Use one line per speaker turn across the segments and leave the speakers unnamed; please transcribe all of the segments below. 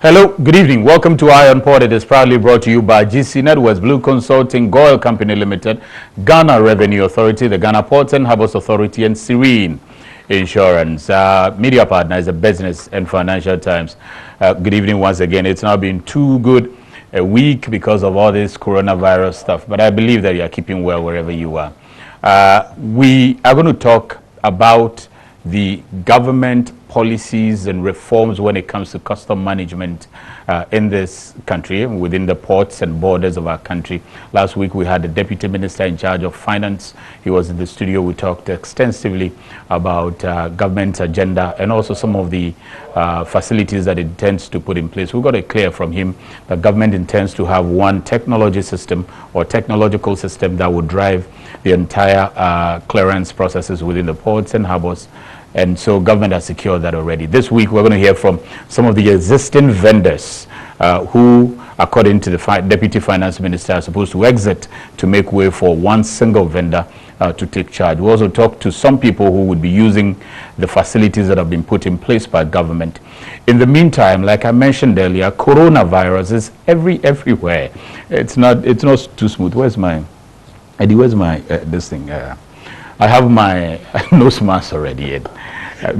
Hello, good evening. Welcome to Iron Port. It is proudly brought to you by GC Blue Consulting, GOIL Company Limited, Ghana Revenue Authority, the Ghana Ports and Harbours Authority, and Serene Insurance. Media partner is the Business and Financial Times. Good evening once again. It's now been too good a week because of all this coronavirus stuff, but I believe that you are keeping well wherever you are. We are going to talk about the government policies and reforms when it comes to custom management in this country, within the ports and borders of our country. Last week we had the Deputy Minister in charge of Finance. He was in the studio. We talked extensively about government's agenda and also some of the facilities that it intends to put in place. We got it clear from him that government intends to have one technology system or technological system that would drive the entire clearance processes within the ports and harbors. And so government has secured that already. This week, we're going to hear from some of the existing vendors who, according to the Deputy Finance Minister, are supposed to exit to make way for one single vendor to take charge. We'll also talk to some people who would be using the facilities that have been put in place by government. In the meantime, like I mentioned earlier, coronavirus is everywhere. It's not too smooth. Where's my, Eddie, where's my, this thing? I have my nose mask already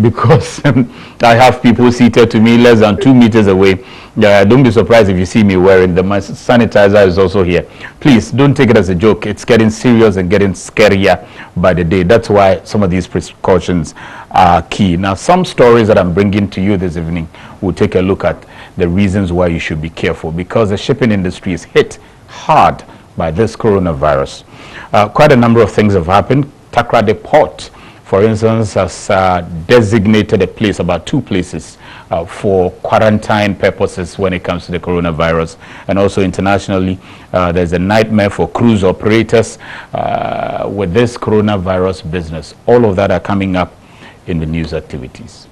because I have people seated to me less than 2 meters away. Don't be surprised if you see me wearing them. My sanitizer is also here. Please don't take it as a joke. It's getting serious and getting scarier by the day. That's why some of these precautions are key. Now, some stories that I'm bringing to you this evening, we'll take a look at the reasons why you should be careful, because the shipping industry is hit hard by this coronavirus. Quite a number of things have happened. TAKORADI Port, for instance, has designated a place, about 2 places, for quarantine purposes when it comes to the coronavirus. And also internationally, there's a nightmare for cruise operators with this coronavirus business. All of that are coming up in the news activities.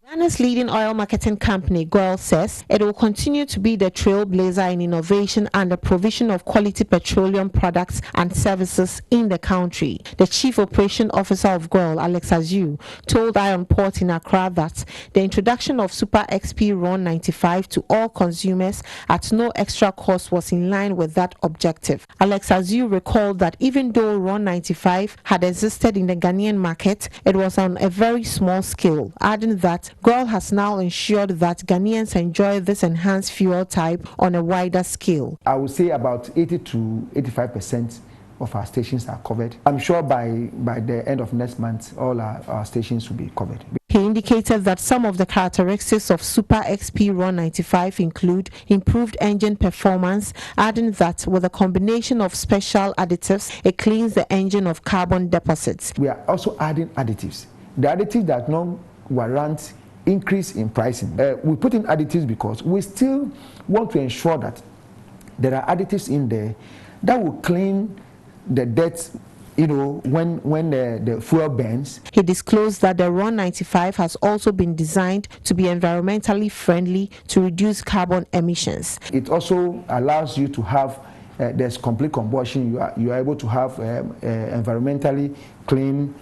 Ghana's leading oil marketing company, GOIL'S, says it will continue to be the trailblazer in innovation and the provision of quality petroleum products and services in the country. The Chief Operation Officer of GOIL, Alex Aziu, told Iron Port in Accra that the introduction of Super XP RON 95 to all consumers at no extra cost was in line with that objective. Alex Aziu recalled that even though RON 95 had existed in the Ghanaian market, it was on a very small scale, adding that GOIL has now ensured that Ghanaians enjoy this enhanced fuel type on a wider scale.
I would say about 80 to 85% of our stations are covered. I'm sure by the end of next month, all our stations will be covered.
He indicated that some of the characteristics of Super XP RON 95 include improved engine performance, adding that with a combination of special additives, it cleans the engine of carbon deposits.
We are also adding additives. The additives that don't warrant increase in pricing. We put in additives because we still want to ensure that there are additives in there that will clean the dirt, when the fuel burns.
He disclosed that the RON 95 has also been designed to be environmentally friendly to reduce carbon emissions.
It also allows you to have there's complete combustion. You are able to have environmentally clean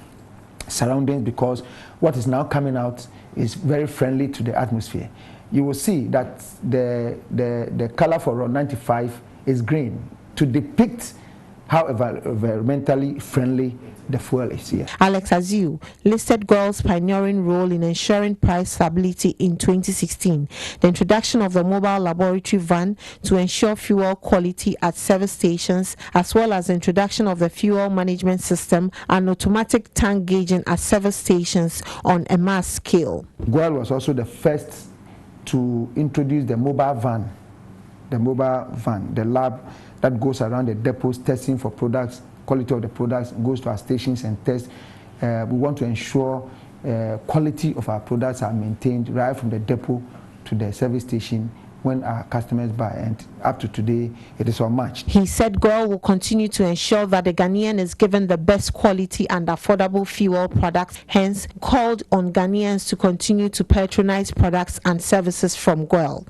surroundings, because what is now coming out is very friendly to the atmosphere. You will see that the color for RON 95 is green to depict how environmentally friendly the fuel is here.
Alex Aziu listed GOIL's pioneering role in ensuring price stability in 2016, the introduction of the mobile laboratory van to ensure fuel quality at service stations, as well as the introduction of the fuel management system and automatic tank gauging at service stations on a mass scale.
GOIL was also the first to introduce the mobile van, the lab that goes around the depots testing for products, quality of the products, goes to our stations and tests. We want to ensure quality of our products are maintained right from the depot to the service station when our customers buy, and up to today it is unmatched.
He said GOIL will continue to ensure that the Ghanaian is given the best quality and affordable fuel products, hence called on Ghanaians to continue to patronize products and services from GOIL.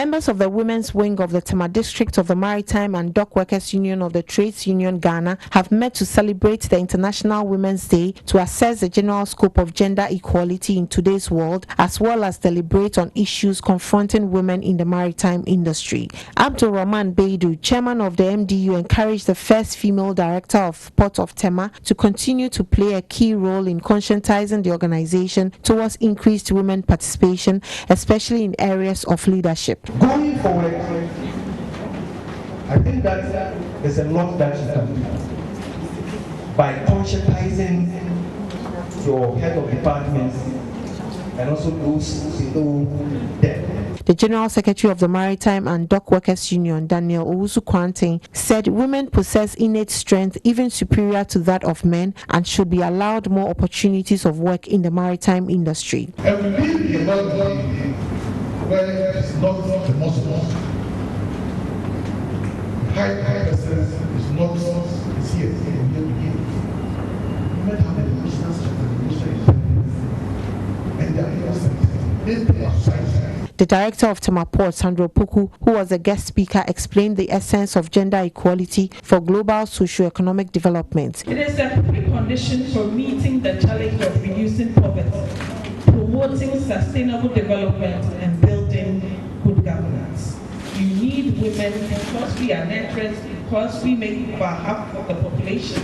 Members of the women's wing of the TEMA district of the Maritime and Dock Workers Union of the Trades Union Ghana have met to celebrate the International Women's Day to assess the general scope of gender equality in today's world, as well as deliberate on issues confronting women in the maritime industry. Abdul Rahman Beidu, chairman of the MDU, encouraged the first female director of Port of TEMA to continue to play a key role in conscientizing the organization towards increased women participation, especially in areas of leadership.
Going forward, I think that there's a lot that you can do by conscientizing your head of departments and also those below them.
The General Secretary of the Maritime and Dock Workers Union, Daniel Owusu-Kwanten, said women possess innate strength even superior to that of men and should be allowed more opportunities of work in the maritime industry.
And we live in a world where it's not the most high percentage is not here. Women have an emotional strength and they are innocent.
The director of TEMA Port, Sandro Puku, who was a guest speaker, explained the essence of gender equality for global socio-economic development.
It is a precondition for meeting the challenge of reducing poverty, promoting sustainable development, and building good governance. You need women because we are nurturers, because we make about half of the population.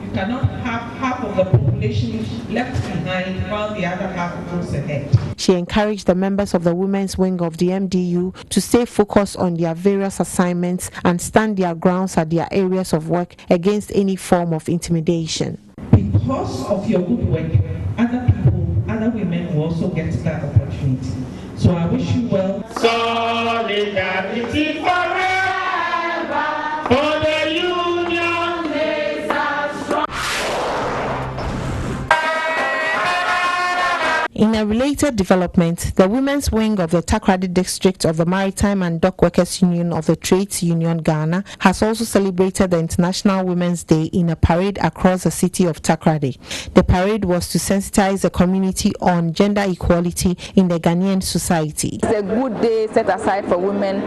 You cannot have half of the population left behind while the other half goes ahead.
She encouraged the members of the women's wing of the MDU to stay focused on their various assignments and stand their grounds at their areas of work against any form of intimidation.
Because of your good work, other people, other women will also get that opportunity. So I wish you well.
Solidarity forever for the union makes us strong.
In a related development, the women's wing of the TAKORADI district of the Maritime and Dock Workers Union of the Trades Union Ghana has also celebrated the International Women's Day in a parade across the city of TAKORADI. The parade was to sensitize the community on gender equality in the Ghanaian society.
It's a good day set aside for women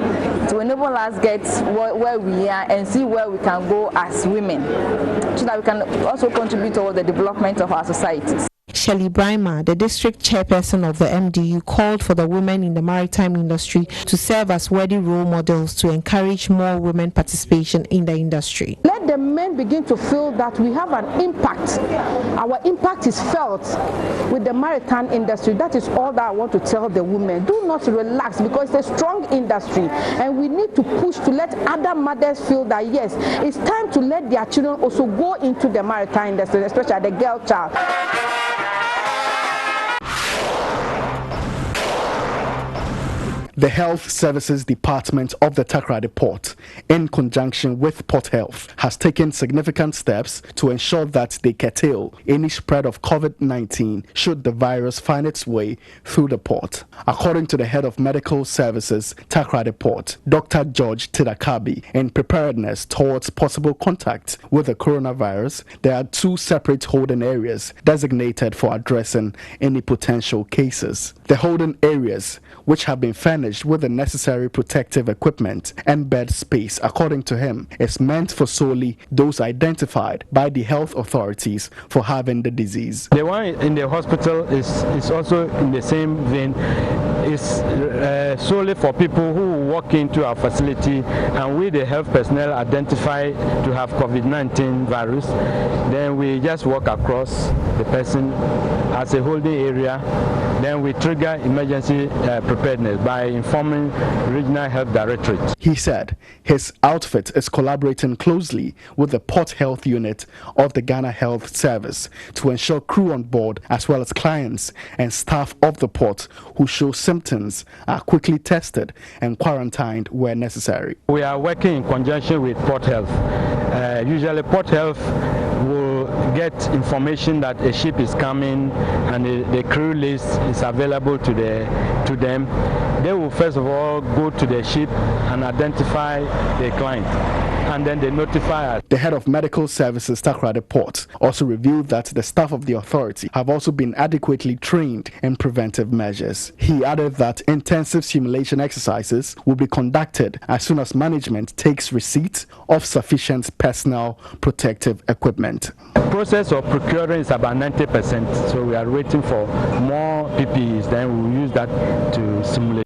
to enable us get where we are and see where we can go as women, so that we can also contribute toward the development of our societies.
Shelley Brimer, the district chairperson of the MDU, called for the women in the maritime industry to serve as worthy role models to encourage more women participation in the industry.
Let the men begin to feel that we have an impact. Our impact is felt with the maritime industry. That is all that I want to tell the women. Do not relax, because it's a strong industry and we need to push to let other mothers feel that yes, it's time to let their children also go into the maritime industry, especially the girl child.
The Health Services Department of the TAKORADI Port, in conjunction with Port Health, has taken significant steps to ensure that they curtail any spread of COVID-19 should the virus find its way through the port. According to the head of Medical Services, TAKORADI Port, Dr. George Tidakabi, in preparedness towards possible contact with the coronavirus, there are 2 separate holding areas designated for addressing any potential cases. The holding areas, which have been furnished with the necessary protective equipment and bed space, according to him, is meant for solely those identified by the health authorities for having the disease.
The one in the hospital is also in the same vein. It's solely for people who walk into our facility and we, the health personnel, identify to have COVID-19 virus. Then we just walk across the person as a holding area. Then we trigger emergency preparedness by informing Regional Health Directorate.
He said his outfit is collaborating closely with the Port Health Unit of the Ghana Health Service to ensure crew on board, as well as clients and staff of the port who show symptoms, are quickly tested and quarantined where necessary.
We are working in conjunction with Port Health. Usually Port Health will get information that a ship is coming and the crew list is available to them. They will first of all go to the ship and identify the client. and then they notify us.
The head of Medical Services TAKORADI Port also revealed that the staff of the authority have also been adequately trained in preventive measures. He added that intensive simulation exercises will be conducted as soon as management takes receipt of sufficient personal protective equipment.
The process of procuring is about 90%, so we are waiting for more PPEs, then we will use that to simulate.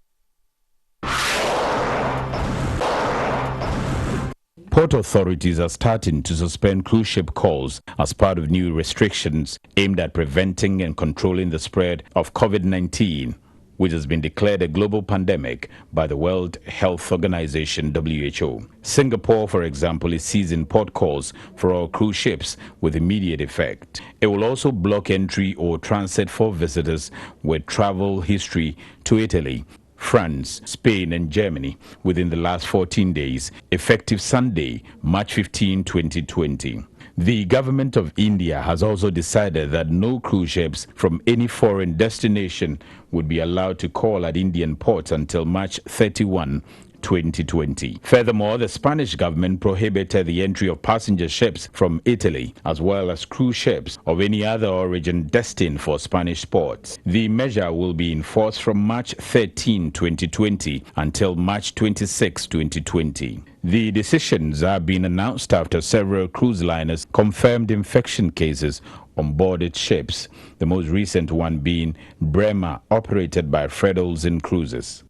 Port authorities are starting to suspend cruise ship calls as part of new restrictions aimed at preventing and controlling the spread of COVID-19, which has been declared a global pandemic by the World Health Organization, WHO. Singapore, for example, is ceasing port calls for all cruise ships with immediate effect. It will also block entry or transit for visitors with travel history to Italy, France, Spain and Germany within the last 14 days, effective Sunday, March 15, 2020. The government of India has also decided that no cruise ships from any foreign destination would be allowed to call at Indian ports until March 31, 2020. Furthermore, the Spanish government prohibited the entry of passenger ships from Italy, as well as cruise ships of any other origin destined for Spanish ports. The measure will be enforced from March 13, 2020 until March 26, 2020. The decisions are being announced after several cruise liners confirmed infection cases on board its ships, the most recent one being Bremer, operated by Fred Olsen Cruises.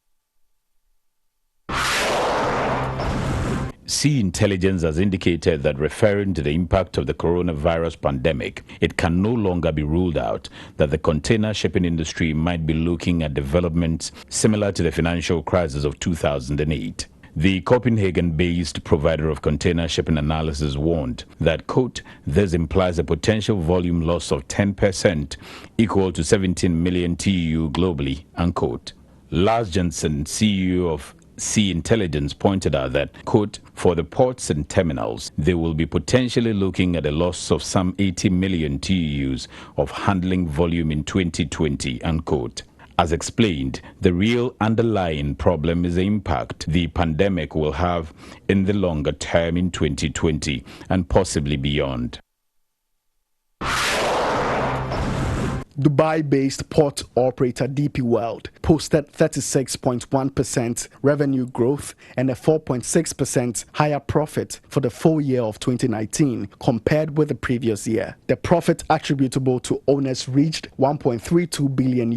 Sea Intelligence has indicated that, referring to the impact of the coronavirus pandemic, it can no longer be ruled out that the container shipping industry might be looking at developments similar to the financial crisis of 2008. The Copenhagen-based provider of container shipping analysis warned that, quote, this implies a potential volume loss of 10%, equal to 17 million TEU globally, unquote. Lars Jensen, CEO of Sea Intelligence, pointed out that, quote, for the ports and terminals, they will be potentially looking at a loss of some 80 million TEUs of handling volume in 2020, unquote. As explained, the real underlying problem is the impact the pandemic will have in the longer term in 2020 and possibly beyond.
Dubai-based port operator DP World posted 36.1% revenue growth and a 4.6% higher profit for the full year of 2019 compared with the previous year. The profit attributable to owners reached $1.32 billion,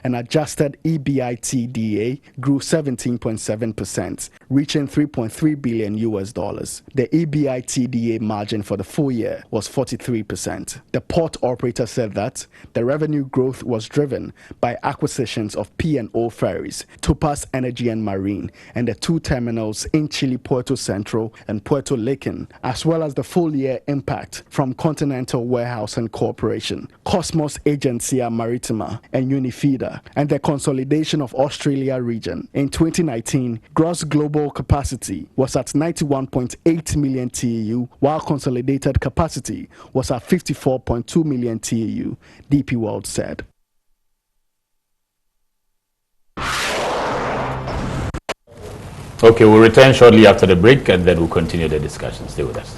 and adjusted EBITDA grew 17.7%, reaching $3.3 billion. The EBITDA margin for the full year was 43%. The port operator said that the revenue growth was driven by acquisitions of P&O Ferries, Topaz Energy and Marine, and the two terminals in Chile, Puerto Central and Puerto Lequin, as well as the full-year impact from Continental Warehouse and Corporation, Cosmos Agencia Maritima and Unifida, and the consolidation of Australia region. In 2019, gross global capacity was at 91.8 million TEU, while consolidated capacity was at 54.2 million TEU. DP World said.
Okay, we'll return shortly after the break and then we'll continue the discussion. Stay with us.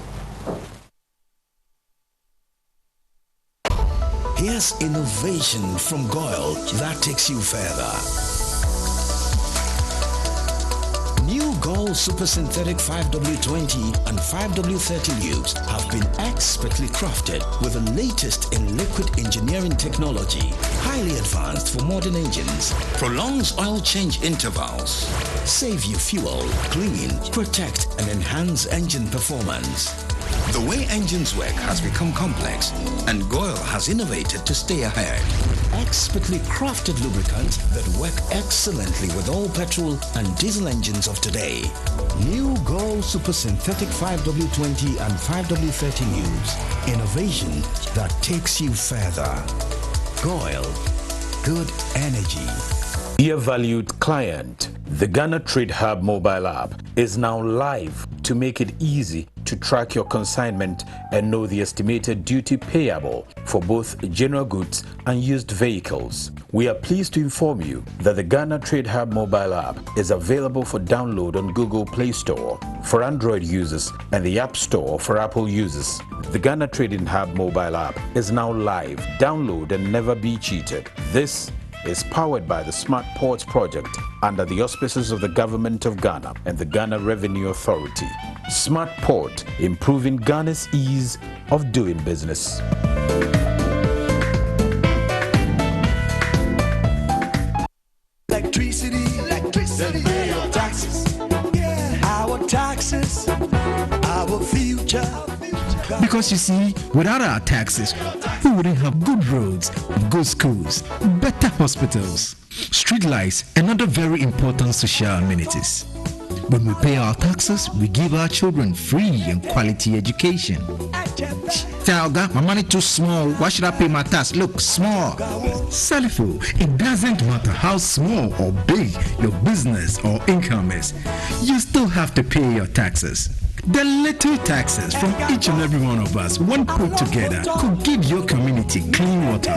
Here's innovation from GOIL that takes you further. New GOIL Super Synthetic 5W20 and 5W30 lubes have been expertly crafted with the latest in liquid engineering technology, highly advanced for modern engines, prolongs oil change intervals, save you fuel, clean, protect and enhance engine performance. The way engines work has become complex, and GOIL has innovated to stay ahead. Expertly crafted lubricants that work excellently with all petrol and diesel engines of today. New GOIL Super Synthetic 5W20 and 5W30 lubes. Innovation that takes you further. GOIL. Good energy.
Dear valued client, the Ghana Trade Hub mobile app is now live to make it easy to track your consignment and know the estimated duty payable for both general goods and used vehicles. We are pleased to inform you that the Ghana Trade Hub mobile app is available for download on Google Play Store for Android users and the App Store for Apple users. The Ghana Trading Hub mobile app is now live. Download and never be cheated. This is powered by the Smart Ports project under the auspices of the Government of Ghana and the Ghana Revenue Authority. Smart Port, improving Ghana's ease of doing business.
Electricity, then pay your taxes. Yeah. Our taxes, our future.
Because you see, without our taxes, we wouldn't have good roads, good schools, better hospitals, street lights, and other very important social amenities. When we pay our taxes, we give our children free and quality education. Talga, my money too small. Why should I pay my tax? Look, small. Salifo, it doesn't matter how small or big your business or income is. You still have to pay your taxes. The little taxes from each and every one of us, when put together, could give your community clean water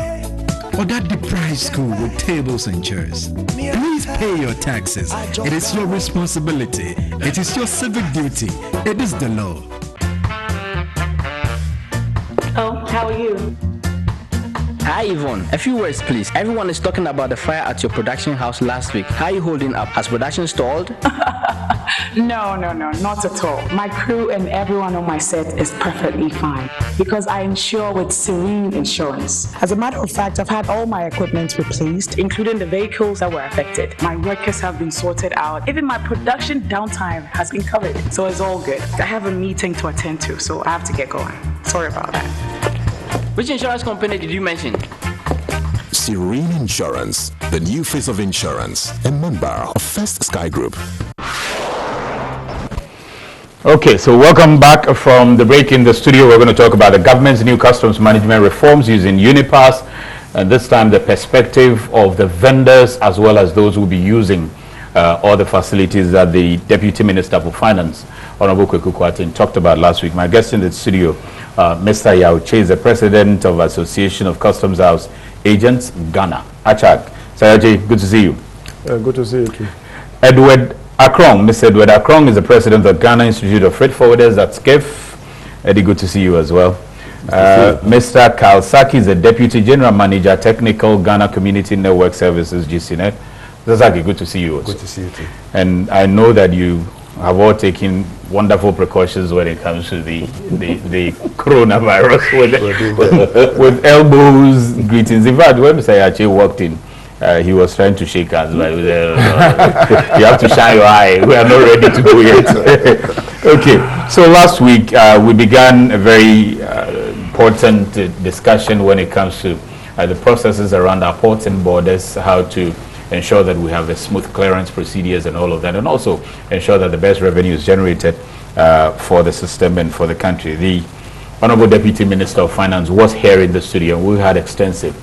or that deprived school with tables and chairs. Please pay your taxes. It is your responsibility. It is your civic duty. It is the law.
Oh, how are you?
Hi Yvonne, a few words please. Everyone is talking about the fire at your production house last week. How are you holding up? Has production stalled?
No, not at all. My crew and everyone on my set is perfectly fine because I insure with Serene Insurance. As a matter of fact, I've had all my equipment replaced, including the vehicles that were affected. My workers have been sorted out. Even my production downtime has been covered. So it's all good. I have a meeting to attend to, so I have to get going. Sorry about that.
Which insurance company did you mention?
Serene Insurance, the new face of insurance, a member of First Sky Group.
Okay, so welcome back from the break in the studio. We're going to talk about the government's new customs management reforms using UNIPASS, and this time the perspective of the vendors as well as those who will be using all the facilities that the Deputy Minister for Finance, Honorable Kweku Kwarteng, talked about last week. My guest in the studio, Mr. Yauche, is the President of Association of Customs House Agents, Ghana. Achak. Sayaji, good to see you.
Good to see you too.
Edward Akrong, Mr. Edward Akrong is the President of the Ghana Institute of Freight Forwarders, that's GIF. Eddie, good to see you as well. Mr. Kalsaki is the Deputy General Manager, Technical Ghana Community Network Services, GCNet. Zazaki, good to see you also.
Good to see you too.
And I know that you have all taken wonderful precautions when it comes to the coronavirus with elbows, greetings. In fact, when Mr. Yache walked in, he was trying to shake us, but you have to shine your eye. We are not ready to go yet. Okay, so last week we began a very important discussion when it comes to the processes around our ports and borders, how to ensure that we have a smooth clearance procedures and all of that, and also ensure that the best revenue is generated for the system and for the country. The Honorable Deputy Minister of Finance was here in the studio, and we had extensive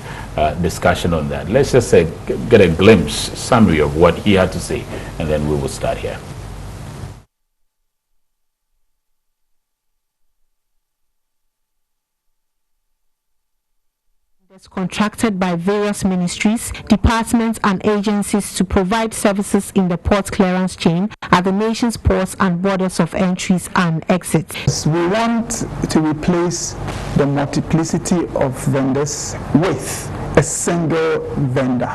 discussion on that. Let's just get a glimpse, summary of what he had to say, and then we will start here.
Contracted by various ministries, departments and agencies to provide services in the port clearance chain at the nation's ports and borders of entries and exits.
We want to replace the multiplicity of vendors with a single vendor.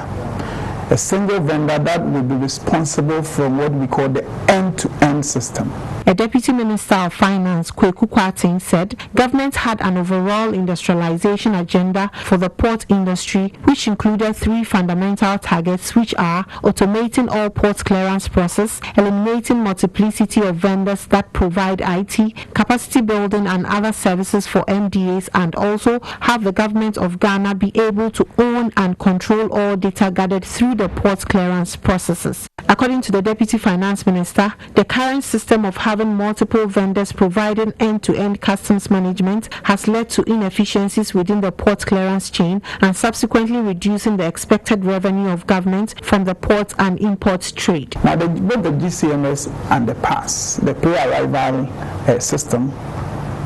A single vendor that will be responsible for what we call the end-to-end system.
A Deputy Minister of Finance, Kweku Kwarteng, said government had an overall industrialization agenda for the port industry, which included 3 fundamental targets, which are automating all port clearance process, eliminating multiplicity of vendors that provide IT, capacity building and other services for MDAs, and also have the government of Ghana be able to own and control all data gathered through the port clearance processes. According to the Deputy Finance Minister, the current system of having multiple vendors providing end-to-end customs management has led to inefficiencies within the port clearance chain and subsequently reducing the expected revenue of government from the port and import trade.
Now, both the GCMS and the PASS, the pre-arrival system,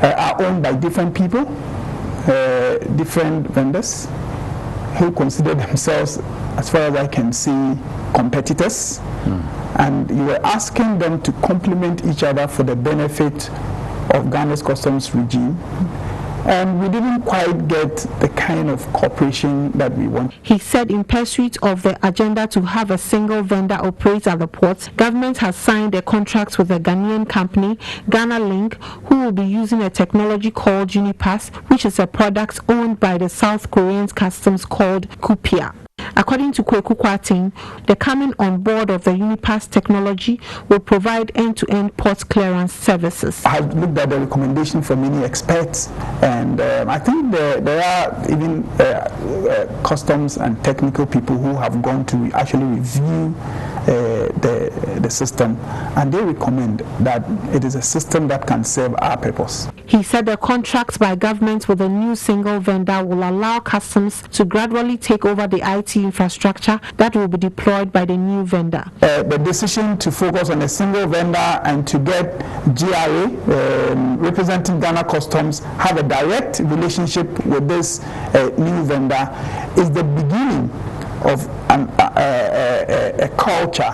are owned by different people, different vendors who consider themselves, as far as I can see, competitors. And you were asking them to complement each other for the benefit of Ghana's customs regime. And we didn't quite get the kind of cooperation that we want.
He said in pursuit of the agenda to have a single vendor operate at the ports, government has signed a contract with a Ghanaian company, Ghana Link, who will be using a technology called UNIPASS, which is a product owned by the South Korean customs called Kupia. According to Kweku Kwating, the coming on board of the UNIPASS technology will provide end-to-end port clearance services.
I have looked at the recommendation from many experts, and I think there are even customs and technical people who have gone to actually review the system, and they recommend that it is a system that can serve our purpose.
He said the contract by government with a new single vendor will allow customs to gradually take over the IT infrastructure that will be deployed by the new vendor.
The decision to focus on a single vendor and to get GRA representing Ghana Customs have a direct relationship with this new vendor is the beginning of a culture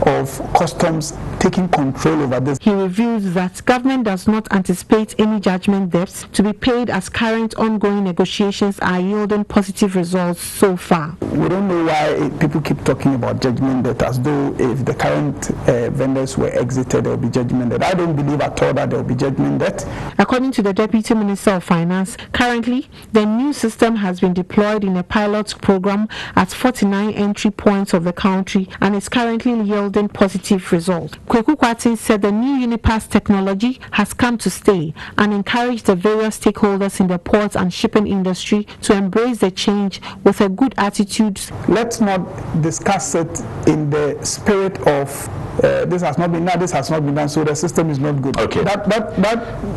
of customs taking control over this.
He reveals that government does not anticipate any judgment debts to be paid as current ongoing negotiations are yielding positive results so far.
We don't know why people keep talking about judgment debt as though if the current vendors were exited, there will be judgment debt. I don't believe at all that there will be judgment debt.
According to the Deputy Minister of Finance, currently the new system has been deployed in a pilot program at 49 entry points of the country and is currently yielding positive results. Kweku Kwatin said the new UNIPASS technology has come to stay and encouraged the various stakeholders in the port and shipping industry to embrace the change with a good attitude.
Let's not discuss it in the spirit of this has not been done, this has not been done, so the system is not good.
Okay.
That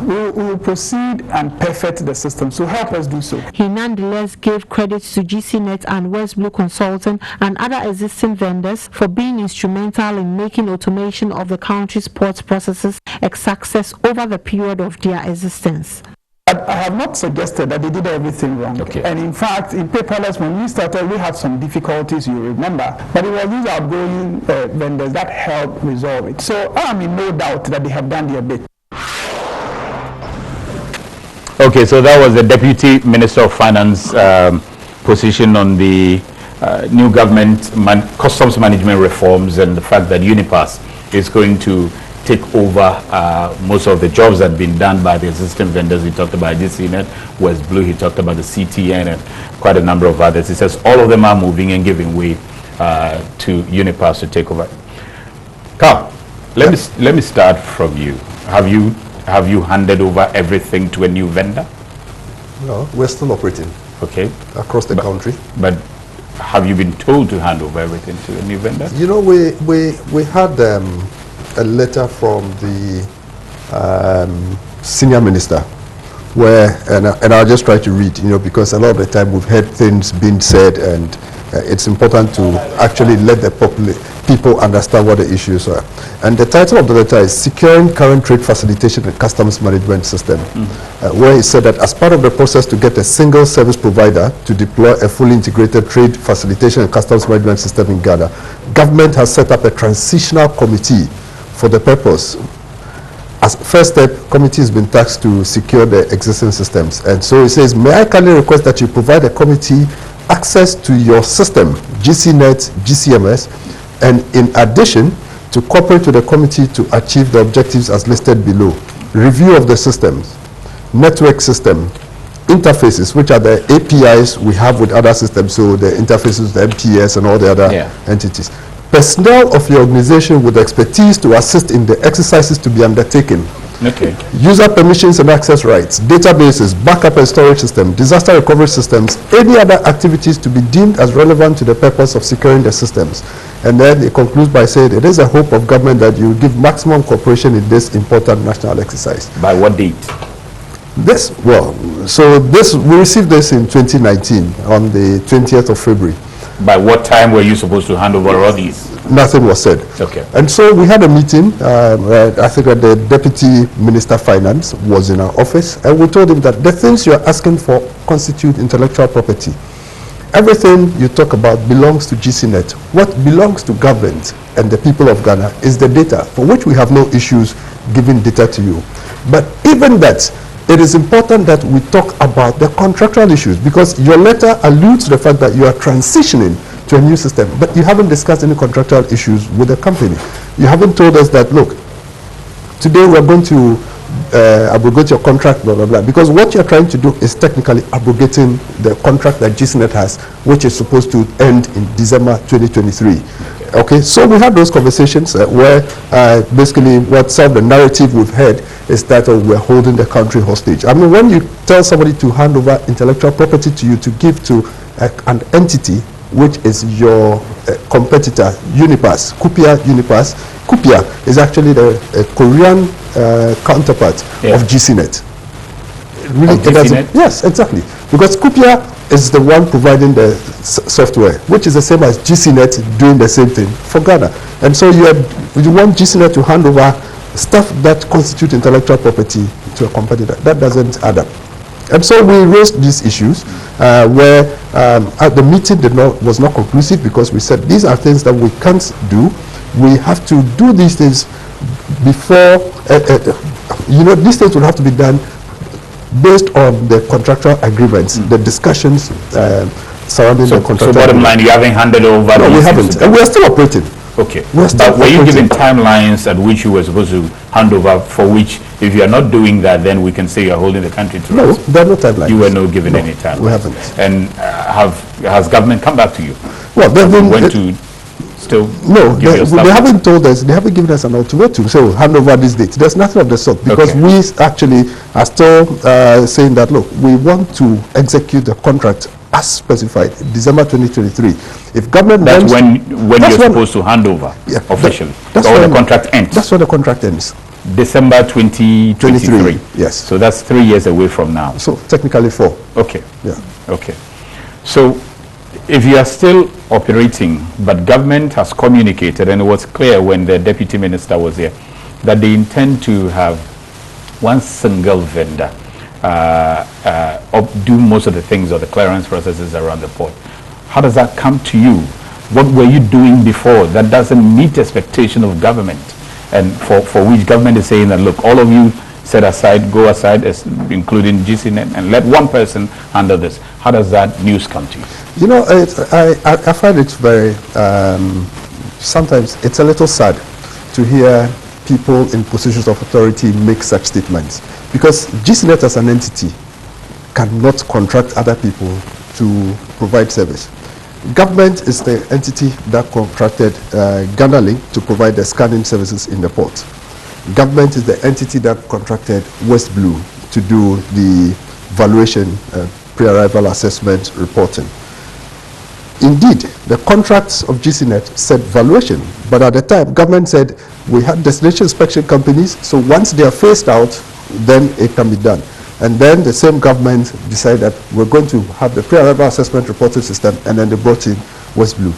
we will proceed and perfect the system, so help us do so.
He nonetheless gave credit to GCNet and West Blue Consulting and other existing vendors for being instrumental in making automation of the country's port processes a success over the period of their existence.
I have not suggested that they did everything wrong.
Okay.
And in fact, in paperless, when we started, we had some difficulties, you remember. But it was these outgoing vendors that helped resolve it. So I'm in no doubt that they have done their bit.
Okay, so that was the Deputy Minister of Finance position on the new government customs management reforms and the fact that UNIPASS is going to take over most of the jobs that have been done by the existing vendors. He talked about GCNet, West Blue, he talked about the CTN and quite a number of others. He says all of them are moving and giving way to UNIPASS to take over. Carl, let me start from you. Have you handed over everything to a new vendor?
No, we're still operating.
Okay.
Across the country.
But have you been told to hand over everything to a new vendor?
You know, we had a letter from the senior minister where, and I'll just try to read, you know, because a lot of the time we've heard things being said, and it's important to actually let the people understand what the issues are. And the title of the letter is Securing Current Trade Facilitation and Customs Management System, where he said that as part of the process to get a single service provider to deploy a fully integrated trade facilitation and customs management system in Ghana, government has set up a transitional committee for the purpose. As first step, committee has been tasked to secure the existing systems. And so he says, may I kindly request that you provide a committee access to your system, GCNet, GCMS, and in addition, to cooperate with the committee to achieve the objectives as listed below. Review of the systems, network system, interfaces, which are the APIs we have with other systems, so the interfaces, the MTS and all the other entities. Personnel of your organization with expertise to assist in the exercises to be undertaken
Okay.
User permissions and access rights, databases, backup and storage system, disaster recovery systems, any other activities to be deemed as relevant to the purpose of securing the systems. And then it concludes by saying it is a hope of government that you give maximum cooperation in this important national exercise.
By what date?
This, well, so this, we received this in 2019 on the 20th of February.
By what time were you supposed to hand over all these?
Nothing was said.
Okay.
And so we had a meeting, I think that the Deputy Minister of Finance was in our office, and we told him that the things you're asking for constitute intellectual property. Everything you talk about belongs to GCNet. What belongs to government and the people of Ghana is the data, for which we have no issues giving data to you. But even that, it is important that we talk about the contractual issues, because your letter alludes to the fact that you are transitioning to a new system, but you haven't discussed any contractual issues with the company. You haven't told us that, look, today we're going to abrogate your contract, blah, blah, blah, because what you're trying to do is technically abrogating the contract that GCNet has, which is supposed to end in December 2023. Okay, so we had those conversations where basically what some of the narrative we've heard is that we're holding the country hostage. I mean, when you tell somebody to hand over intellectual property to you to give to an entity which is your competitor, UNIPASS, UNIPASS. Kupia is actually the Korean counterpart of GCNet. Really,
GCNet?
Yes, exactly. Because Kupia is the one providing the software, which is the same as GCNet doing the same thing for Ghana. And so you want GCNet to hand over stuff that constitute intellectual property to a competitor. That doesn't add up. And so we raised these issues where at the meeting was not conclusive, because we said these are things that we can't do. We have to do these things before, these things will have to be done based on the contractual agreements, the discussions surrounding the contractual.
So bottom line, you haven't handed over?
No, we haven't. And we are still operating.
Okay. But were you given timelines at which you were supposed to hand over, for which, if you are not doing that, then we can say you are holding the country to
No,
us?
there are no timelines.
You were not given any timelines?
We haven't.
And has government come back to you?
Well, they've been... No, they haven't told us, they haven't given us an ultimatum, so hand over this date. There's nothing of the sort, because we actually are still saying that, look, we want to execute the contract as specified, December 2023. If government...
That's when you're supposed to hand over, officially.
That's
when the contract ends.
That's when the contract ends.
December 2023.
Yes.
So that's 3 years away from now.
So technically 4.
Okay.
Yeah.
Okay. So if you are still operating, but government has communicated, and it was clear when the deputy minister was here, that they intend to have one single vendor do most of the things or the clearance processes around the port. How does that come to you? What were you doing before that doesn't meet expectation of government, and for which government is saying that, look, all of you set aside, go aside, including GCNet, and let one person handle this? How does that news come to you?
You know, I find it very, sometimes it's a little sad to hear people in positions of authority make such statements, because GCNet as an entity cannot contract other people to provide service. Government is the entity that contracted Ghana Link to provide the scanning services in the port. Government is the entity that contracted West Blue to do the valuation, pre-arrival assessment reporting. Indeed, the contracts of GCNet said valuation, but at the time, government said we had destination inspection companies, so once they are phased out, then it can be done. And then the same government decided that we're going to have the pre-arrival assessment reporting system, and then they brought in West Blue.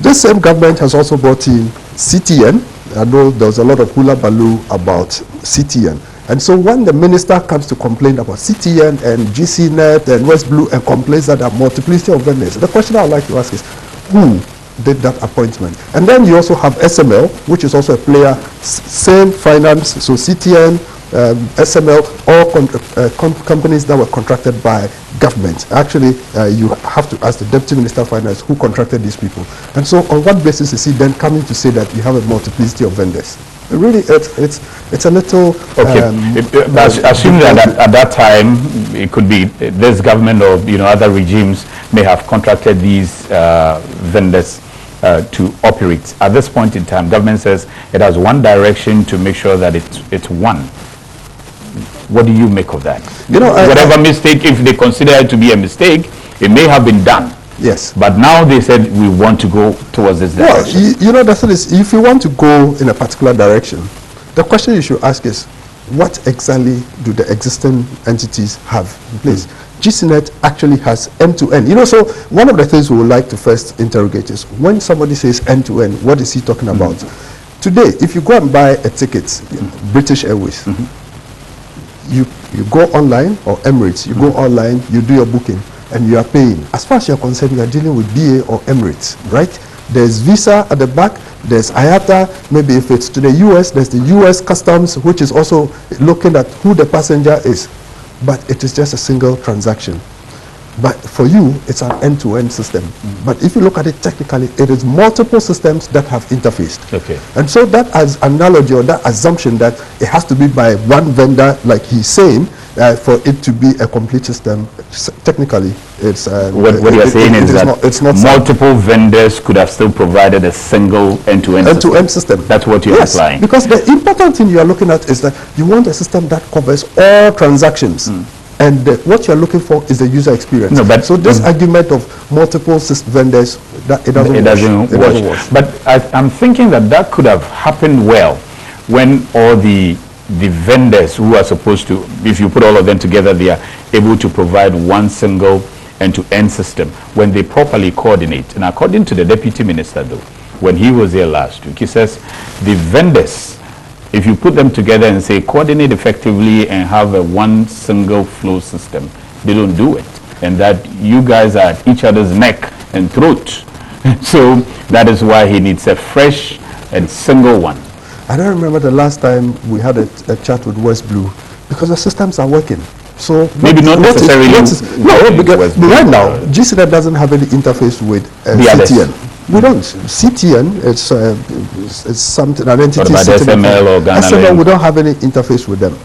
This same government has also brought in CTN. I know there was a lot of hula baloo about CTN. And so when the minister comes to complain about CTN and GCNet and West Blue and complains that there are multiplicity of vendors, the question I would like to ask is, who did that appointment? And then you also have SML, which is also a player, same finance, so CTN, SML, all companies that were contracted by government. Actually, you have to ask the Deputy Minister of Finance who contracted these people. And so on what basis is he then coming to say that you have a multiplicity of vendors? Really, it's a little...
assume that at that time, it could be this government or other regimes may have contracted these vendors to operate. At this point in time, government says it has one direction to make sure that it's one. What do you make of that?
You know,
whatever mistake, if they consider it to be a mistake, it may have been done.
Yes.
But now they said we want to go towards this direction.
Well, you know, the thing is, if you want to go in a particular direction, the question you should ask is, what exactly do the existing entities have in place? GCNet actually has end-to-end. You know, so one of the things we would like to first interrogate is, when somebody says end-to-end, what is he talking about? Today, if you go and buy a ticket, British Airways, you go online, or Emirates, you go online, you do your booking, and you are paying. As far as you're concerned, you are dealing with BA or Emirates, right? There's Visa at the back, there's IATA, maybe if it's to the US, there's the US Customs, which is also looking at who the passenger is. But it is just a single transaction. But for you, it's an end-to-end system. But if you look at it technically, it is multiple systems that have interfaced.
Okay.
And so that as analogy, or that assumption that it has to be by one vendor, like he's saying, for it to be a complete system, technically, it's...
what you're saying is that
it's not
multiple vendors could have still provided a single end-to-end
system.
That's what you're applying.
Because the important thing you are looking at is that you want a system that covers all transactions. And what you're looking for is the user experience.
No, but
so this argument of multiple vendors, that it doesn't work.
But I'm thinking that could have happened well when all the vendors who are supposed to, if you put all of them together, they are able to provide one single end-to-end system when they properly coordinate. And according to the Deputy Minister, though, when he was here last week, he says the vendors, if you put them together and say coordinate effectively and have a one single flow system, they don't do it. And that you guys are at each other's neck and throat. So that is why he needs a fresh and single one.
I don't remember the last time we had a chat with West Blue, because the systems are working. So
maybe not necessarily.
Because right now, GCNet doesn't have any interface with CTN. We don't. CTN, it's something, an entity.
What about SML or Ghana?
SML, we don't have any interface with them.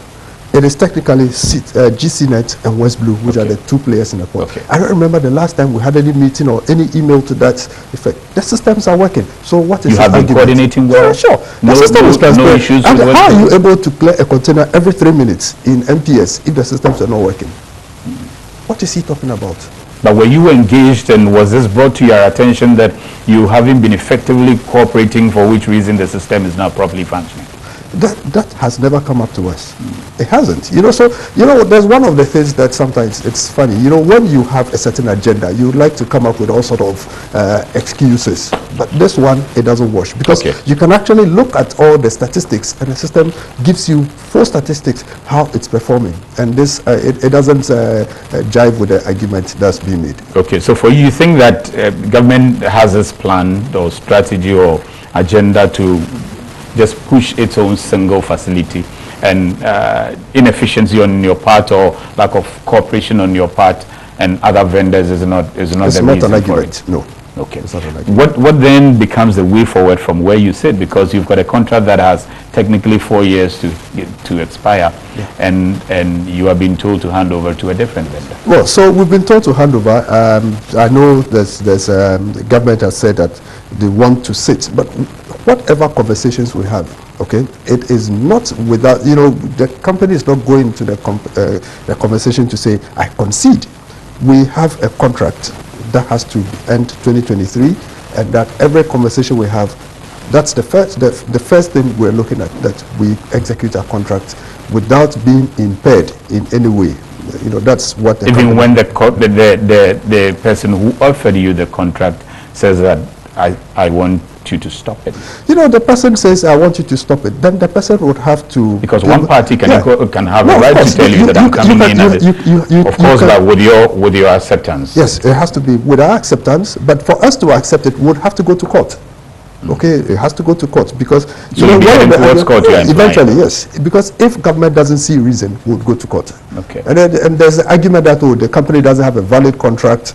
It is technically GCNet and West Blue, which are the two players in the port.
Okay.
I don't remember the last time we had any meeting or any email to that effect. The systems are working. So what is
you have been coordinating well?
Yeah, sure. The system is transparent.
No issues
and
with
how are you able to clear a container every 3 minutes in MPS if the systems are not working? What is he talking about?
But were you engaged, and was this brought to your attention that you haven't been effectively cooperating, for which reason the system is not properly functioning?
That has never come up to us. It hasn't. You know, so, you know, there's one of the things that sometimes it's funny. You know, when you have a certain agenda, you would like to come up with all sort of excuses. But this one, it doesn't wash. Because you can actually look at all the statistics, and the system gives you full statistics how it's performing. And this, it doesn't jive with the argument that's being made.
Okay, so for you think that government has this plan or strategy or agenda to just push its own single facility, and inefficiency on your part or lack of cooperation on your part and other vendors is not the reason
an argument
for it?
No.
Okay. What then becomes the way forward from where you sit, because you've got a contract that has technically 4 years to expire, and you are being told to hand over to a different vendor?
Well, so we've been told to hand over. I know the government has said that they want to sit, but whatever conversations we have, okay, it is not without, you know, the company is not going to the conversation to say, I concede. We have a contract that has to end 2023, and that every conversation we have, that's the first thing we're looking at, that we execute our contract without being impaired in any way. You know, that's what the
even when the person who offered you the contract says that I want you to stop it.
You know, the person says, I want you to stop it. Then the person would have to...
Because one party can have a right to tell you that I'm coming in. Of course, but with your acceptance.
Yes, it has to be with our acceptance. But for us to accept it, we would have to go to court. Okay, it has to go to court, because
so you'll be heading towards court.
Eventually, yes, because if government doesn't see reason, we'll go to court.
Okay.
And there's the argument that the company doesn't have a valid contract,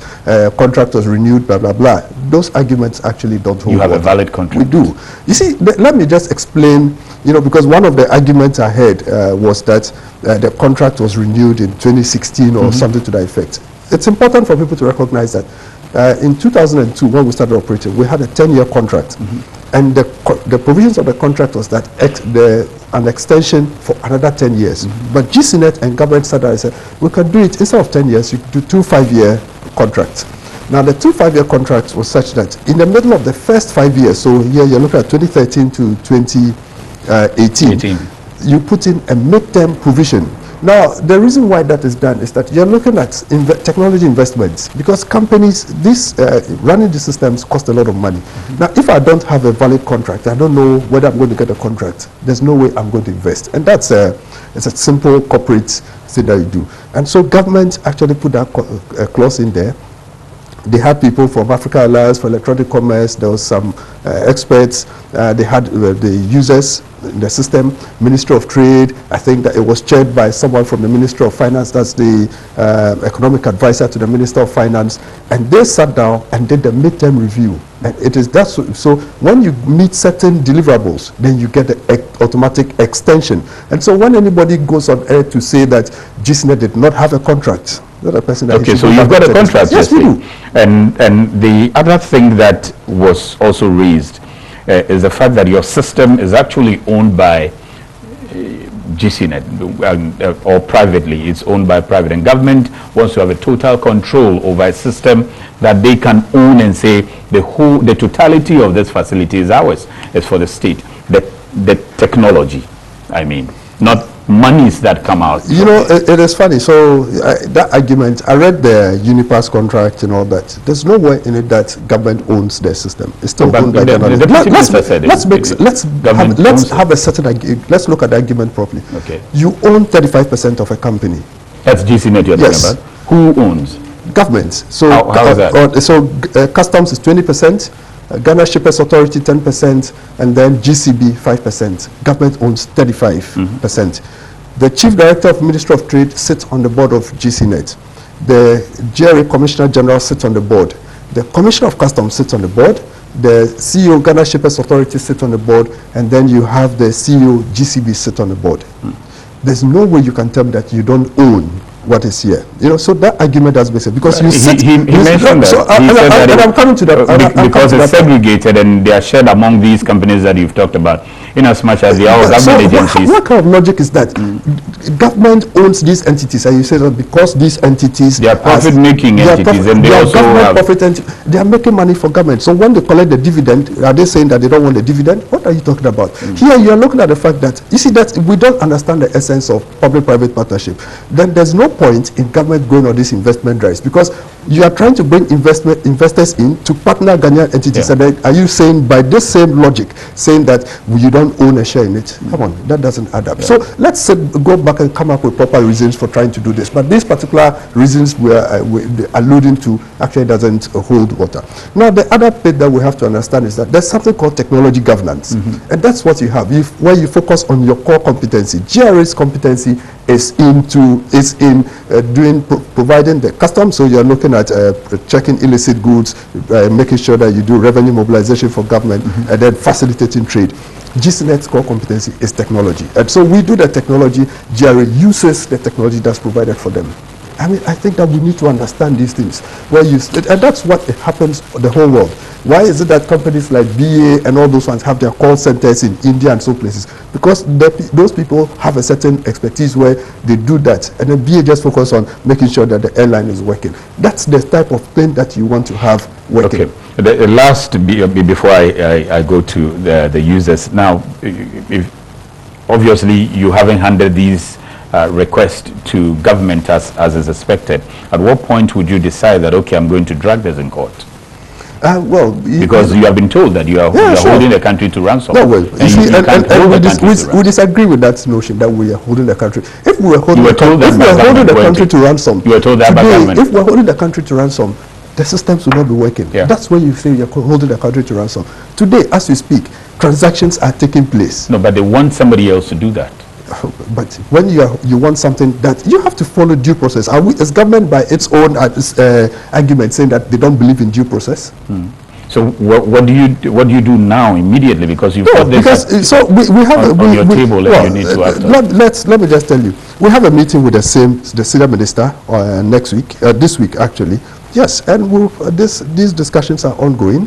contract was renewed, blah blah blah. Those arguments actually don't hold.
You have a valid contract.
We do. You see, let me just explain. You know, because one of the arguments I heard was that the contract was renewed in 2016 or something to that effect. It's important for people to recognize that. In 2002, when we started operating, we had a 10-year contract. And the provisions of the contract was that an extension for another 10 years. But GCNet and government said, we can do it instead of 10 years, you do 2 5-year contracts. Now the 2 5-year contracts was such that in the middle of the first 5 years, so here you're looking at 2013 to 2018, you put in a midterm provision. Now, the reason why that is done is that you're looking at technology investments, because companies, running the systems cost a lot of money. Now, if I don't have a valid contract, I don't know whether I'm going to get a contract, there's no way I'm going to invest. And it's a simple corporate thing that you do. And so government actually put that clause in there. They had people from Africa Alliance for Electronic Commerce, there was some experts, they had the users in the system, Ministry of Trade. I think that it was chaired by someone from the Ministry of Finance, that's the economic advisor to the Minister of Finance, and they sat down and did the midterm review. And it is that, so when you meet certain deliverables, then you get the automatic extension. And so when anybody goes on air to say that GCNet did not have a contract, not a person that
okay, so you've got a contract.
Yes, we do.
And the other thing that was also raised is the fact that your system is actually owned by GCNet, or privately. It's owned by private, and government wants to have a total control over a system that they can own and say the totality of this facility is ours. It's for the state. The technology, I mean, not monies that come out.
You know, it is funny. So that argument, I read the UNIPASS contract and all that. There's nowhere in it that government owns their system. It's still owned by let's have a certain, let's look at the argument properly.
Okay.
You own 35% of a company.
That's GCNet you're talking about? Who owns?
Government. So
how is that?
Customs is 20%. Ghana Shippers Authority 10%, and then GCB 5%. Government owns 35%. The Chief Director of Ministry of Trade sits on the board of GCNet. The GRA Commissioner General sits on the board. The Commissioner of Customs sits on the board. The CEO Ghana Shippers Authority sits on the board, and then you have the CEO GCB sit on the board. There's no way you can tell me that you don't own what is here, you know. So that argument has been said, because you
he mentioned that.
So I'm coming to that
because it's segregated and they are shared among these companies that you've talked about, in as much as they are government agencies.
What kind of logic is that? Government owns these entities, and you say that because these entities,
they are profit-making entities, and they also have
they are making money for government. So when they collect the dividend, are they saying that they don't want the dividend? What are you talking about? Here you are looking at the fact that, you see, that we don't understand the essence of public-private partnership. Then there's no point in government going on these investment drives, because you are trying to bring investors in to partner Ghanaian entities. And then are you saying, by this same logic, saying that you don't own a share in it? Come on, that doesn't add up. So let's go back and come up with proper reasons for trying to do this. But these particular reasons we're alluding to actually doesn't hold water. Now, the other bit that we have to understand is that there's something called technology governance. And that's what you have, where you focus on your core competency. GRA's competency is in providing the customs. So you're looking at checking illicit goods, making sure that you do revenue mobilization for government, and then facilitating trade. GCNet's core competency is technology, and so we do the technology. GRA uses the technology that's provided for them. I mean, I think that we need to understand these things. And that's what happens the whole world. Why is it that companies like BA and all those ones have their call centers in India and so places? Because those people have a certain expertise where they do that, and then BA just focus on making sure that the airline is working. That's the type of thing that you want to have working.
Okay. The last, before I go to the users, now, if obviously you haven't handed these request to government as is expected, at what point would you decide that, okay, I'm going to drag this in court? Because you have been told that you are holding the country to ransom.
No, well, we disagree with that notion that we are holding the country. If we were holding the country to ransom,
you were told that by government.
If we're holding the country to ransom, the systems will not be working. That's when you say you're holding the country to ransom. Today, as we speak, transactions are taking place.
No, but they want somebody else to do that.
But when you want something that you have to follow due process, is government by its own argument saying that they don't believe in due process?
So what do you do now immediately, because you've got this
we have
on your table and you need to act on?
Let me just tell you, we have a meeting with the senior minister this week actually, Yes, and these discussions are ongoing.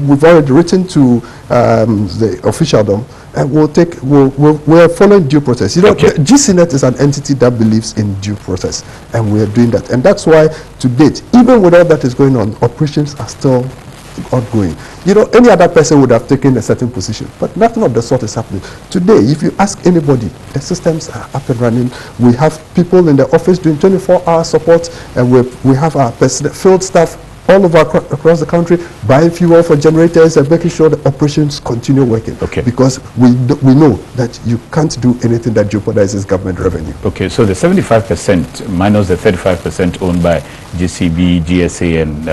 We've already written to the officialdom, and we're following due process. You know, GCNet is an entity that believes in due process, and we're doing that. And that's why, to date, even with all that is going on, operations are still ongoing. You know, any other person would have taken a certain position, but nothing of the sort is happening. Today, if you ask anybody, the systems are up and running. We have people in the office doing 24-hour support, and we have our field staff all over across the country buying fuel for generators and making sure the operations continue working. Okay. Because we know that you can't do anything that jeopardizes government revenue.
Okay, so the 75% minus the 35% owned by GCB, GSA, and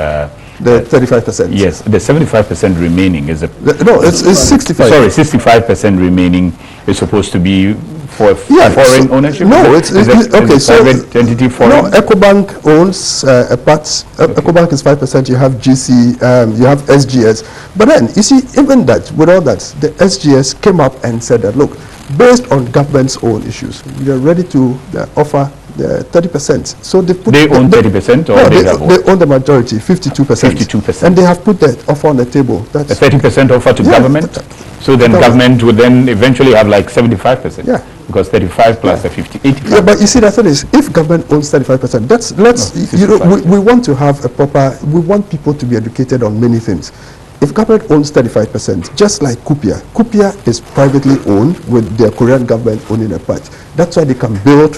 the 35%.
Yes, the 75% remaining is
no, it's 65.
Sorry, 65% remaining is supposed to be for foreign ownership.
No, it's okay. So
private entity foreign.
No, EcoBank owns a part. EcoBank is 5%. You have GC. You have SGS. But then you see, even that, with all that, the SGS came up and said that, look, based on government's own issues, we are ready to offer the 30%. So they
own 30%, or
they own the majority, 52%.
52%.
And they have put that offer on the table. That's
a 30% offer to government. So then government would then eventually have like 75%.
Yeah.
Because 35 plus the 50, 85.
Yeah, but you see, the thing is, if government owns 35%, we want to have a proper. We want people to be educated on many things. If government owns 35%, just like Kupia is privately owned with the Korean government owning a part. That's why they can build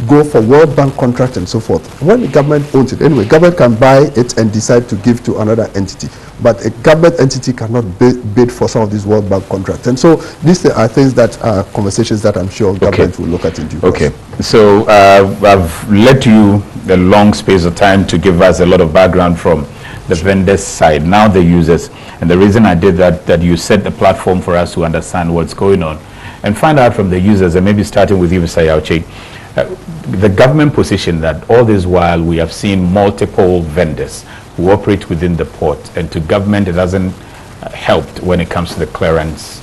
go for World Bank contract and so forth. When the government owns it, anyway, government can buy it and decide to give to another entity. But a government entity cannot bid for some of these World Bank contracts. And so these are things that are conversations that I'm sure government will look at in due course.
Okay, so I've let you a long space of time to give us a lot of background from the vendors side, now the users. And the reason I did that you set the platform for us to understand what's going on and find out from the users, and maybe starting with you, Mr. Yauchi, the government position that all this while we have seen multiple vendors who operate within the port, and to government it hasn't helped when it comes to the clearance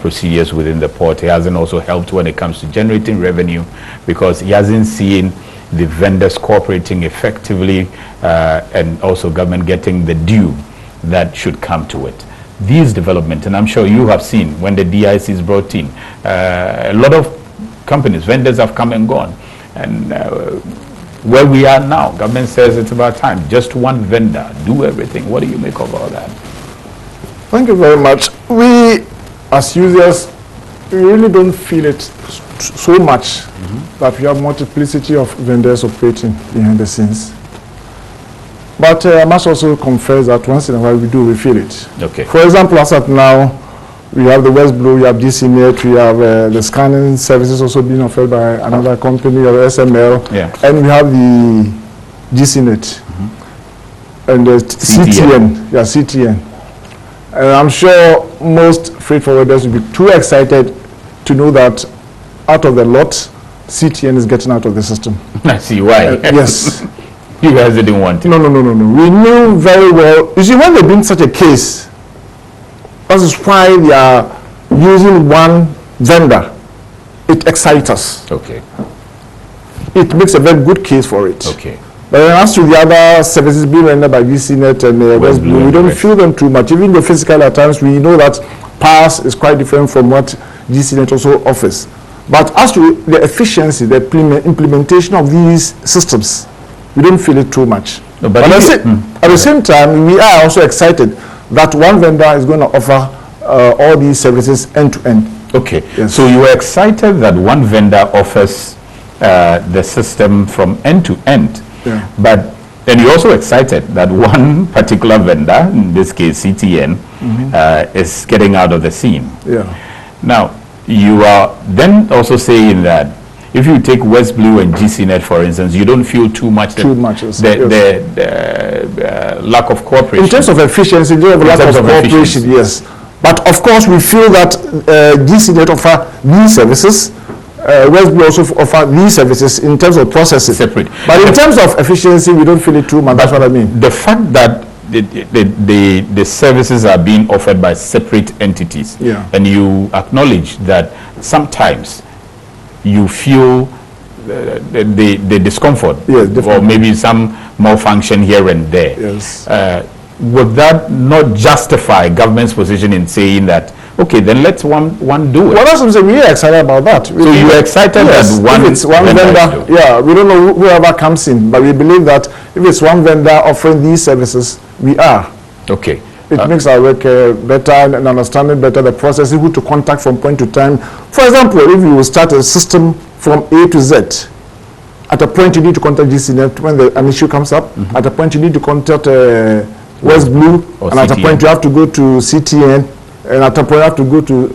procedures within the port. It hasn't also helped when it comes to generating revenue, because he hasn't seen the vendors cooperating effectively and also government getting the due that should come to it. These developments, and I'm sure you have seen when the DIC is brought in, a lot of companies, vendors have come and gone. And where we are now, government says it's about time. Just one vendor, do everything. What do you make of all that?
Thank you very much. We, as users, we really don't feel it so much that we have multiplicity of vendors operating behind the scenes. But I must also confess that once in a while we feel it.
Okay.
For example, as of now, we have the West Blue, we have DCNet, we have the scanning services also being offered by another company, or SML, and we have the GCNet and the CTN. Yeah, CTN. And I'm sure most freight forwarders will be too excited to know that out of the lot, CTN is getting out of the system.
I see why.
Yes.
You guys didn't want it.
No. We knew very well. You see, when they bring such a case, that is why they are using one vendor. It excites us.
Okay.
It makes a very good case for it.
Okay.
But as to the other services being rendered by GCNet and West Blue, we don't feel them too much. Even though physically at times we know that PASS is quite different from what GCNet also offers. But as to the efficiency, the implementation of these systems, we don't feel it too much. No, but at the same time, we are also excited that one vendor is going to offer all these services end to end.
Okay. Yes. So you are excited that one vendor offers the system from end to end.
Yeah.
But then you're also excited that one particular vendor, in this case CTN, is getting out of the scene.
Yeah.
Now, you are then also saying that if you take West Blue and GCNet, for instance, you don't feel too much the lack of cooperation.
In terms of efficiency, in terms of lack of cooperation, yes. But of course, we feel that GCNet offer these services. West Blue also offer these services in terms of processes.
Separate.
But in terms of efficiency, we don't feel it too much. That's what I mean.
The fact that the services are being offered by separate entities, and you acknowledge that sometimes you feel the discomfort,
yes,
or maybe some malfunction here and there.
Yes.
Would that not justify government's position in saying that, okay, then let's one do it?
Well, that's what I'm saying. We are excited about that.
So you're excited
yes,
that one,
if it's one vendor, yeah, we don't know whoever comes in, but we believe that if it's one vendor offering these services, we are.
Okay.
It makes our work better and understanding better the process, who to contact from point to time. For example, if you start a system from A to Z, at a point you need to contact GCNet when an issue comes up. At a point you need to contact West Blue, and at a point you have to go to CTN, and at a point you have to go to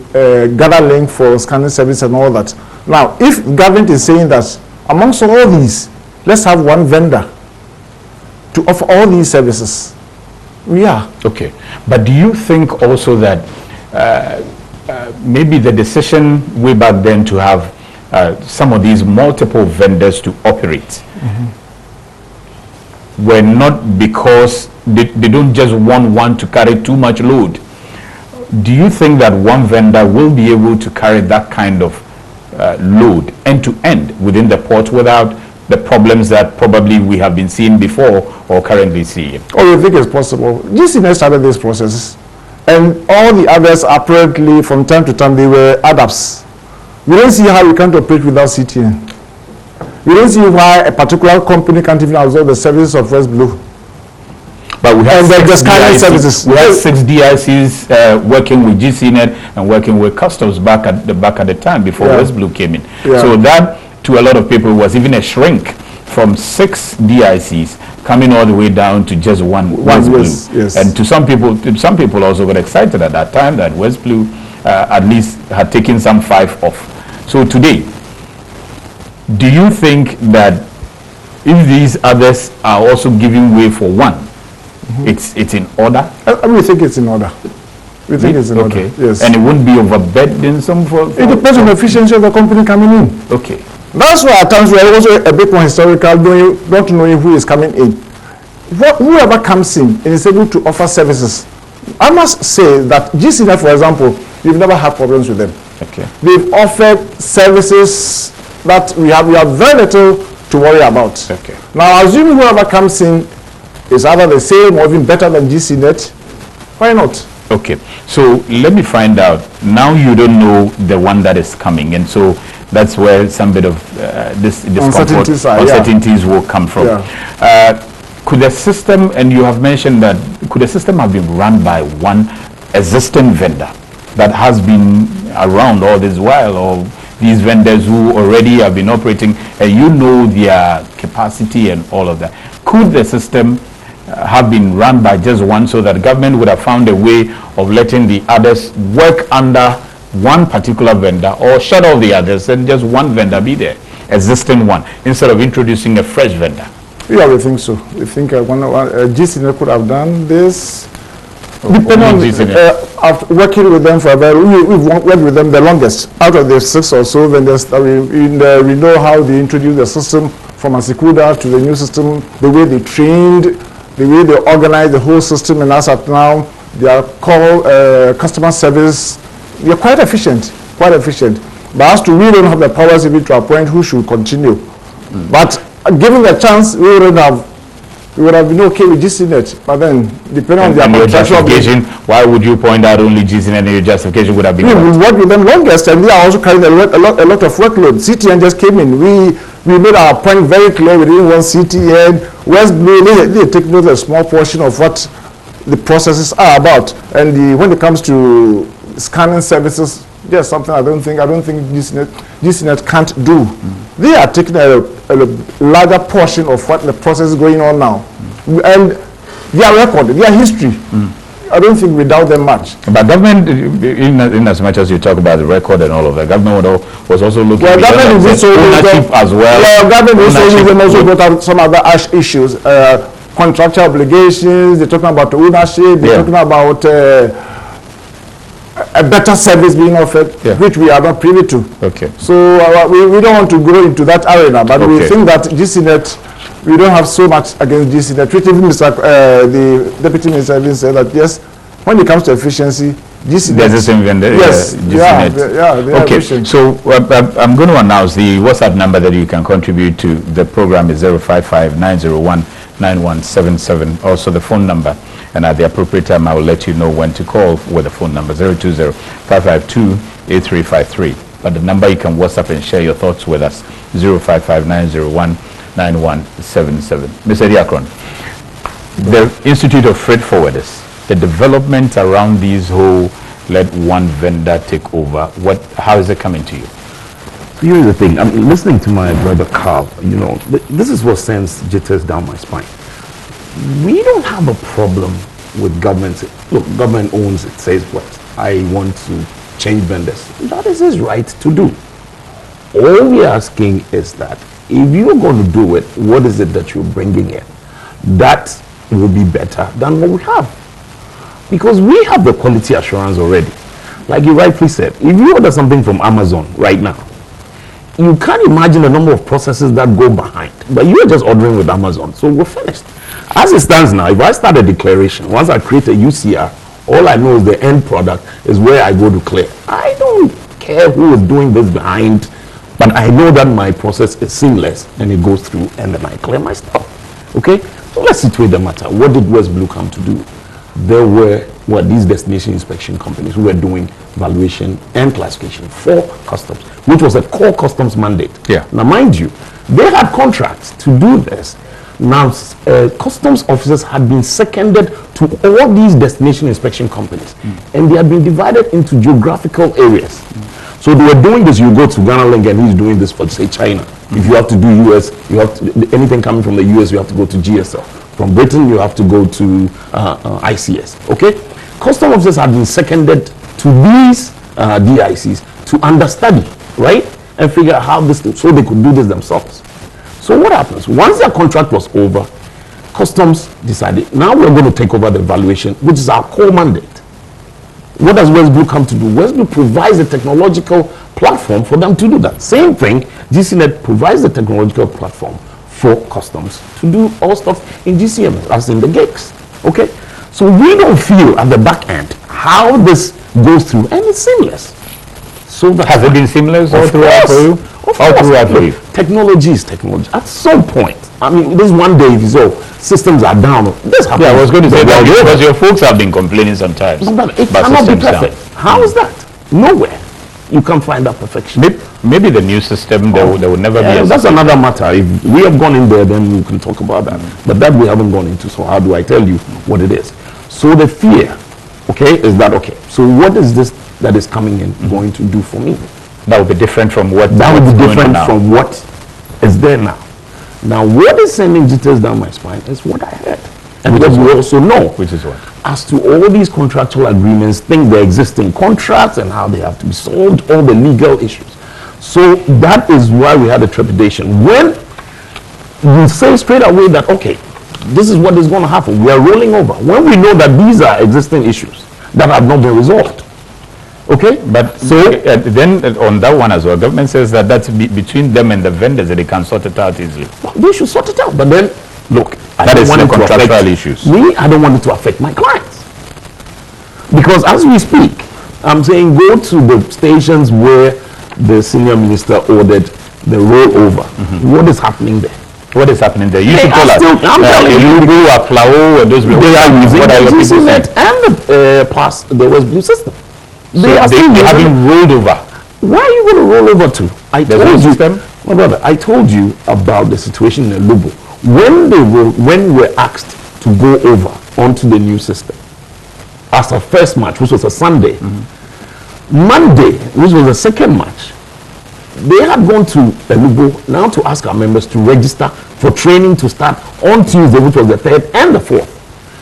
Gather Link for scanning service and all that. Now, if government is saying that amongst all these, let's have one vendor to offer all these services, we are.
Okay. But do you think also that maybe the decision way back then to have some of these multiple vendors to operate were not because they don't just want one to carry too much load? Do you think that one vendor will be able to carry that kind of load end to end within the port without the problems that probably we have been seeing before or currently seeing?
Oh, we think it's possible. GCNet started this process, and all the others apparently from time to time they were adapts. We don't see how we can't operate without CTN. We don't see why a particular company can't even absorb the services of West Blue.
But we have
the scanning services.
We have 6 DICs working with GCNet and working with customs back at the time before West Blue came in.
Yeah.
So that, to a lot of people, was even a shrink from 6 DICs coming all the way down to just one West Blue.
Yes.
And to some people also got excited at that time that West Blue at least had taken some 5 off. So today, do you think that if these others are also giving way for one, it's in order?
We think it's in order. We think it's in order. Yes.
And it wouldn't be overburdening some for
it depends on the efficiency of the company coming in.
Okay.
That's why at times we are also a bit more historical, not knowing who is coming in. Whoever comes in and is able to offer services, I must say that GCNet, for example, we've never had problems with them.
Okay.
They've offered services that we have very little to worry about.
Okay.
Now, assuming whoever comes in is either the same or even better than GCNet, why not?
Okay. So let me find out. Now you don't know the one that is coming, and so that's where some bit of this discomfort, uncertainties will come from.
Yeah.
Could the system, and you have mentioned that, could the system have been run by one existing vendor that has been around all this while, or these vendors who already have been operating and you know their capacity and all of that? Could the system have been run by just one, so that government would have found a way of letting the others work under one particular vendor, or shut off the others and just one vendor be there, existing one, instead of introducing a fresh vendor?
Yeah, we think so. We think GCNet could have done this. Depending on after working with them for a very, we've worked with them the longest out of the 6 or so vendors that we know how they introduced the system from Asikuda to the new system, the way they trained, the way they organized the whole system, and as at now, their call customer service, they're quite efficient. But as to, we don't have the powers even to appoint who should continue. But given the chance, we would have been okay with GCNet, but then depending on their
justification, why would you point out only GCNet, and your justification would have been?
We worked with them longest, and they are also carrying a lot of workload. CTN just came in. We made our point very clear. We didn't want CTN. West Blue, they take note of a small portion of what the processes are about, and when it comes to scanning services, there's something I don't think GCNet can't do. They are taking a larger portion of what the process is going on now, and their record, their history. I don't think we doubt them much.
But government, in as much as you talk about the record and all of that, government was also looking at ownership as well.
Well, government also brought out some other issues, contractual obligations. They're talking about ownership. They're talking about a better service being offered, which we are not privy to.
Okay.
So we don't want to go into that arena, but we think that GCNet, we don't have so much against GCNet. Even the Deputy Minister even said that yes, when it comes to efficiency,
There's the same vendor.
Yes. They are
okay.
efficient.
So I'm going to announce the WhatsApp number that you can contribute to the program is 055-901-9177. Also the phone number. And at the appropriate time, I will let you know when to call with the phone number 020-552-8353. But the number you can WhatsApp and share your thoughts with us 055-901-9177. Mr. Diakron, the Institute of Freight Forwarders, the development around these who let one vendor take over, how is it coming to you?
Here's the thing, I'm listening to my brother Carl, you know, this is what sends jitters down my spine. We don't have a problem with government. Look, government owns it, says what? I want to change vendors. That is his right to do. All we're asking is that if you're going to do it, what is it that you're bringing in? That will be better than what we have. Because we have the quality assurance already. Like you rightly said, if you order something from Amazon right now, you can't imagine the number of processes that go behind. But you're just ordering with Amazon, so we're finished. As it stands now, if I start a declaration, once I create a UCR, all I know is the end product is where I go to clear. I don't care who is doing this behind, but I know that my process is seamless and it goes through and then I clear my stuff. Okay? So let's situate the matter. What did West Blue come to do? There were these destination inspection companies who were doing valuation and classification for customs, which was a core customs mandate.
Yeah.
Now, mind you, they had contracts to do this. Now, customs officers had been seconded to all these destination inspection companies, and they had been divided into geographical areas. So they were doing this. You go to Ghana Link, and he's doing this for, say, China. If you have to do US, you have to, anything coming from the US, you have to go to GSL. From Britain, you have to go to ICS. Okay, custom officers have been seconded to these DICs to understudy, right, and figure out how this, so they could do this themselves. So what happens? Once their contract was over, customs decided, now we're going to take over the valuation, which is our core mandate. What does West Blue come to do? West Blue provides a technological platform for them to do that. Same thing, GCNet provides the technological platform for customs to do all stuff in GCM, as in the gigs. Okay? So we don't feel at the back end how this goes through, and it's seamless. So that
has it been seamless all throughout for you? All throughout for you?
Technology is technology. At some point, I mean, this one day, if you say, systems are down, this happens.
Yeah, I was going to say that because your folks have been complaining sometimes.
But it cannot be perfect. How is that? Nowhere. You can't find that perfection.
Maybe the new system, there will never be a
that's system. Another matter. If we have gone in there, then we can talk about that. But that we haven't gone into, so how do I tell you what it is? So the fear, okay, is that, okay, so what is this that is coming in going to do for me?
That would be different from what
that would be different from what is there now. Now, what is sending jitters down my spine is what I heard. And what we also know,
which is what?
As to all these contractual agreements, the existing contracts and how they have to be solved, all the legal issues. So that is why we had a trepidation. When we say straight away that, okay, this is what is going to happen, we are rolling over. When we know that these are existing issues that have not been resolved. Okay,
but so then on that one as well, government says that that's between them and the vendors that they can sort it out easily.
Well, they should sort it out, but then look,
that is the contractual issues.
I don't want it to affect my clients, because as we speak, I'm saying go to the stations where the senior minister ordered the rollover. What is happening there?
What is happening there? You should tell us.
I'm telling you, they are using the GCNet and the West Blue system.
They haven't rolled over.
Why are you going to roll over to? I told you, my brother, I told you about the situation in Lubo. When we're asked to go over onto the new system, as a first match, which was a Sunday, Monday, which was the second match, they had gone to Lubo now to ask our members to register for training to start on Tuesday, which was the 3rd and the 4th.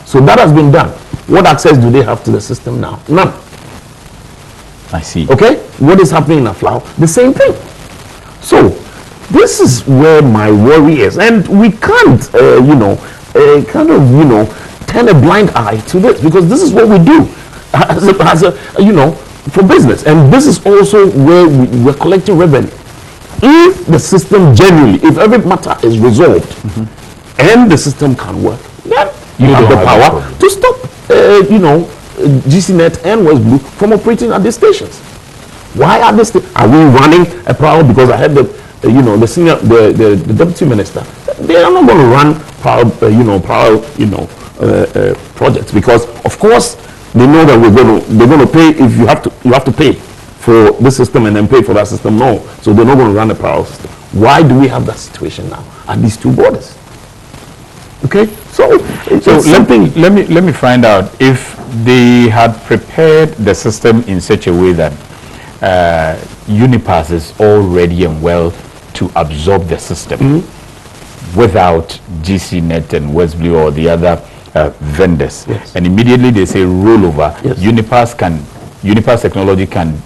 So that has been done. What access do they have to the system now? None.
I see.
Okay, what is happening in Aflao? The same thing. So this is where my worry is, and we can't, turn a blind eye to this, because this is what we do for business, and this is also where we're collecting revenue. If the system generally, if every matter is resolved, and the system can work, then you have the power to stop, GCNet and West Blue from operating at the stations? Why are they are we running a parallel? Because I had the deputy minister. They are not going to run parallel projects, because of course they know that they're going to pay. If you have to pay for this system and then pay for that system. No, so they're not going to run a parallel system. Why do we have that situation now at these two borders? Okay, so
let me find out if they had prepared the system in such a way that UNIPASS is all ready and well to absorb the system without GCNet and West Blue or the other vendors.
Yes.
And immediately they say rollover.
Yes.
UNIPASS technology can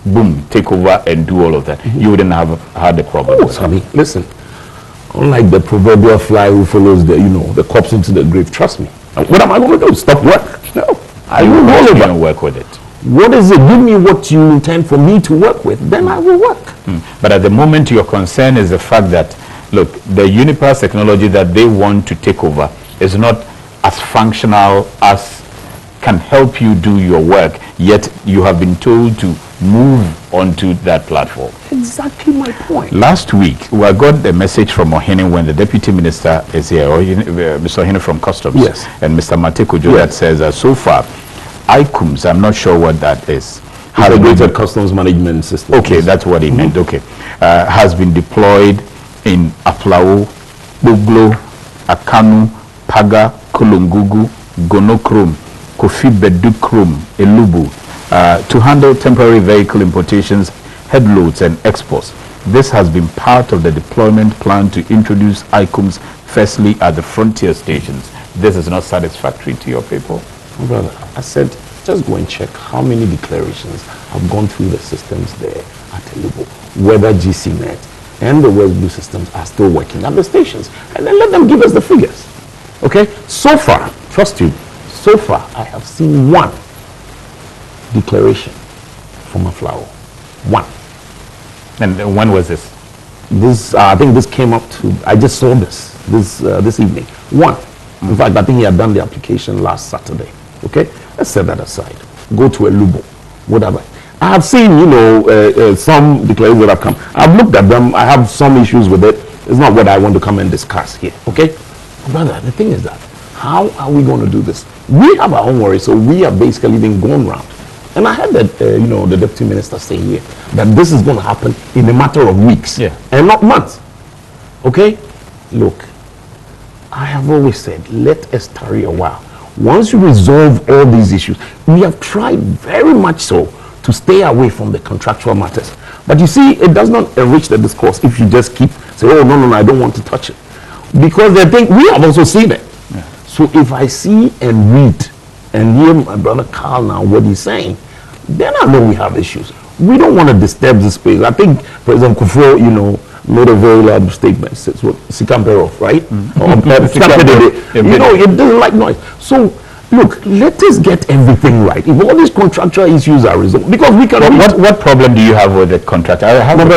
boom, take over and do all of that. You wouldn't have had the problem.
Oh, Sammy, listen. Unlike the proverbial fly who follows the corpse into the grave, trust me. What am I going to do? Stop work? No. I will roll over.
Work with it.
What is it? Give me what you intend for me to work with. Then I will work.
But at the moment, your concern is the fact that, look, the UNIPASS technology that they want to take over is not as functional as can help you do your work, yet you have been told to move onto that platform.
Exactly my point.
Last week, we got a message from Ohene when the deputy minister is here, Mr. Ohene from Customs,
yes,
and Mr. Matekujo, that says that so far, ICUMS, I'm not sure what that is.
Integrated Customs Management System.
Okay, that's what he meant. Okay, has been deployed in Aflao, Buglo, Akanu, Paga, Kulungugu, Gonokrom, Kofi Bedukrom, Elubu, to handle temporary vehicle importations, headloads and exports. This has been part of the deployment plan to introduce ICUMS firstly at the frontier stations. This is not satisfactory to your people?
Brother, I said, just go and check how many declarations have gone through the systems there at Elubu, whether GCNet and the West Blue systems are still working at the stations, and then let them give us the figures. Okay? So far, trust you, so far I have seen one declaration from a flower. One.
And when was this?
This I think this came up to, I just saw this evening. One. In fact, I think he had done the application last Saturday. Okay? Let's set that aside. Go to Elubu, whatever. I have seen, some declarations that have come. I've looked at them. I have some issues with it. It's not what I want to come and discuss here. Okay? Brother, the thing is that, how are we going to do this? We have our own worries, so we are basically being gone round. And I heard that, the deputy minister say here that this is going to happen in a matter of weeks and not months. Okay? Look, I have always said, let us tarry a while. Once you resolve all these issues, we have tried very much so to stay away from the contractual matters. But you see, it does not enrich the discourse if you just keep saying, oh, no, I don't want to touch it. Because they think, we have also seen it. Yeah. So if I see and read and hear my brother Carl now, what he's saying, then I know we have issues. We don't want to disturb the space. I think President Kufo, made a very loud statement. It's what Sikamperov, right? It doesn't like noise. So, look, let us get everything right. If all these contractual issues are resolved, because we can.
What problem do you have with the contract? I have
look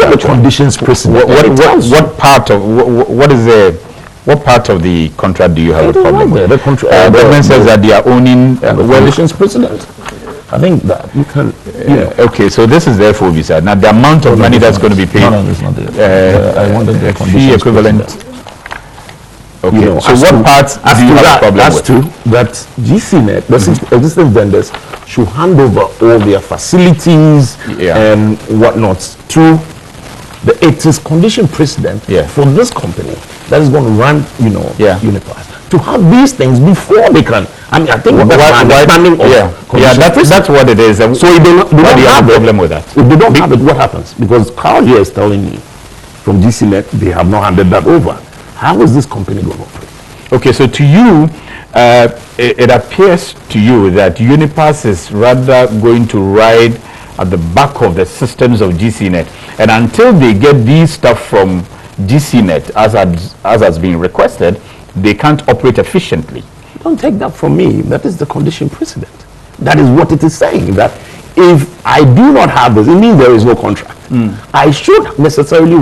at the conditions precedent.
What part of the contract do you have a problem with? The government says that they are owning
conditions precedent. I think that you can.
Okay, so this is therefore we said. Now the amount of money that's going to be paid.
No, it's not there. I wanted the
fee equivalent. Okay, so what parts do you have a problem with?
As to that GCNet, the existing vendors should hand over all their facilities and whatnot to the condition precedent for this company that is going to run, UNIPASS, to have these things before they can. I mean, I think
that's what it is.
So if they don't have a problem with that. If they don't have it, what happens? Because Carl here is telling me from GCNet they have not handed that over. How is this company going to operate?
Okay, so to you, it appears to you that UNIPASS is rather going to ride at the back of the systems of GCNet, and until they get these stuff from GCNet as has been requested, they can't operate efficiently.
Don't take that from me. That is the condition precedent. That is what it is saying, that if I do not have this, it means there is no contract. I should necessarily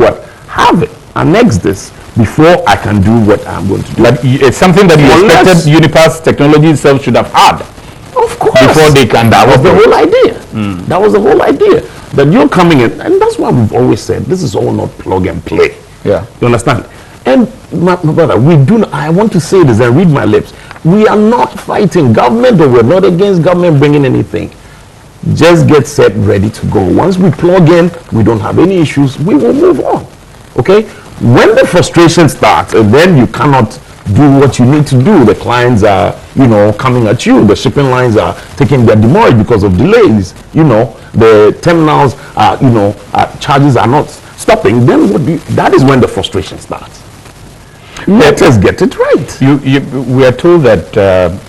have it, annex this before I can do what I'm going to do.
Like it's something that you expected UNIPASS technology itself should have had.
Of before they can. That was the whole idea. That was the whole idea. That you're coming in, and that's why we've always said this is all not plug and play.
Yeah.
You understand? And my brother, we do not, I want to say this and read my lips. We are not fighting government, or we're not against government bringing anything. Just get set, ready to go. Once we plug in, we don't have any issues, we will move on. Okay? When the frustration starts, and then you cannot do what you need to do, the clients are, coming at you, the shipping lines are taking their demurrage because of delays, the terminals are, charges are not stopping, then that is when the frustration starts. Let us get it right.
We are told that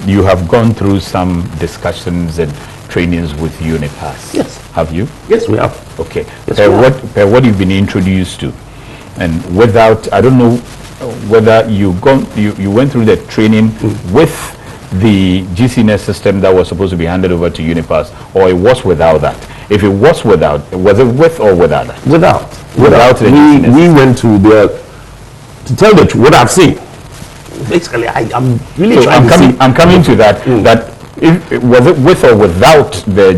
you have gone through some discussions and trainings with UNIPASS.
Yes.
Have you?
Yes, we have.
Okay.
Yes,
what you've been introduced to, and without, I don't know whether you went through the training with the GCNet system that was supposed to be handed over to UNIPASS, or it was without that. If it was without, was it with or without that?
Without
the GCNet
we went to to tell the truth, what I've seen. Basically, I'm really trying to see.
I'm coming to that. That was it with or without the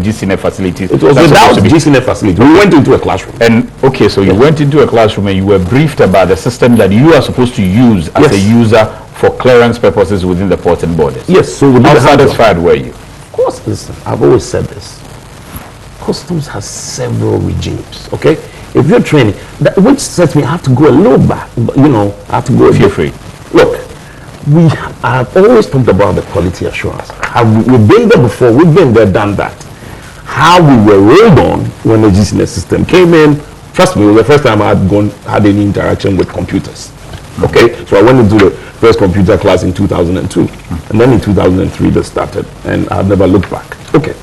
GCNet facilities?
It was without the GCNet facility. We went into a classroom.
And okay, so you went into a classroom and you were briefed about the system that you are supposed to use as a user for clearance purposes within the port and borders.
Yes. So
how satisfied were you?
Of course, listen. I've always said this. Customs has several regimes. Okay. If you're training, which sets me, I have to go a little back. I have to go.
Feel free.
Look. I've always talked about the quality assurance. We've been there before. We've been there, done that. How we were rolled on when the GCNet system came in. Trust me, it was the first time I had any interaction with computers. Okay, so I went into the first computer class in 2002, and then in 2003 they started, and I've never looked back. Okay,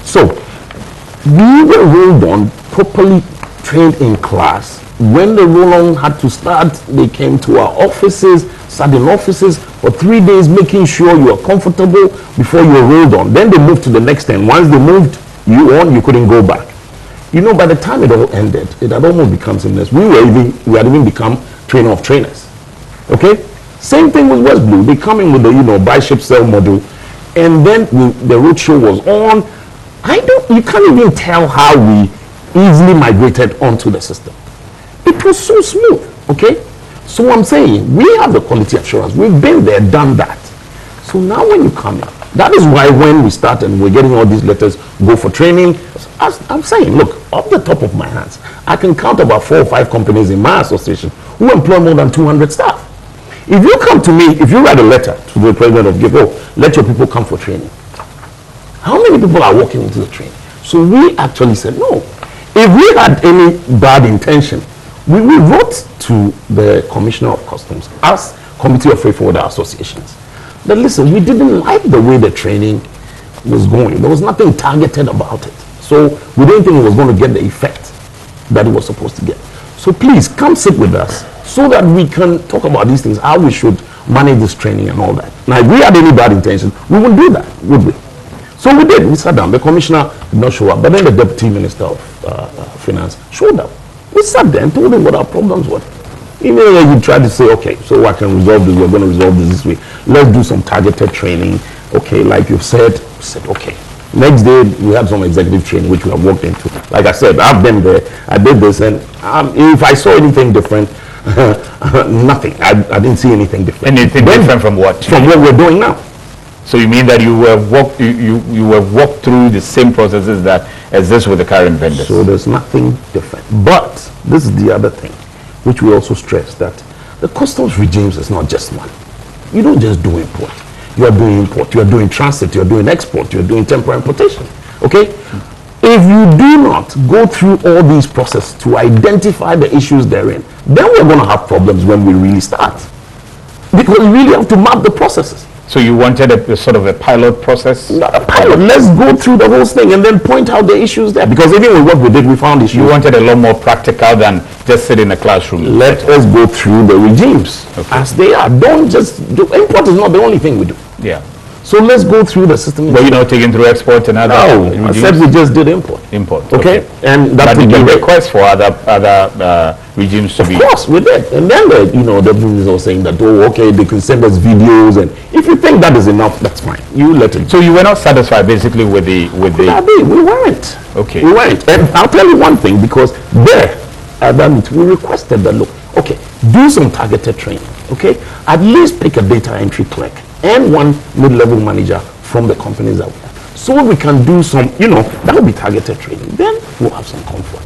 so we were rolled on, properly trained in class. When the roll-on had to start, they came to our offices, sat in offices for 3 days, making sure you are comfortable before you were rolled on. Then they moved to the next 10. Once they moved you on, you couldn't go back. By the time it all ended, it had almost become seamless. We had even become trainer of trainers. Okay? Same thing with West Blue. They come in with the, buy, ship, sell model. And then the roadshow was on. You can't even tell how we easily migrated onto the system. It was so smooth, okay? So I'm saying, we have the quality assurance. We've been there, done that. So now when you come in, that is why when we start and we're getting all these letters, go for training, I'm saying, look, off the top of my hands, I can count about 4 or 5 companies in my association who employ more than 200 staff. If you come to me, if you write a letter to the president of GIVO, let your people come for training. How many people are walking into the training? So we actually said, no. If we had any bad intention, we wrote to the Commissioner of Customs as Committee of Freight Forwarder Associations that, listen, we didn't like the way the training was going. There was nothing targeted about it. So we didn't think it was going to get the effect that it was supposed to get. So please come sit with us so that we can talk about these things, how we should manage this training and all that. Now, if we had any bad intention, we wouldn't do that, would we? So we did. We sat down. The commissioner did not show up, but then the Deputy Minister of Finance showed up. We sat there and told him what our problems were. Even he tried to say, okay, so I can resolve this, we're going to resolve this way. Let's do some targeted training. Okay, like you've said, we said, okay. Next day, we had some executive training, which we have walked into. Like I said, I've been there, I did this, and if I saw anything different, nothing. I didn't see anything different.
Anything different from what?
From what we're doing now.
So you mean that you were walked through the same processes that exist with the current vendors?
So there's nothing different. But this is the other thing, which we also stress, that the customs regimes is not just one. You don't just do import. You are doing import, you are doing transit, you are doing export, you are doing temporary importation. Okay? If you do not go through all these processes to identify the issues therein, then we're going to have problems when we really start. Because we really have to map the processes.
So you wanted a sort of a pilot process?
Not a pilot. Let's go through the whole thing and then point out the issues there. Because even with what we did, we found issues.
You wanted a lot more practical than just sit in a classroom.
Let us go through the regimes as they are. Don't just do. Import is not the only thing we do.
Yeah.
So let's go through the system.
Were you not taking through export and other?
No, I said we just did import.
Import.
Okay. And
that would be a request for other regimes to be.
Of course, we did. And then the regimes are saying that, oh, okay, they can send us videos, and if you think that is enough, that's fine. You let it.
So you were not satisfied basically with the.
We weren't.
Okay.
We weren't. And I'll tell you one thing, because there at that meeting we requested that, look, okay, do some targeted training. Okay, at least pick a data entry clerk and one mid-level manager from the companies that we have, so we can do some, that will be targeted training. Then we'll have some comfort.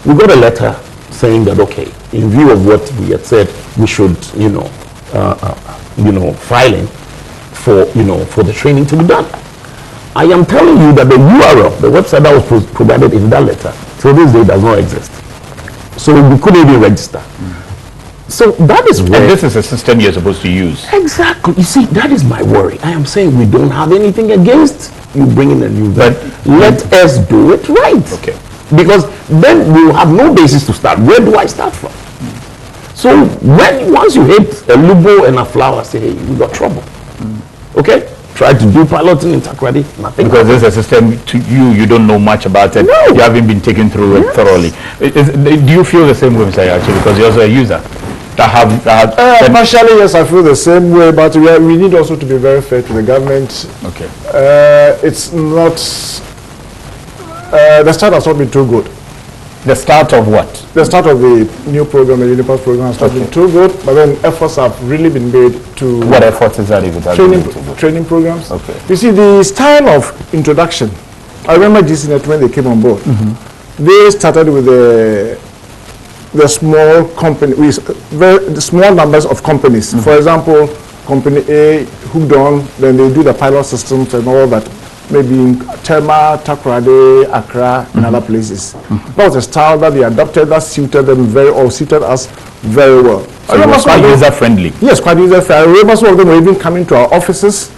We got a letter saying that, okay, in view of what we had said, we should, filing for the training to be done. I am telling you that the URL, the website that was provided in that letter, till this day does not exist. So we couldn't even register. So that is where...
And this is a system you're supposed to use.
Exactly. You see, that is my worry. I am saying we don't have anything against you bringing a new vendor. But let us do it right.
Okay.
Because then we will have no basis to start. Where do I start from? So once you hit a lubo and a flower, say, hey, we got trouble. Okay? Try to do piloting in TAKORADI, nothing.
Because this is a system to you don't know much about it.
No.
You haven't been taken through it thoroughly. Do you feel the same way, Mr. Actually, because you're also a user?
Partially, yes, I feel the same way, but we need also to be very fair to the government.
Okay.
It's not, the start has not been too good.
The start of what?
The start of the new program, the UNIPASS program, has not been too good, but then efforts have really been made to...
What efforts is that?
Training programs.
Okay.
You see, the style of introduction, I remember DESIGNATES when they came on board, they started with the small company, the small numbers of companies. For example, company A hooked on, then they do the pilot systems and all that. Maybe in TEMA, TAKORADI, Accra, and other places. That was a style that they adopted that suited them suited us very well.
So it was quite user-friendly.
Yes, quite user-friendly. I remember some of them were even coming to our offices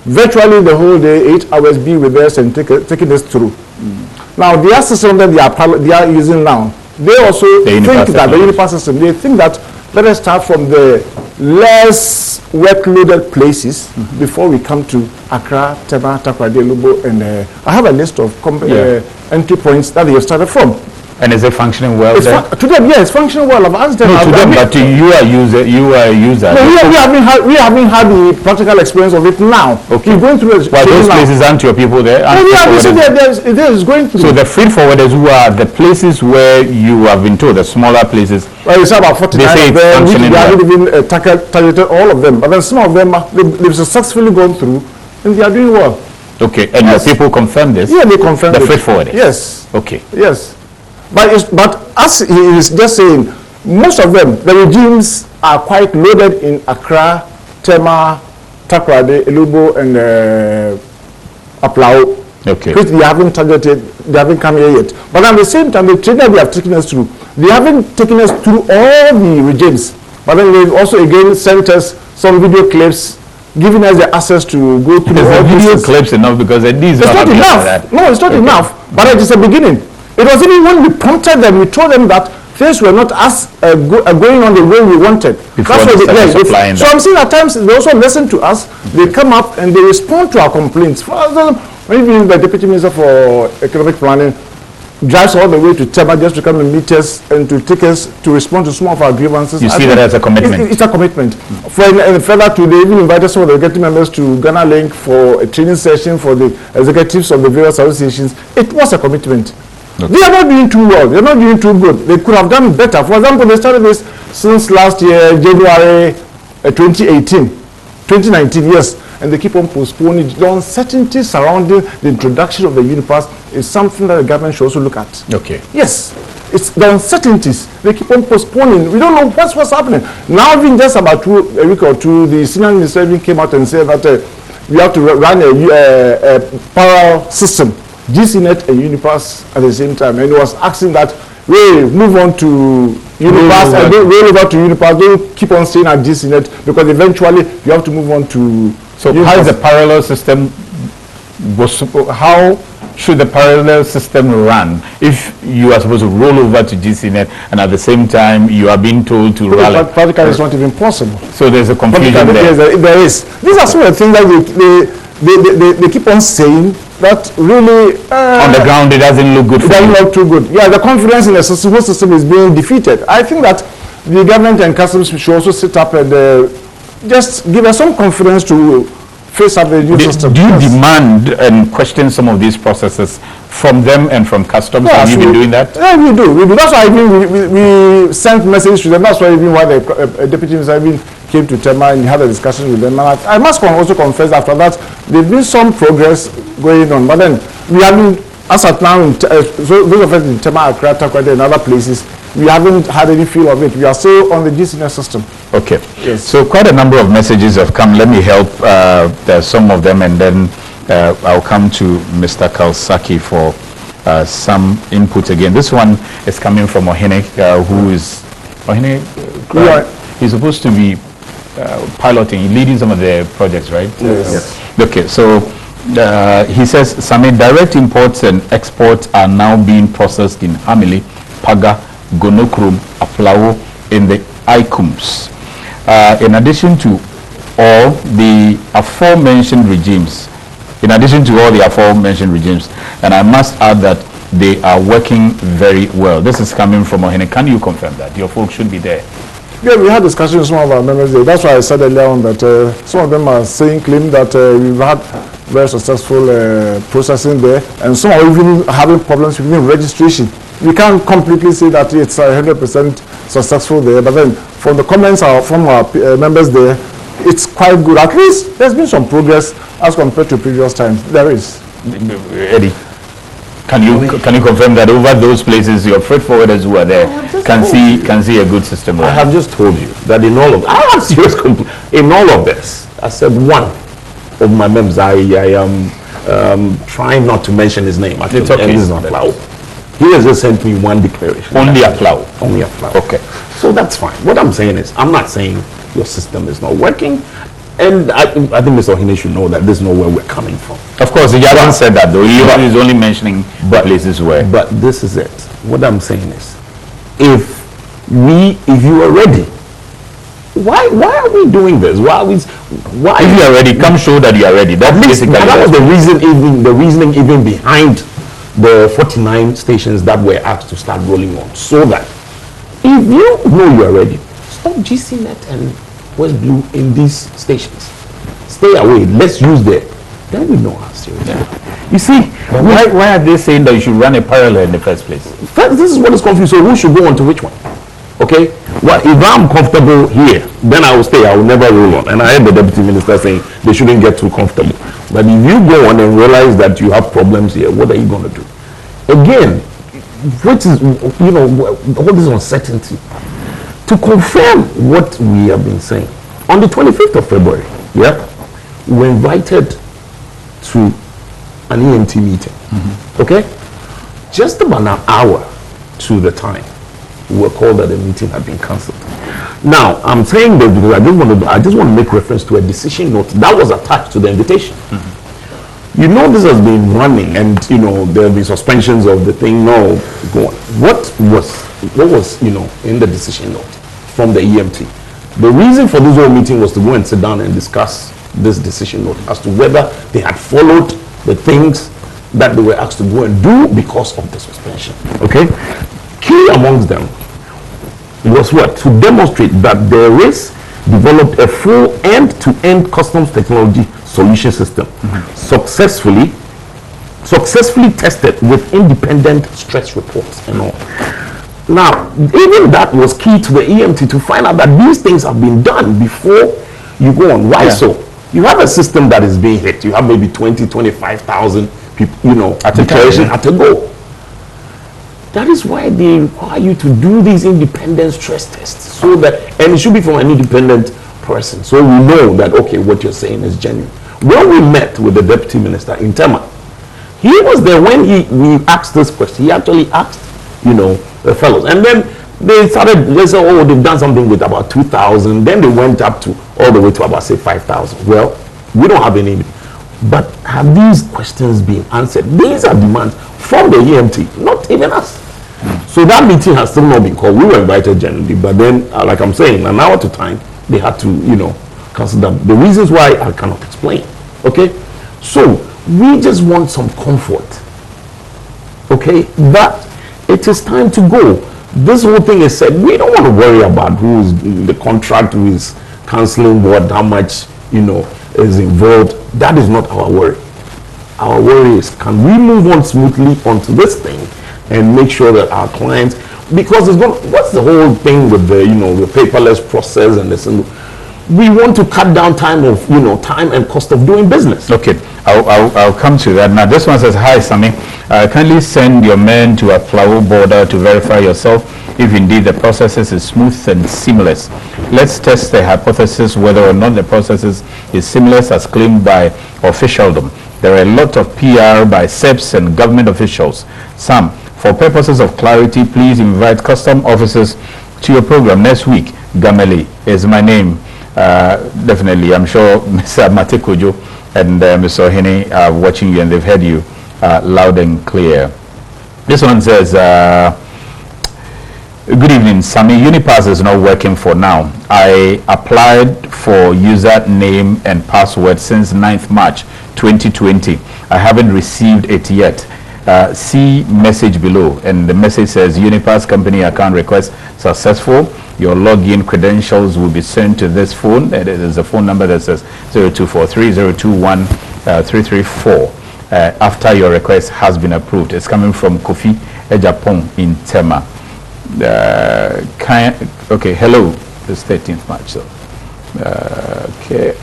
virtually the whole day, 8 hours, be with us and taking us through. Now, the system that they are using now, they also think that the UNIPASS system, they think that let us start from the less workloaded places before we come to Accra, TEMA, TAKORADI, Lubo, and I have a list of entry points that they have started from.
And is it functioning well?
To them, yeah, it's functioning well. I've asked them.
No, to them, but to you are a user.
No, we haven't had the practical experience of it now.
Okay.
We're going through
well, those places aren't your people there?
There's going through.
So the freight forwarders who are the places where you have been told, the smaller places.
Well, it's about 49 of them, which we haven't even targeted all of them. But then some of them, they've successfully gone through, and they are doing well.
Okay, and your people confirm this?
Yeah, they confirm
the freight forwarders?
Yes.
Okay.
Yes. But as he is just saying, most of them, the regimes are quite loaded in Accra, TEMA, TAKORADI, Lubo, and Aplao.
Okay.
Because they haven't targeted, they haven't come here yet. But at the same time, the training they have taken us through, they haven't taken us through all the regimes. But then they've also again sent us some video clips, giving us the access to go through all
the video clips enough, because these
it's not enough. No, it's not enough. But it is a beginning. It was even when we prompted them, we told them that things were not as going on the way we wanted.
So
I'm saying at times they also listen to us. They come up and they respond to our complaints. For example, maybe the Deputy Minister for Economic Planning drives all the way to TEMA just to come and meet us and to take us to respond to some of our grievances.
You see that as a commitment?
It's a commitment. And further to, they even invited some of the executive members to Ghana Link for a training session for the executives of the various associations. It was a commitment. Okay. They are not doing too well. They are not doing too good. They could have done better. For example, they started this since last year, January 2019, yes. And they keep on postponing. The uncertainty surrounding the introduction of the UNIPASS is something that the government should also look at.
Okay.
Yes. It's the uncertainties. They keep on postponing. We don't know what's happening. Now, even just about a week or two, the senior minister came out and said that we have to run a parallel system. DESIGNATES and UNIPASS at the same time, and he was asking that we move on to UNIPASS and don't roll over to UNIPASS, don't keep on staying at DESIGNATES, because eventually you have to move on to
so UNIPASS. How is the parallel system how should the parallel system run if you are supposed to roll over to GCNet and at the same time you are being told to rally?
Practically, it's not even possible.
So there's a confusion there.
Yes, there is. These are some of the things that they keep on saying that really
on the ground it doesn't look good.
It doesn't look too good. Yeah, the confidence in the whole system is being defeated. I think that the government and customs should also sit up and just give us some confidence to face up the new system.
Do you demand and question some of these processes from them and from customs?
Yes,
have you been doing that?
Yeah, we do. That's why we sent messages to them. That's why even why the deputy minister even came to TEMA and had a discussion with them. And I must also confess after that, there's been some progress going on. But then we haven't, as at now, so those of us in TEMA, Accra, TAKORADI and other places, we haven't had any feel of it. We are still on the GCNet system.
Okay.
Yes.
So quite a number of messages have come. Let me help some of them, and then I'll come to Mr. Kalsaki for some input again. This one is coming from Ohene, who is Ohene. He's supposed to be piloting, leading some of the projects, right?
Yes.
Okay. So he says, Sami, direct imports and exports are now being processed in Hamili, Paga, Gonokrum, Aplawo, in the ICUMS. In addition to all the aforementioned regimes, and I must add that they are working very well. This is coming from Ohene. Can you confirm that? Your folks should be there.
Yeah, we had discussions with some of our members there. That's why I said earlier on that some of them are claim that we've had very successful processing there, and some are even having problems with registration. We can't completely say that it's 100% successful there, but then from the comments from our members there, it's quite good. At least there's been some progress as compared to previous times. There is.
Eddie, can you confirm that over those places your freight forwarders who are there can see a good system?
I have just told you that in all of I have serious in all of this. I said one of my members. I am trying not to mention his name. Actually,
it's okay.
And this is not allowed. He has just sent me one declaration.
Only a plow.
Only a plow.
Okay.
So that's fine. What I'm saying is, I'm not saying your system is not working. And I think Mr. Ohene should know that this is not where we're coming from.
Of course, he hasn't said that though. He is only mentioning places where.
But this is it. What I'm saying is, if you are ready, why are we doing this? Why if
you are ready, come show that you are ready. That's basically
that was the reasoning even behind the 49 stations that were asked to start rolling on, so that if you know you are ready, stop GCNet and West Blue in these stations. Stay away. Let's use them. Then we know how serious.
Yeah. You see, why are they saying that you should run a parallel in the first place?
This is what is confusing. So who should go on to which one? Okay. Well, if I'm comfortable here, then I will stay. I will never roll on. And I heard the deputy minister saying they shouldn't get too comfortable. But if you go on and realize that you have problems here, what are you going to do? Again, what is, all this uncertainty. To confirm what we have been saying, on the 25th of February, we were invited to an EMT meeting. Okay? Just about an hour to the time, we were called that the meeting had been cancelled. Now, I'm saying this because I just want to make reference to a decision note that was attached to the invitation. You know, this has been running, and there have been suspensions of the thing. No, go on. What was in the decision note from the EMT? The reason for this whole meeting was to go and sit down and discuss this decision note as to whether they had followed the things that they were asked to go and do because of the suspension. Okay, key amongst them was what? To demonstrate that there is developed a full end-to-end customs technology solution system, successfully tested with independent stress reports and all. Now, even that was key to the EMT to find out that these things have been done before you go on. Why so? You have a system that is being hit. You have maybe 25,000 people, at declaration at a go. That is why they require you to do these independent stress tests, so that, and it should be from an independent person, so we know that, okay, what you're saying is genuine. When we met with the deputy minister in TEMA, he was there when we asked this question. He actually asked, the fellows, and then they said, oh, they've done something with about 2,000. Then they went up to all the way to about, say, 5,000. Well, we don't have any. But have these questions been answered? These are demands from the EMT, not even us. So that meeting has still not been called. We were invited generally, but then, like I'm saying, an hour to time, they had to, cancel them. The reasons why I cannot explain. Okay? So we just want some comfort. Okay? That it is time to go. This whole thing is said. We don't want to worry about who is the contract, who is canceling what, how much, is involved. That is not our worry. Our worry is, can we move on smoothly onto this thing and make sure that our clients, because it's going, what's the whole thing with the, the paperless process and this, and we want to cut down time of, time and cost of doing business.
Okay, I'll come to that. Now this one says, hi Sammy, kindly send your men to a flower border to verify yourself if indeed the processes is smooth and seamless. Let's test the hypothesis whether or not the processes is seamless as claimed by officialdom. There are a lot of PR by SEPs and government officials. Sam, for purposes of clarity, please invite custom officers to your program next week. Gameli is my name. Definitely, I'm sure Mr. Matekujo and Mr. Ohene are watching you and they've heard you loud and clear. This one says, good evening, Sammy. UNIPASS is not working for now. I applied for username and password since 9th March 2020. I haven't received it yet. See message below, and the message says UNIPASS company account request successful. Your login credentials will be sent to this phone. There's a phone number that says 0243-021-334 after your request has been approved. It's coming from Kofi Ejapong in Tema. Okay, hello. It's 13th March. So, okay.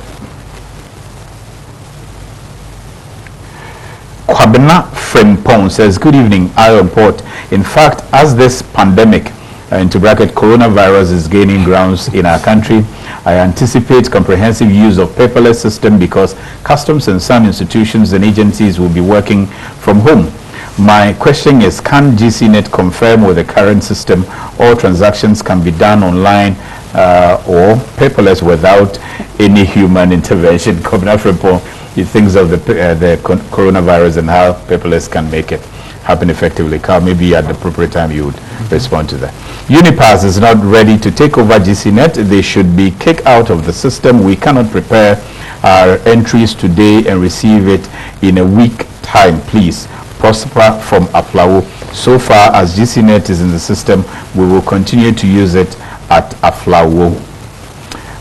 Kwabena Frempong says, good evening, Iron Port. In fact, as this pandemic, into bracket, coronavirus is gaining grounds in our country, I anticipate comprehensive use of paperless system because customs and some institutions and agencies will be working from home. My question is, can GCNet confirm with the current system all transactions can be done online or paperless without any human intervention? Kwabena Frempong, he thinks of the coronavirus and how paperless can make it happen effectively. Carl, maybe at the appropriate time you would respond to that. UNIPASS is not ready to take over GCNet. They should be kicked out of the system. We cannot prepare our entries today and receive it in a week time. Please, Prosper from Aflawo. So far as GCNet is in the system, we will continue to use it at Aflawo.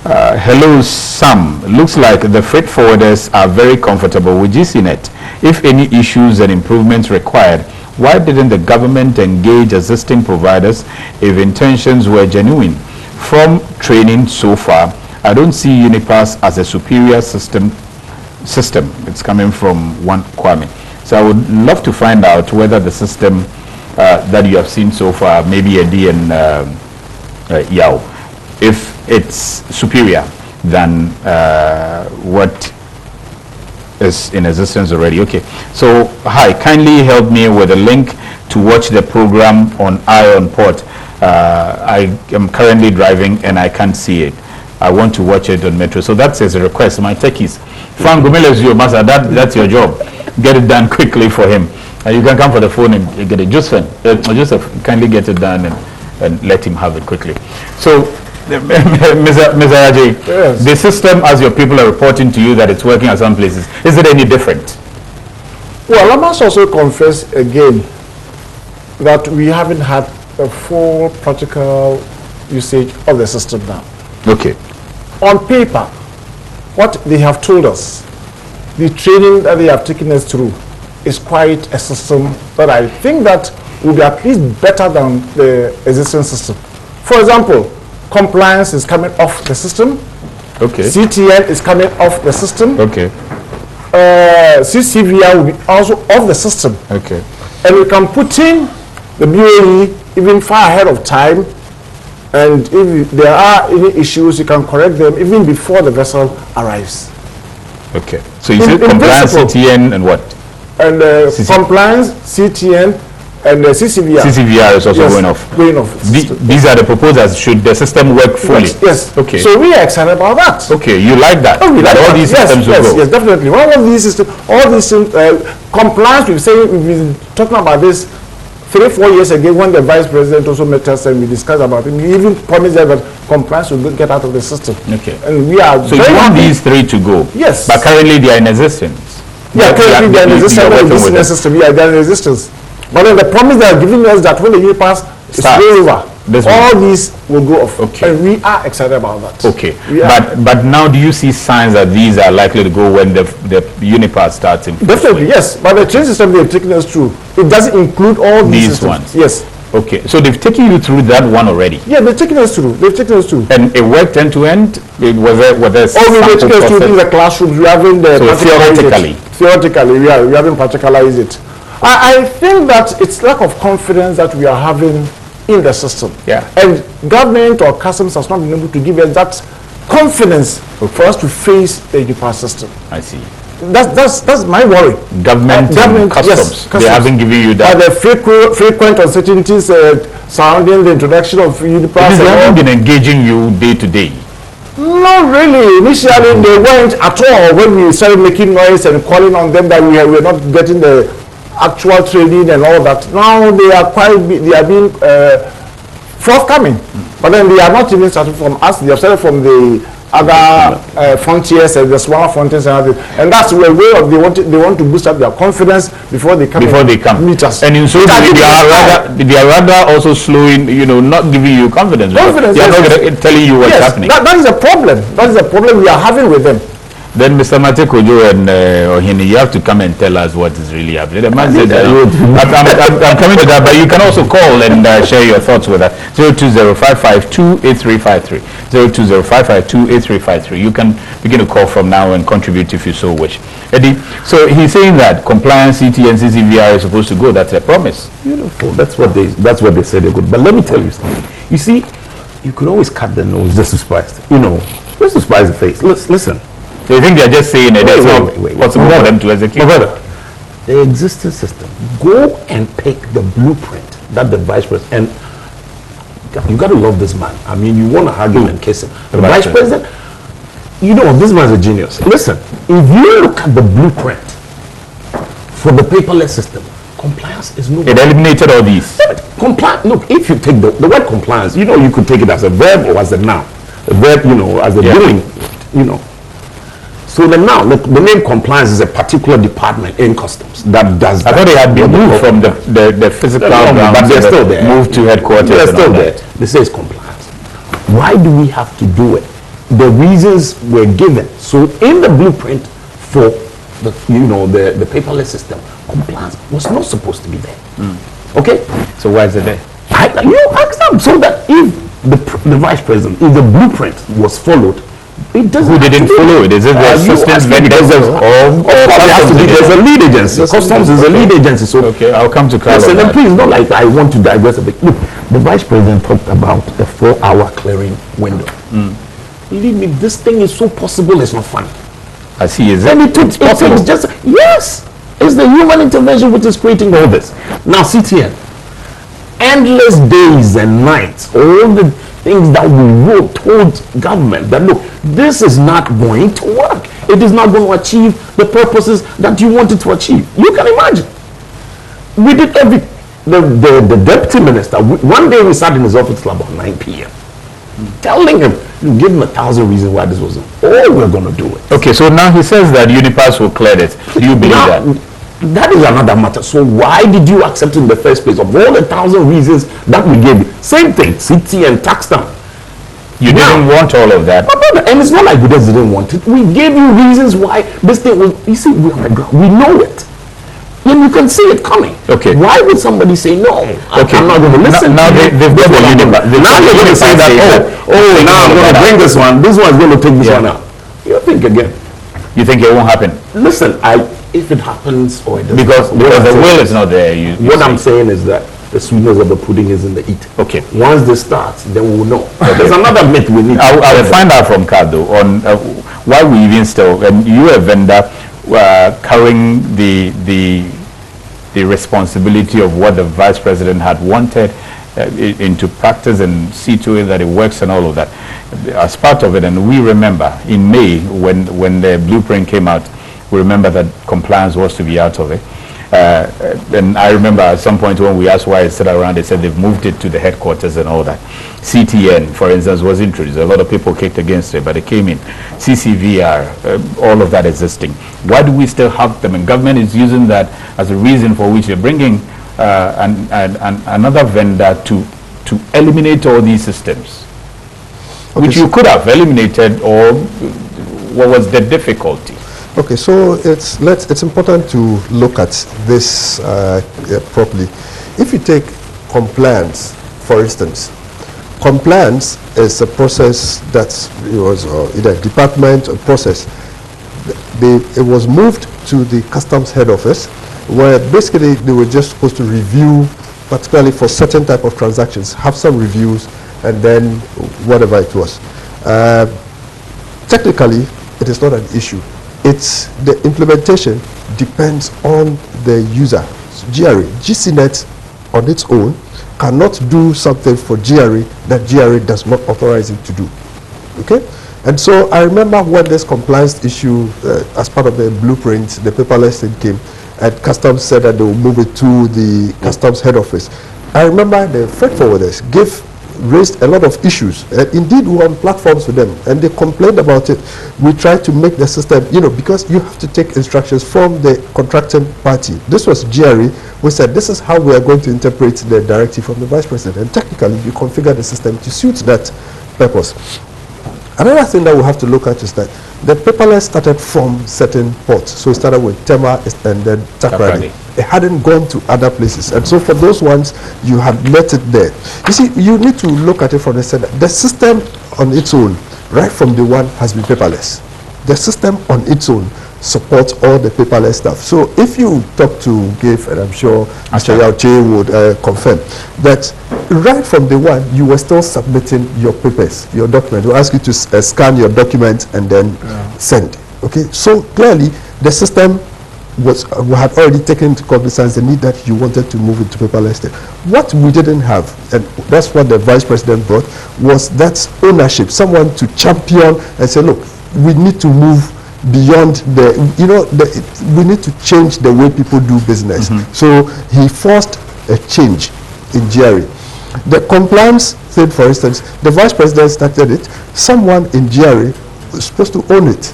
Hello, Sam. Looks like the freight forwarders are very comfortable with GCNet. If any issues and improvements required, why didn't the government engage existing providers if intentions were genuine? From training so far, I don't see UNIPASS as a superior system. It's coming from one Kwame. So I would love to find out whether the system that you have seen so far, maybe Eddie and Yao, if it's superior than what is in existence already. Okay, so hi, kindly help me with a link to watch the program on Iron Port. I am currently driving and I can't see it. I want to watch it on Metro. So that's a request. My techies, Frank Gomele is your master. That's your job. Get it done quickly for him. You can come for the phone and get it. Joseph, kindly get it done and let him have it quickly. So, Mr. Ajay, yes. The system, as your people are reporting to you that it's working at some places, is it any different?
Well, I must also confess again that we haven't had a full practical usage of the system now.
Okay.
On paper, what they have told us, the training that they have taken us through, is quite a system that I think that will be at least better than the existing system. For example, compliance is coming off the system.
Okay.
CTN is coming off the system.
Okay.
CCVR will be also off the system.
Okay.
And we can put in the BAE even far ahead of time. And if there are any issues, you can correct them even before the vessel arrives.
Okay. So you said compliance, CTN, and what?
And compliance, CTN, and CCVR.
CCVR is also going off.
Going off.
These are the proposals. Should the system work fully?
Yes.
Okay.
So we are excited about that.
Okay, you like that?
Oh, we like
all
that.
these systems will go.
Yes, definitely. All these systems, compliance. We've been talking about this 3-4 years ago when the vice president also met us and we discussed about it. We even promised that compliance will get out of the system.
Okay.
And we are.
So you want these 3 to go?
Yes.
But currently they are in existence.
Yeah, currently they are in existence. Yeah, they are in existence. But then the promise they are giving us that when the UNIPASS is over, all these will go off.
Okay.
And we are excited about that.
Okay. But now do you see signs that these are likely to go when the UNIPASS starts in?
Definitely, yes. But the train system they're taking us through, it doesn't include all these
ones.
Yes.
Okay. So they've taken you through that one already?
Yeah, they're taking us through. They've taken us through.
And it worked end to end? Was there
we were taking us through in the classrooms. We haven't theoretically, we haven't practicalized it. I think that it's lack of confidence that we are having in the system.
Yeah.
And government or customs has not been able to give us that confidence for us to face the UNIPASS system.
I see.
That's my worry.
Government customs, they haven't given you that.
The frequent uncertainties surrounding the introduction of UNIPASS.
They haven't been engaging you day to day.
Not really. Initially, they weren't at all when we started making noise and calling on them that we were not getting the actual training and all that. Now they are being forthcoming. But then they are not even starting from us. They have started from the other frontiers and the smaller frontiers and everything. And that's the way of they want to boost up their confidence before they come meet us.
And in so they are rather also slowing, not giving you confidence. They are not telling you what's happening.
That is a problem. That is a problem we are having with them.
Then Mr. Matekojo and Ohini, you have to come and tell us what is really happening. The man said that I'm coming to that, but you can also call and share your thoughts with us. 020-552-8353. 020-552-8353. You can begin to call from now and contribute if you so wish. Eddie, so he's saying that compliance, CT and CCVR is supposed to go. That's a promise.
Beautiful. That's what they said they could. But let me tell you something. You see, you could always cut the nose just to spite. Just to spite the face. Listen.
They think they're just saying it. It's not possible for them to execute.
The existing system. Go and pick the blueprint that the vice president, and you got to love this man. I mean, you want to hug him and kiss him. The vice president, this man's a genius. Listen, if you look at the blueprint for the paperless system, compliance is no.
It eliminated all these.
Compliance. Look, if you take the word compliance, you could take it as a verb or as a noun. The verb, as a doing, So then now, the name compliance is a particular department in customs that does that.
I thought they had been moved from the physical grounds,
but they're still there.
Moved to headquarters.
They're still there. This is compliance. Why do we have to do it? The reasons were given. So in the blueprint for the paperless system, compliance was not supposed to be there. Okay?
So why is it there?
You ask them so that if the vice president, if the blueprint was followed, it doesn't.
Who didn't follow it? Is it the systems vendors or
there's a lead agency? Customs is a lead agency. So
okay, I'll come to Carl.
So then please, not like I want to digress a bit. Look, the vice president talked about a 4-hour clearing window. Believe me, this thing is so possible. It's not funny.
I see. Is it?
And it's just yes. It's the human intervention which is creating all this. Now, CTN, endless days and nights, all the things that we told government that look, this is not going to work. It is not going to achieve the purposes that you wanted to achieve. You can imagine. We did the deputy minister, one day we sat in his office till about 9 p.m. telling him, give him 1,000 reasons why this wasn't. Oh, we're going to do it.
Okay, so now he says that UNIPASS will clear it. Do you believe that?
That is another matter. So why did you accept in the first place of all the 1,000 reasons that we gave you? Same thing, CT and tax stamp.
You didn't want all of that.
And it's not like we just didn't want it. We gave you reasons why this thing was, you see, we're on the ground. We know it. And you can see it coming.
Okay.
Why would somebody say no? Okay. I'm not going to listen.
Now they've got the UNIPASS.
Now they're going to say that, now I'm going to bring this one. This one's going to take this one out. You think again.
You think it won't happen?
Listen, if it happens or it doesn't.
Because the will is not there.
What I'm saying is that the sweetness of the pudding is in the eat.
Okay.
Once this starts, then we will know. Okay. There's another myth we need.
I will find out from Cardo on why we even still, and you a vendor carrying the the responsibility of what the vice president had wanted into practice and see to it that it works and all of that as part of it. And we remember in May when the blueprint came out, we remember that compliance was to be out of it. And I remember at some point when we asked why it sat around, they said they've moved it to the headquarters and all that. CTN, for instance, was introduced. A lot of people kicked against it, but it came in. CCVR, all of that existing. Why do we still have them? And government is using that as a reason for which they're bringing another vendor to eliminate all these systems, which you could have eliminated, or what was the difficulty?
Okay, so it's important to look at this properly. If you take compliance, for instance, compliance is a process that was either a department or process. It was moved to the customs head office, where basically they were just supposed to review, particularly for certain type of transactions, have some reviews, and then whatever it was. Technically, it is not an issue. It's the implementation depends on the user. GRA, GCNet on its own cannot do something for GRA that GRA does not authorize it to do. Okay? And so I remember when this compliance issue as part of the blueprint, the paperless thing came, and customs said that they will move it to the customs head office. I remember the freight forwarders raised a lot of issues. Indeed, we were on platforms with them, and they complained about it. We tried to make the system, because you have to take instructions from the contracting party. This was GRA. We said, this is how we are going to interpret the directive from the vice president. And technically, you configure the system to suit that purpose. Another thing that we have to look at is that the paperless started from certain ports. So it started with TEMA and then TAKORADI. It hadn't gone to other places. And so for those ones, you have let it there. You see, you need to look at it from the center. The system on its own, right from the one, has been paperless. The system on its own supports all the paperless stuff. So if you talk to GIF, and I'm sure Mr. Yauche would confirm, that right from the one, you were still submitting your papers, your document. We'll ask you to scan your document and then send. Okay, so clearly the system had already taken into cognizance the need that you wanted to move into paperless. What we didn't have, and that's what the vice president brought, was that ownership, someone to champion and say, look, we need to move beyond the, we need to change the way people do business. So he forced a change in GRA. The compliance thing, for instance, the vice president started it. Someone in GRA was supposed to own it.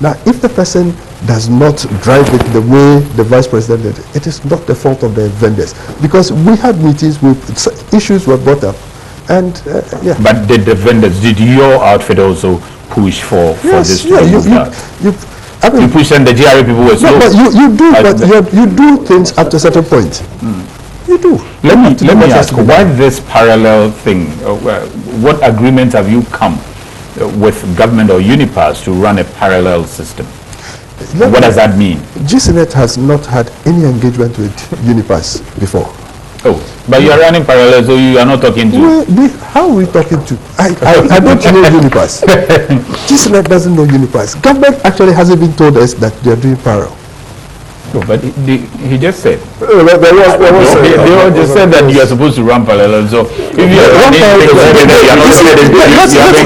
Now, if the person does not drive it the way the vice president did, it is not the fault of the vendors. Because we had meetings with issues were brought up, and yeah.
But did the vendors, did your outfit also push for this?
Yeah, you
push, and the GRA people were slow.
No, but you do things up to a certain point. You do.
Let me ask, why this parallel thing? What agreement have you come with government or UNIPASS to run a parallel system? What does that mean?
GCNet has not had any engagement with UNIPASS before.
Oh, but you are running parallel, so you are not talking to...
How are we talking to? I don't know UNIPASS. GCNet doesn't know UNIPASS. Government actually hasn't been told us that they are doing parallel.
No, but he just said. They just said that you are supposed to run parallel. So if you are running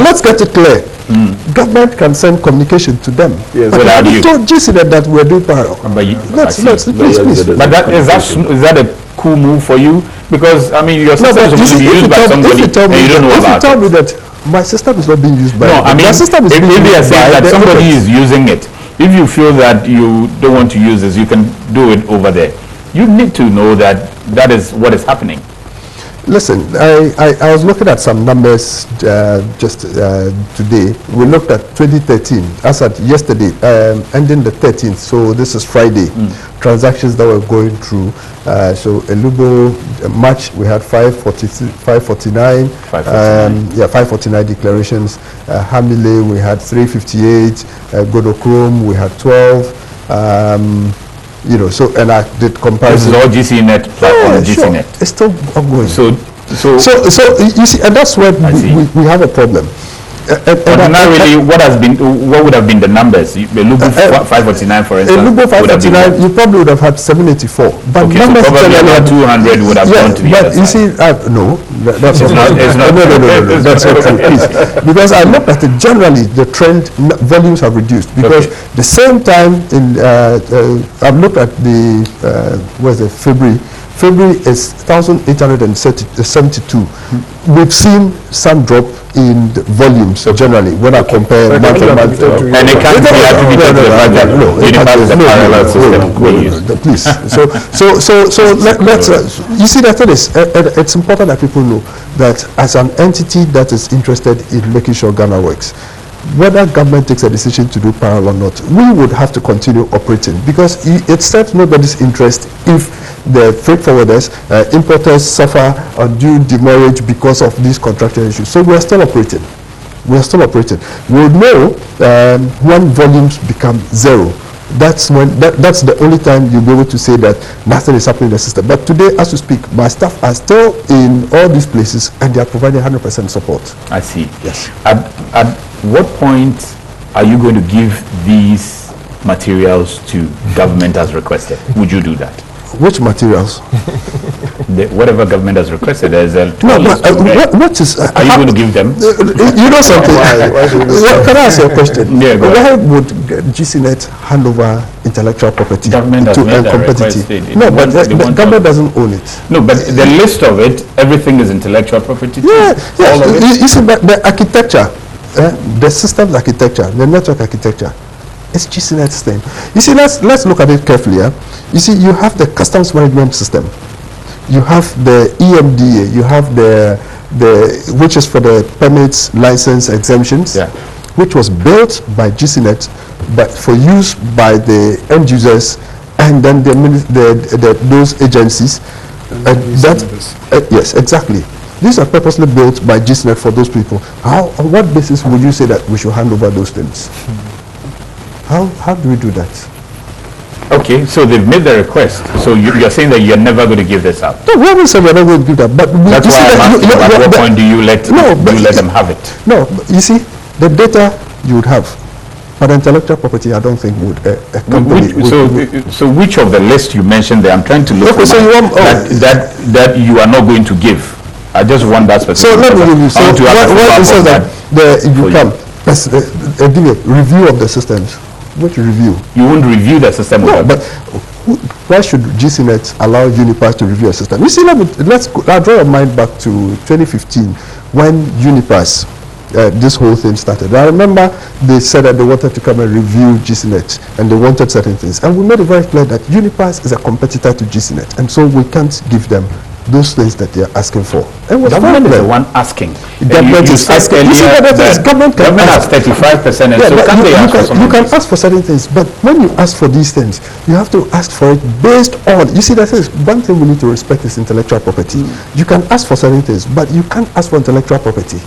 let's get it clear. Government can send communication to them.
Yes, without you.
Told GCNet that we are doing parallel. Please.
But is that a cool move for you? Because I mean, your system is supposed to be used by somebody, and you don't know about it.
If you tell me that my system is not being used by,
if they are saying that somebody is using it, if you feel that you don't want to use this, you can do it over there. You need to know that that is what is happening.
Listen, I was looking at some numbers just today. We looked at 2013, as at yesterday, ending the 13th, so this is Friday, transactions that were going through. So Elubo, March, we had 549, 549 declarations. Hamile, we had 358. Godokrom, we had 12. So and I did comparison.
This is all GCNet platform. GCNet.
It's still ongoing.
So
you see, and that's where we have a problem.
Ordinarily, what would have been the numbers? Lubo 549, for instance.
Lubo 549, you probably would have had 784. But
okay, so probably about 200 would have gone to the other
you see, no, that's not. No, that's not true, please. Because I looked at it generally, the trend volumes have reduced because the same time in I've looked at the where's it, February is 1,872. We've seen some drop in the volumes generally when I compare month on month.
And it can't be attributed to the fact that UNIPASS is a parallel system.
Please. So let's you see, the thing is, it's important that people know that as an entity that is interested in making sure Ghana works, whether government takes a decision to do parallel or not, we would have to continue operating because it serves nobody's interest if the freight forwarders, importers suffer undue demurrage because of these contractual issues. So we are still operating. We'll know when volumes become zero. That's the only time you'll be able to say that nothing is happening in the system. But today, as we speak, my staff are still in all these places and they are providing 100% support.
I see.
Yes.
At what point are you going to give these materials to government as requested? Would you do that?
Which materials?
Whatever government has requested. There's a
what is?
Are you going to give them?
You know something? Can I ask you a question?
Yeah,
why would GCNet hand over intellectual property
government
to
a
competitive? No, but the government doesn't own it.
No, but the list of it, everything is intellectual property.
Yeah, all of it. You see, but the architecture, the systems architecture, the network architecture, it's GCNet's thing. You see, let's look at it carefully. You see, you have the customs management system, you have the EMDA, you have the which is for the permits, license, exemptions, which was built by GCNet, but for use by the end users and then those agencies. Yes, exactly. These are purposely built by GCNet for those people. On what basis would you say that we should hand over those things? How do we do that?
Okay, so they've made the request. So you're saying that you're never going to give this up?
No, we haven't said we're not going to give that. But
that's why I'm asking, at what point do you let them have it?
No, you see, the data you would have, but intellectual property, I don't think would a company
so which of the list you mentioned there? I'm trying to look
so you want,
that you are not going to give. I just want that specific.
So let me give you. So what it says that you can give a review of the systems. Which review?
You won't review the system.
No, but why should GCNet allow UNIPASS to review a system? You see, I'll draw your mind back to 2015 when UNIPASS, this whole thing started. I remember they said that they wanted to come and review GCNet and they wanted certain things. And we made it very clear that UNIPASS is a competitor to GCNet. And so we can't give them those things that they are asking for.
Government is the one asking.
Government is asking. You see, government
has 35%, and so can they ask for something?
You can ask for certain things, but when you ask for these things, you have to ask for it based on. You see, that is one thing we need to respect is intellectual property. You can ask for certain things, but you can't ask for intellectual property.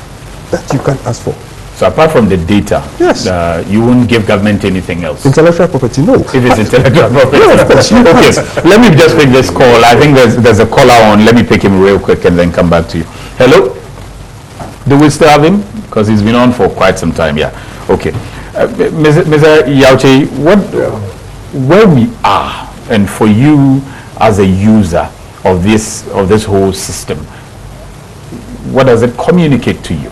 That you can't ask for.
So apart from the data,
yes,
you won't give government anything else.
Intellectual property, no.
If it's intellectual property,
no, of course.
Okay, let me just take this call. I think there's a caller on. Let me pick him real quick and then come back to you. Hello. Do we still have him? Because he's been on for quite some time. Yeah. Okay. Mr. Yauche, where we are, and for you as a user of this whole system, what does it communicate to you?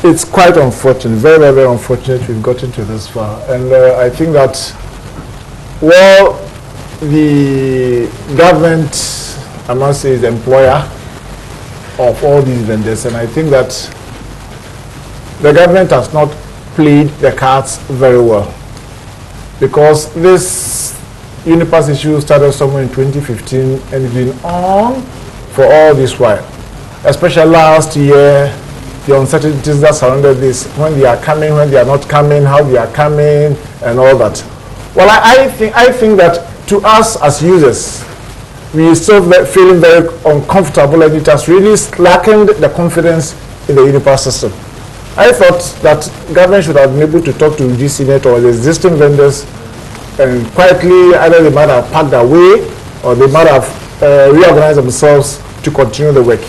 It's quite unfortunate, very, very, very unfortunate we've gotten to this far. And I think that, well, the government, I must say, is the employer of all these vendors. And I think that the government has not played the cards very well. Because this UNIPASS issue started somewhere in 2015 and it's been on for all this while. Especially last year, the uncertainties that surrounded this, when they are coming, when they are not coming, how they are coming, and all that. Well, I think that to us as users, we still feeling very uncomfortable, and it has really slackened the confidence in the UNIPASS system. I thought that government should have been able to talk to GCNet or the existing vendors, and quietly either they might have packed away or they might have reorganized themselves to continue the work.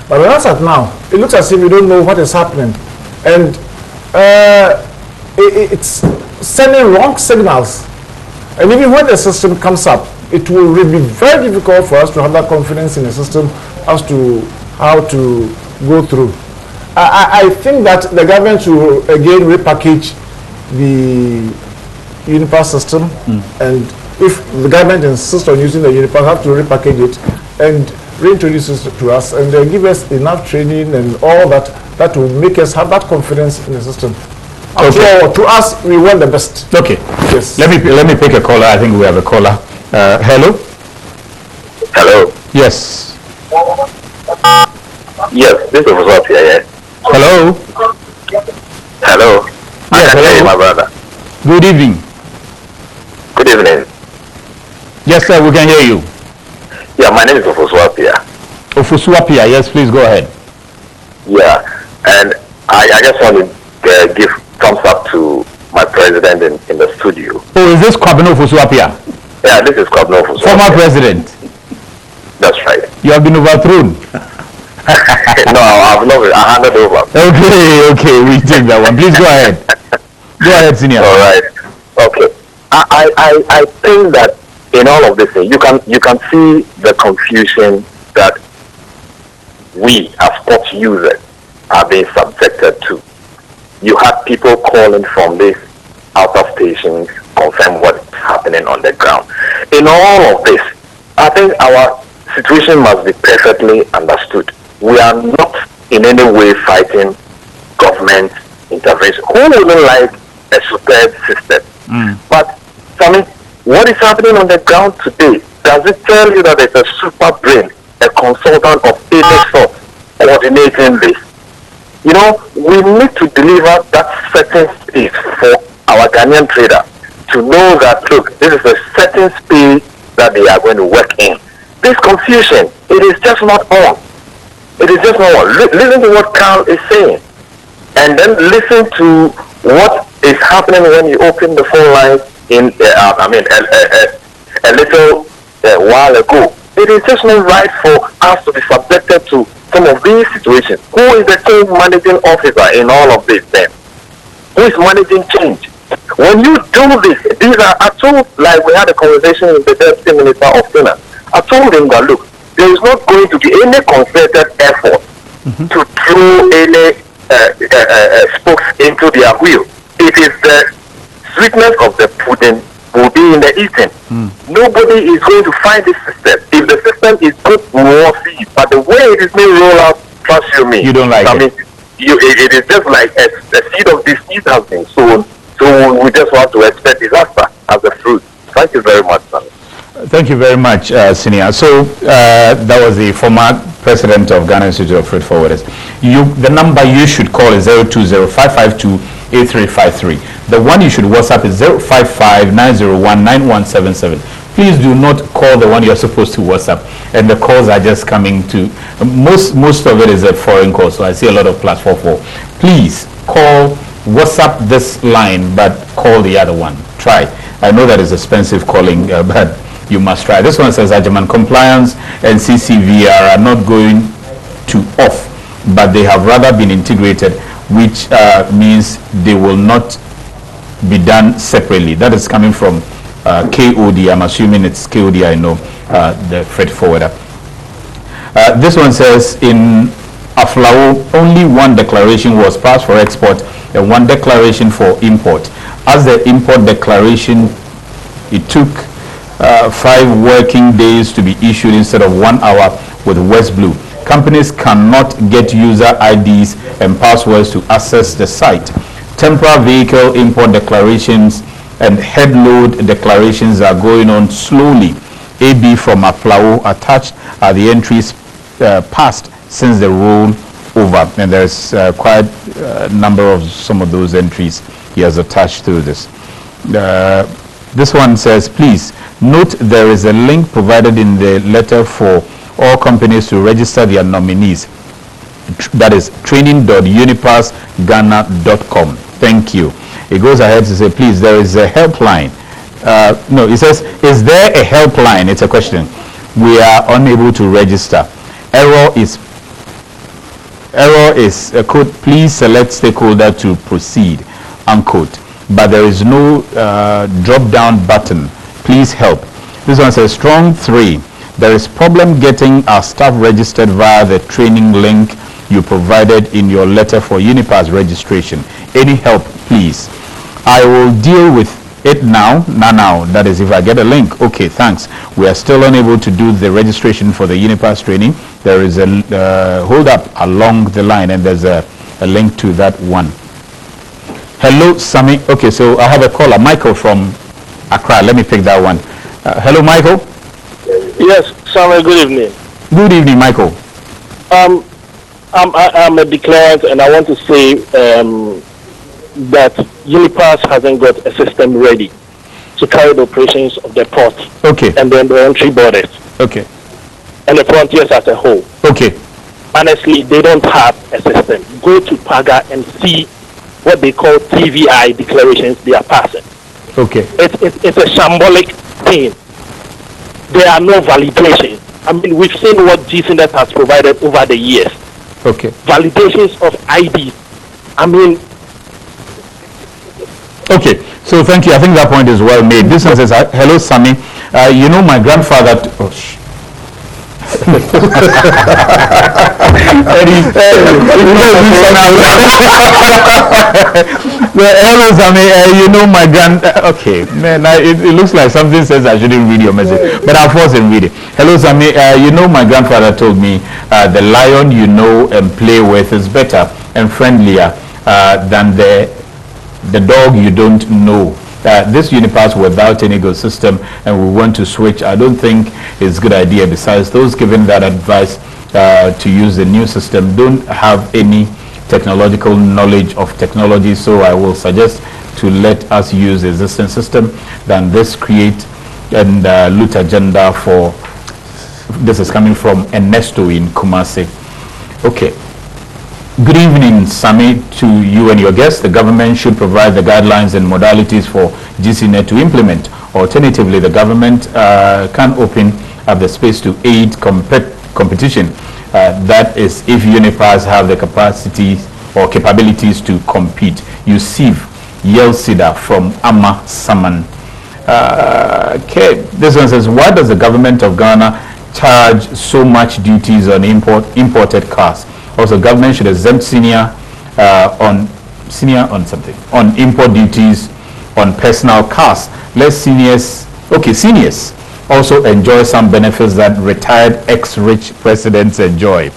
But as at now, it looks as if we don't know what is happening. And it's sending wrong signals. And even when the system comes up, it will be very difficult for us to have that confidence in the system as to how to go through. I think that the government will again repackage the UNIPASS system, and if the government insists on using the UNIPASS, have to repackage it and reintroduce it to us and give us enough training and all that will make us have that confidence in the system.
Okay.
So to us, we want the best.
Okay.
Yes.
Let me pick a caller. I think we have a caller. Hello.
Hello.
Yes.
Yes, this is Rosati here.
Hello.
Hello.
Yes, hello.
My brother.
Good evening.
Good evening.
Yes, sir, we can hear you.
Yeah, my name is Ofuswapia.
Ofuswapia, yes, please go ahead.
Yeah, and I just want to give thumbs up to my president in the studio.
Oh, is this Kwabena Ofuswapia?
Yeah, this is Kwabena Ofuswapia.
Former president.
That's right.
You have been overthrown.
No, I've not. I handed over.
Okay, we take that one. Please go ahead. Go ahead, senior.
All right. Okay. I think that in all of this thing, you can see the confusion that we as sport users are being subjected to. You had people calling from these outer stations, confirm what's happening on the ground. In all of this, I think our situation must be perfectly understood. We are not in any way fighting government intervention. Who wouldn't like a superb system? But, I mean, what is happening on the ground today? Does it tell you that there's a super brain, a consultant of any sort coordinating this? You know, we need to deliver that certain space for our Ghanaian trader to know that, look, this is a certain space that they are going to work in. This confusion, it is just not on. It is just not on. Listen to what Carl is saying. And then listen to what is happening when you open the phone line in, a little while ago. It is just not right for us to be subjected to some of these situations. Who is the chief managing officer in all of this then? Who is managing change? When you do this, these are, I told, like we had a conversation with the Deputy Minister of Finance. I told him that, look, there is not going to be any concerted effort to throw any spokes into their wheel. It is the sweetness of the pudding will be in the eating. Nobody is going to find this system. If the system is good, we will see it. But the way it is being rolled out, trust you don't like it. It is just like a seed of disease has been sown. So we just want to expect disaster as a fruit. Thank you very much, sir.
Thank you very much, Senior. So that was the former president of Ghana Institute of Freight Forwarders. The number you should call is 020-552-8353. The one you should WhatsApp is 055-901-9177. Please do not call the one you're supposed to WhatsApp. And the calls are just coming to, most of it is a foreign call, so I see a lot of +44. Please call, WhatsApp this line, but call the other one. Try. I know that is expensive calling, but you must try. This one says Ajaman compliance and CCVR are not going to off, but they have rather been integrated, which means they will not be done separately. That is coming from KOD. I'm assuming it's KOD, I know, the freight forwarder. This one says in Aflao, only one declaration was passed for export and one declaration for import. As the import declaration, it took 5 working days to be issued instead of 1 hour with West Blue. Companies cannot get user IDs and passwords to access the site. Temporary vehicle import declarations and headload declarations are going on slowly. AB from Aflao attached are the entries passed since the roll over, and there's quite a number of some of those entries he has attached to this. This one says, please note there is a link provided in the letter for all companies to register their nominees. That is training.unipassghana.com. Thank you. It goes ahead to say, please, there is a helpline. No, it says, is there a helpline? It's a question. We are unable to register. Error is error is a quote, please select stakeholder to proceed, unquote. But there is no drop down button. Please help. This one says strong 3. There is problem getting our staff registered via the training link you provided in your letter for UNIPASS registration. Any help, please? I will deal with it now. That is if I get a link. Okay, thanks. We are still unable to do the registration for the UNIPASS training. There is a hold up along the line, and there's a link to that one. Hello, Sami. Okay, so I have a caller, Michael from Accra. Let me pick that one. Hello, Michael.
Yes, Sami. Good evening.
Good evening, Michael.
I'm a declarant, and I want to say that UNIPASS hasn't got a system ready to carry the operations of the port.
Okay.
And then the entry borders.
Okay.
And the frontiers as a whole.
Okay.
Honestly, they don't have a system. Go to PAGA and see what they call TVI declarations they are passing.
Okay.
It's a shambolic thing. There are no validations. I mean, we've seen what GCNet has provided over the years.
Okay.
Validations of ID. I mean.
Okay. So thank you. I think that point is well made. This one says, hello, Sami. You know my grandfather. Hello, Sami. You know my okay, man. It looks like something says I shouldn't read your message, but I'll force and read it. Hello, Sami. You know my grandfather told me the lion you know and play with is better and friendlier than the dog you don't know. This UNIPASS without any good system, and we want to switch, I don't think it's a good idea. Besides, those given that advice to use the new system don't have any technological knowledge of technology, so I will suggest to let us use the existing system than this create and loot agenda for. This is coming from Ernesto in Kumasi. Okay. Good evening, Sami, to you and your guests. The government should provide the guidelines and modalities for GCNet to implement. Alternatively, the government can open up the space to aid competition. That is, if UNIPASS have the capacity or capabilities to compete. Yusuf Yelsida from Ama Saman. Okay, this one says, why does the government of Ghana charge so much duties on imported cars? Also, government should exempt senior on import duties on personal cars. Let seniors also enjoy some benefits that retired ex-rich presidents enjoy.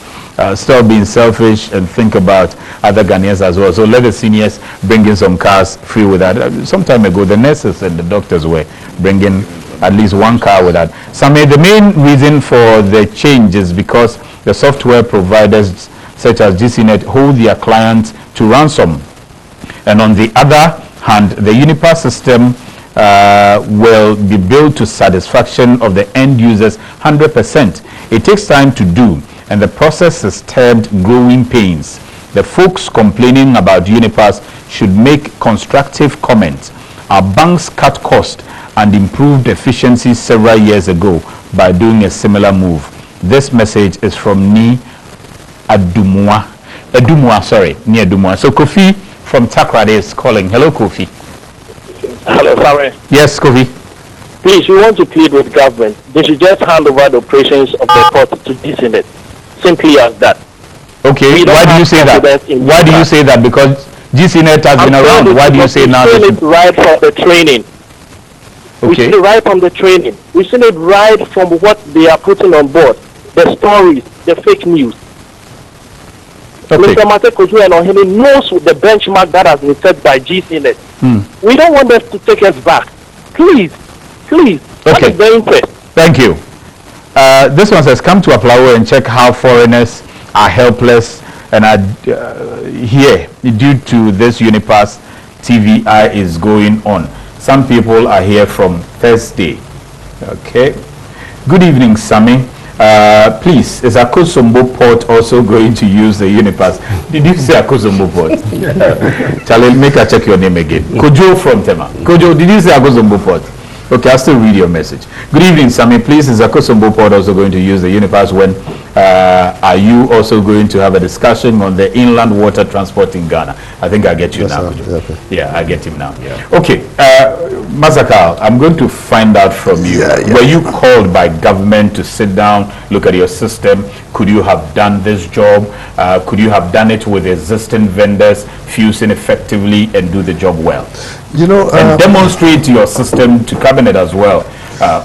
Stop being selfish and think about other Ghanaians as well. So let the seniors bring in some cars free with that. Some time ago, the nurses and the doctors were bringing at least one car with that. The main reason for the change is because the software providers such as GCNet hold their clients to ransom. And on the other hand, the UNIPASS system will be built to satisfaction of the end users 100%. It takes time to do, and the process is termed growing pains. The folks complaining about UNIPASS should make constructive comments. Our banks cut cost and improved efficiency several years ago by doing a similar move. This message is from Ni Adumwa. So Kofi from TAKORADI is calling. Hello, Kofi.
Hello, sorry.
Yes, Kofi.
Please, we want to plead with government. They should just hand over the operations of the port to GCNet. Simply as that.
Okay, why do you say that? Why do you say that? Because GCNet has been around. Why do you say now?
We've seen it right from the training.
Okay.
We've seen it right from the training. We've seen it right from what they are putting on board. The stories, the fake news.
Okay.
Mr. Matekoju and Ohene knows the benchmark that has been set by GCNet. We don't want them to take us back. Please.
Okay.
What is their interest?
Thank you. This one says, come to Aplawo and check how foreigners are helpless and are here due to this UNIPASS TVI is going on. Some people are here from Thursday. Okay. Good evening, Sami. Please, is Akosombo Port also going to use the UNIPASS? Did you say Akosombo Port? Charlie, make her check your name again. Kojo from TEMA. Kojo, did you say Akosombo Port? Okay, I'll still read your message. Good evening, Sami. Please, is Akosombo Port also going to use the UNIPASS when are you also going to have a discussion on the inland water transport in Ghana? I think I get you now.
Okay.
Yeah, I get him now. Yeah. Okay, Masakal, I'm going to find out from you. Were you called by government to sit down, look at your system? Could you have done this job? Could you have done it with existing vendors, fusing effectively and do the job well?
You know,
and demonstrate your system to cabinet as well,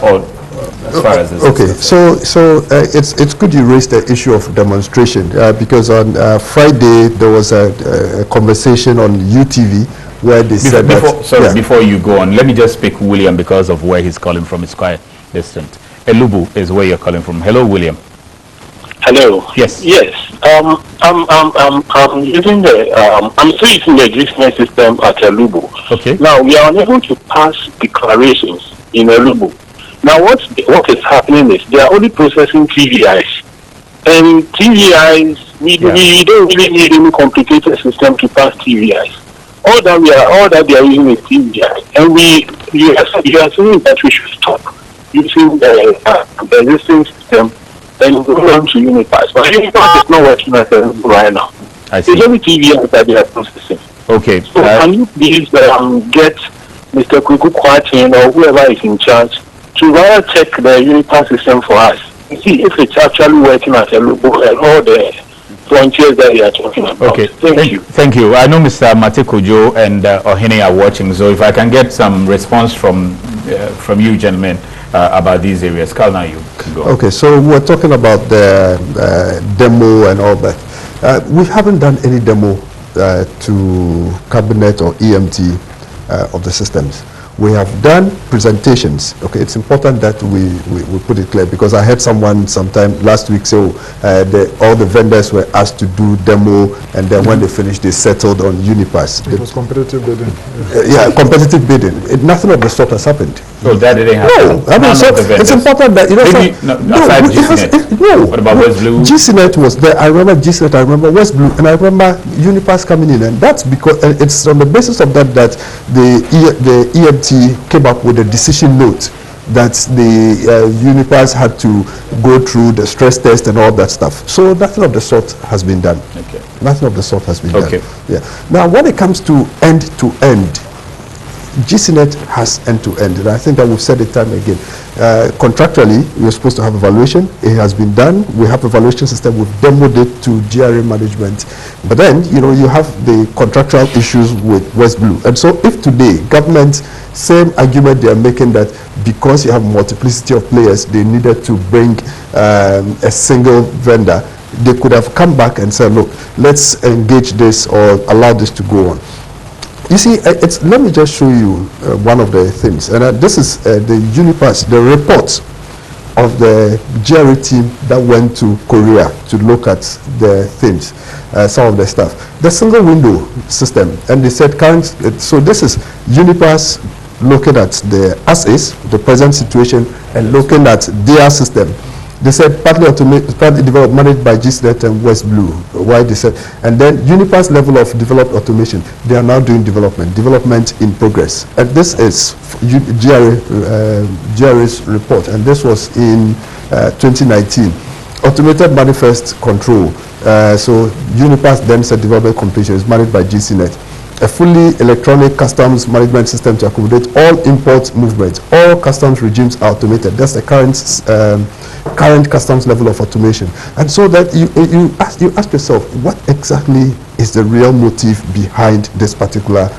or as far as this
it's good you raised the issue of demonstration because on Friday there was a conversation on UTV where they said
before you go on, let me just pick William because of where he's calling from. It's quite distant. Elubu is where you're calling from. Hello, William.
Hello.
Yes.
Yes. I'm using I'm still using the DESIGNATES system at Elubu.
Okay.
Now we are unable to pass declarations in Elubu. Now what is happening is they are only processing TVIs, and TVIs we don't really need any complicated system to pass TVIs. All that they are using is TVI, and you are saying that we should stop using the existing system and go on to UNIPASS. But UNIPASS is not working right now.
I see.
It's only TVI that they are processing.
Okay.
So can you please get Mr. Kuku Kwatin or whoever is in charge to rather check the UNIPASS system for us? See if it's actually working at Elubu and all the frontiers that we are talking about.
Okay,
thank you.
Thank you. I know Mr. Matekojo and Ohene are watching, so if I can get some response from you gentlemen about these areas. Carl, now you can go.
Okay, so we're talking about the demo and all that. We haven't done any demo to cabinet or EMT of the systems. We have done presentations. Okay, it's important that we put it clear because I heard someone sometime last week say all the vendors were asked to do demo, and then when they finished, they settled on UNIPASS.
It was competitive bidding.
Competitive bidding. Nothing of the sort has happened.
So that didn't happen.
No, I mean, so it's important that
What about West Blue?
GCNet was there. I remember GCNet. I remember West Blue, and I remember UNIPASS coming in, and that's because it's on the basis of that the EMT came up with a decision note that the UNIPASS had to go through the stress test and all that stuff. So nothing of the sort has been done.
Okay.
Nothing of the sort has been
okay.
done. Yeah. Now, when it comes to end-to-end, GCNet has end-to-end, and I think that we've said it time and again. Contractually, we're supposed to have evaluation. It has been done. We have evaluation system. We've demoed it to GRA management. But then, you have the contractual issues with West Blue. And so if today, government, same argument they are making that because you have multiplicity of players, they needed to bring a single vendor, they could have come back and said, look, let's engage this or allow this to go on. You see, let me just show you one of the things. And this is the UNIPASS, the report of the GRA team that went to Korea to look at the things, some of the stuff. The single window system, and they said so this is UNIPASS looking at the as-is, the present situation, and looking at their system. They said partly automated, partly developed, managed by GCNet and West Blue. Why they said, and then UNIPASS level of developed automation. They are now doing development in progress. And this is GRA's report, and this was in 2019. Automated manifest control. So UNIPASS then said development completion is managed by GCNet. A fully electronic customs management system to accommodate all import movements. All customs regimes are automated. That's the current customs level of automation. And so that you ask yourself, what exactly is the real motive behind this particular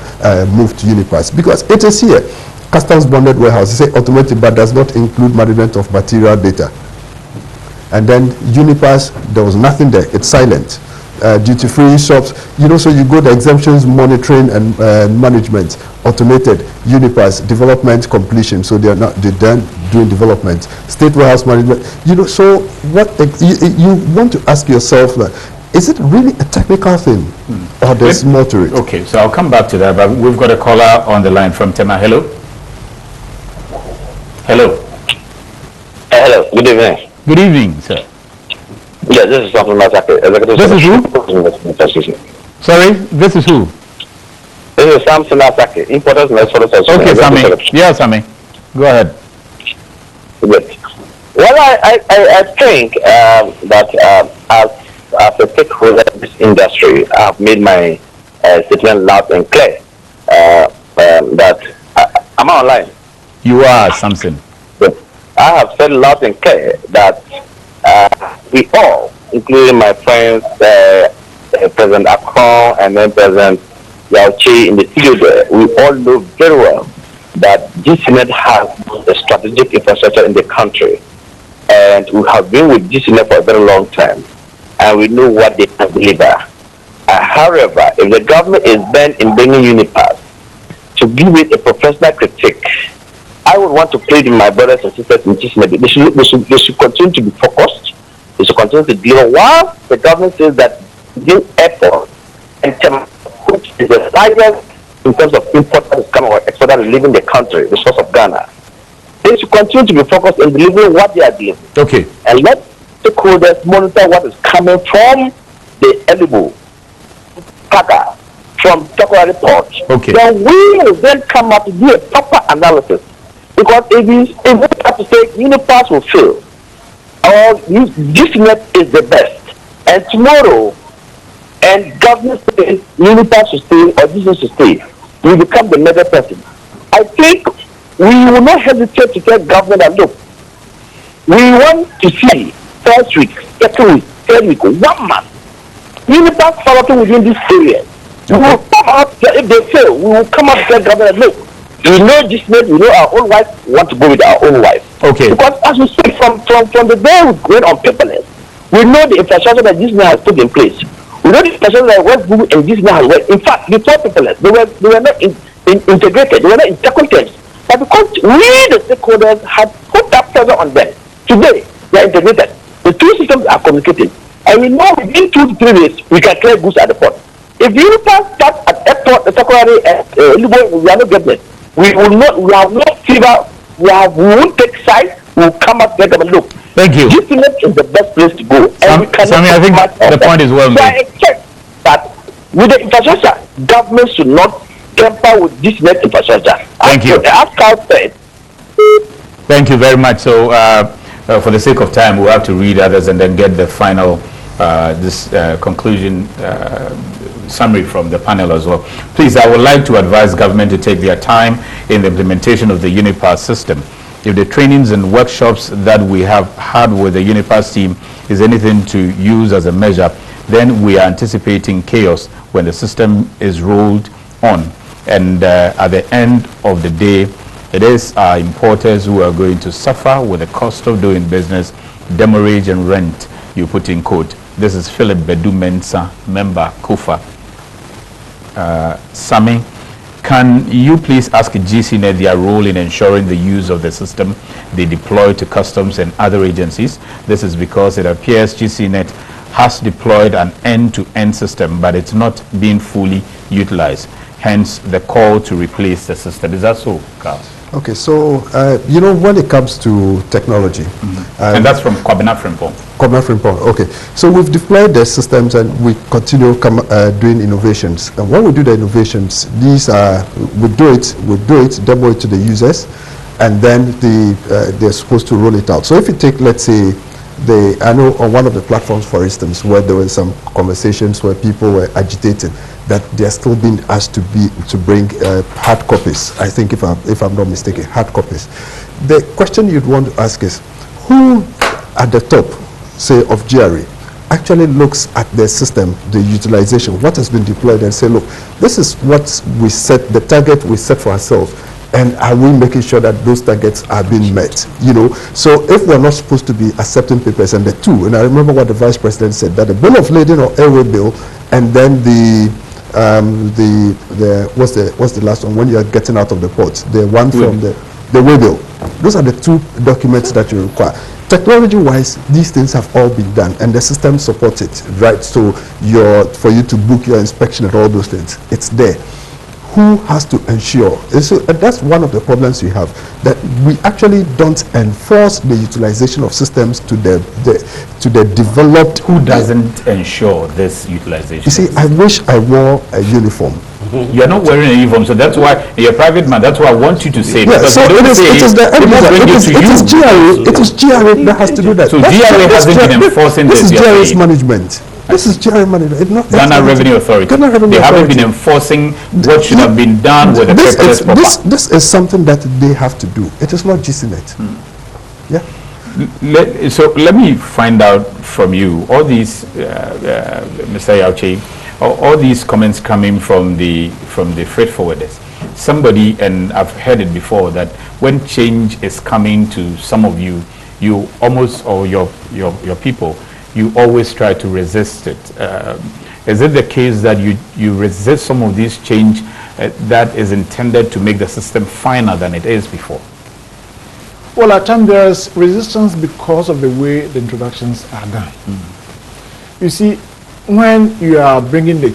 move to UNIPASS? Because it is here. Customs bonded warehouse. They say automated, but does not include management of material data. And then UNIPASS, there was nothing there. It's silent. Duty-free shops, so you go the exemptions, monitoring and management, automated, UNIPASS, development completion, so they're done doing development, state warehouse management, so what you want to ask yourself, is it really a technical thing or there's more to it?
Okay, so I'll come back to that, but we've got a caller on the line from TEMA. Hello? Hello?
Hello, good evening.
Good evening, sir.
Yeah, this is Samson Masake.
This is who? Sorry, this is who?
This is Samson Masake, importers and exporters.
Okay, Sammy. Yeah, Sammy. Go ahead.
Good. Well, I think that as a stakeholder in this industry, I've made my statement loud and clear that I'm online.
You are, Samson.
But I have said loud and clear that we all, including my friends, President Akron and then President Yauchi in the studio there, we all know very well that GCNet has a strategic infrastructure in the country. And we have been with GCNet for a very long time. And we know what they can deliver. However, if the government is bent in bringing UNIPASS to give it a professional critique, I would want to plead with my brothers and sisters in GCNet. They should continue to be focused. They should continue to deliver. While the government says that the airport and TEMA, which is the largest in terms of import that is coming or export that is leaving the country, the source of Ghana, they should continue to be focused in delivering what they are delivering.
Okay.
And let stakeholders monitor what is coming from the Elibu, Paka, from TAKORADI port.
Okay.
Then we will then come up to do a proper analysis. Because if we have to say UNIPASS will fail, or GCNet is the best, and tomorrow, and government says UNIPASS should stay or GCNet should stay, we become the mega person. I think we will not hesitate to tell government that look, we want to see first week, second week, third week, 1 month. UNIPASS follow within this period. We will come out, if they fail, we will come out to tell government, look, we know GCNet, we know our own wife, we want to go with our own wife.
Okay.
Because as we say, from the day we went on paperless, we know the infrastructure that GCNet has put in place. We know the infrastructure that West Google and GCNet has worked. In fact, before paperless, they were not integrated, they were not interconnected. But because we, the stakeholders, have put that pressure on them, today they are integrated. The two systems are communicating. And we know within 2 to 3 days, we can clear goods at the port. If UNIPASS starts at airport, the TAKORADI, we are not getting it. We have no fever, we won't take sides, we will come up together and look.
Thank you.
GCNet is the best place to go.
Sammy, I think the point is well made.
So I expect that with the infrastructure, government should not temper with GCNet infrastructure.
Thank you.
As Carl said.
Thank you very much. So for the sake of time, we'll have to read others and then get the final conclusion summary from the panel as well. Please, I would like to advise government to take their time in the implementation of the UNIPASS system. If the trainings and workshops that we have had with the UNIPASS team is anything to use as a measure, then we are anticipating chaos when the system is rolled on. And at the end of the day, it is our importers who are going to suffer with the cost of doing business, demurrage and rent, you put in quote. This is Philip Bedu Mensa, member KUFA. Sami, can you please ask GCNet their role in ensuring the use of the system they deploy to customs and other agencies? This is because it appears GCNet has deployed an end-to-end system, but it's not being fully utilized. Hence, the call to replace the system. Is that so, Carl?
Okay, so, when it comes to technology...
and that's from Kwabena Frimpong.
Kwabena Frimpong, okay. So we've deployed the systems and we continue doing innovations. And when we do the innovations, these are, we do it, demo it to the users, and then they're supposed to roll it out. So if you take, let's say, I know on one of the platforms, for instance, where there were some conversations where people were agitating that they're still being asked to bring hard copies. I think if I'm not mistaken, hard copies. The question you'd want to ask is, who at the top, say of GRA, actually looks at the system, the utilization, what has been deployed, and say, look, this is what we set, the target we set for ourselves, and are we making sure that those targets are being met? So if we're not supposed to be accepting papers, and the two, and I remember what the Vice President said, that the bill of lading or airway bill, and then what's the last one when you are getting out of the port, the one from the way bill. Those are the two documents that you require. Technology-wise, these things have all been done, and the system supports it, right? So for you to book your inspection and all those things, it's there. Who has to ensure? So that's one of the problems we have, that we actually don't enforce the utilization of systems to the developed.
Who doesn't ensure this utilization?
You see, I wish I wore a uniform
You're not wearing a uniform, so that's why you're a private man. That's why I want you to say.
Yeah, so it is GRA that has to do that.
So GRA hasn't been enforcing this.
This is GRA's management. This is GRA management.
Ghana Revenue Authority. They haven't been enforcing what should have been done with the paperless proper.
This is something that they have to do. It is not GCNet. Yeah.
So let me find out from you, all these, Mr. Yauchi, all these comments coming from the freight forwarders. Somebody, and I've heard it before, that when change is coming to some of you, you almost, or your people, you always try to resist it. Is it the case that you resist some of these change that is intended to make the system finer than it is before?
Well, at times there's resistance because of the way the introductions are done. You see, when you are bringing the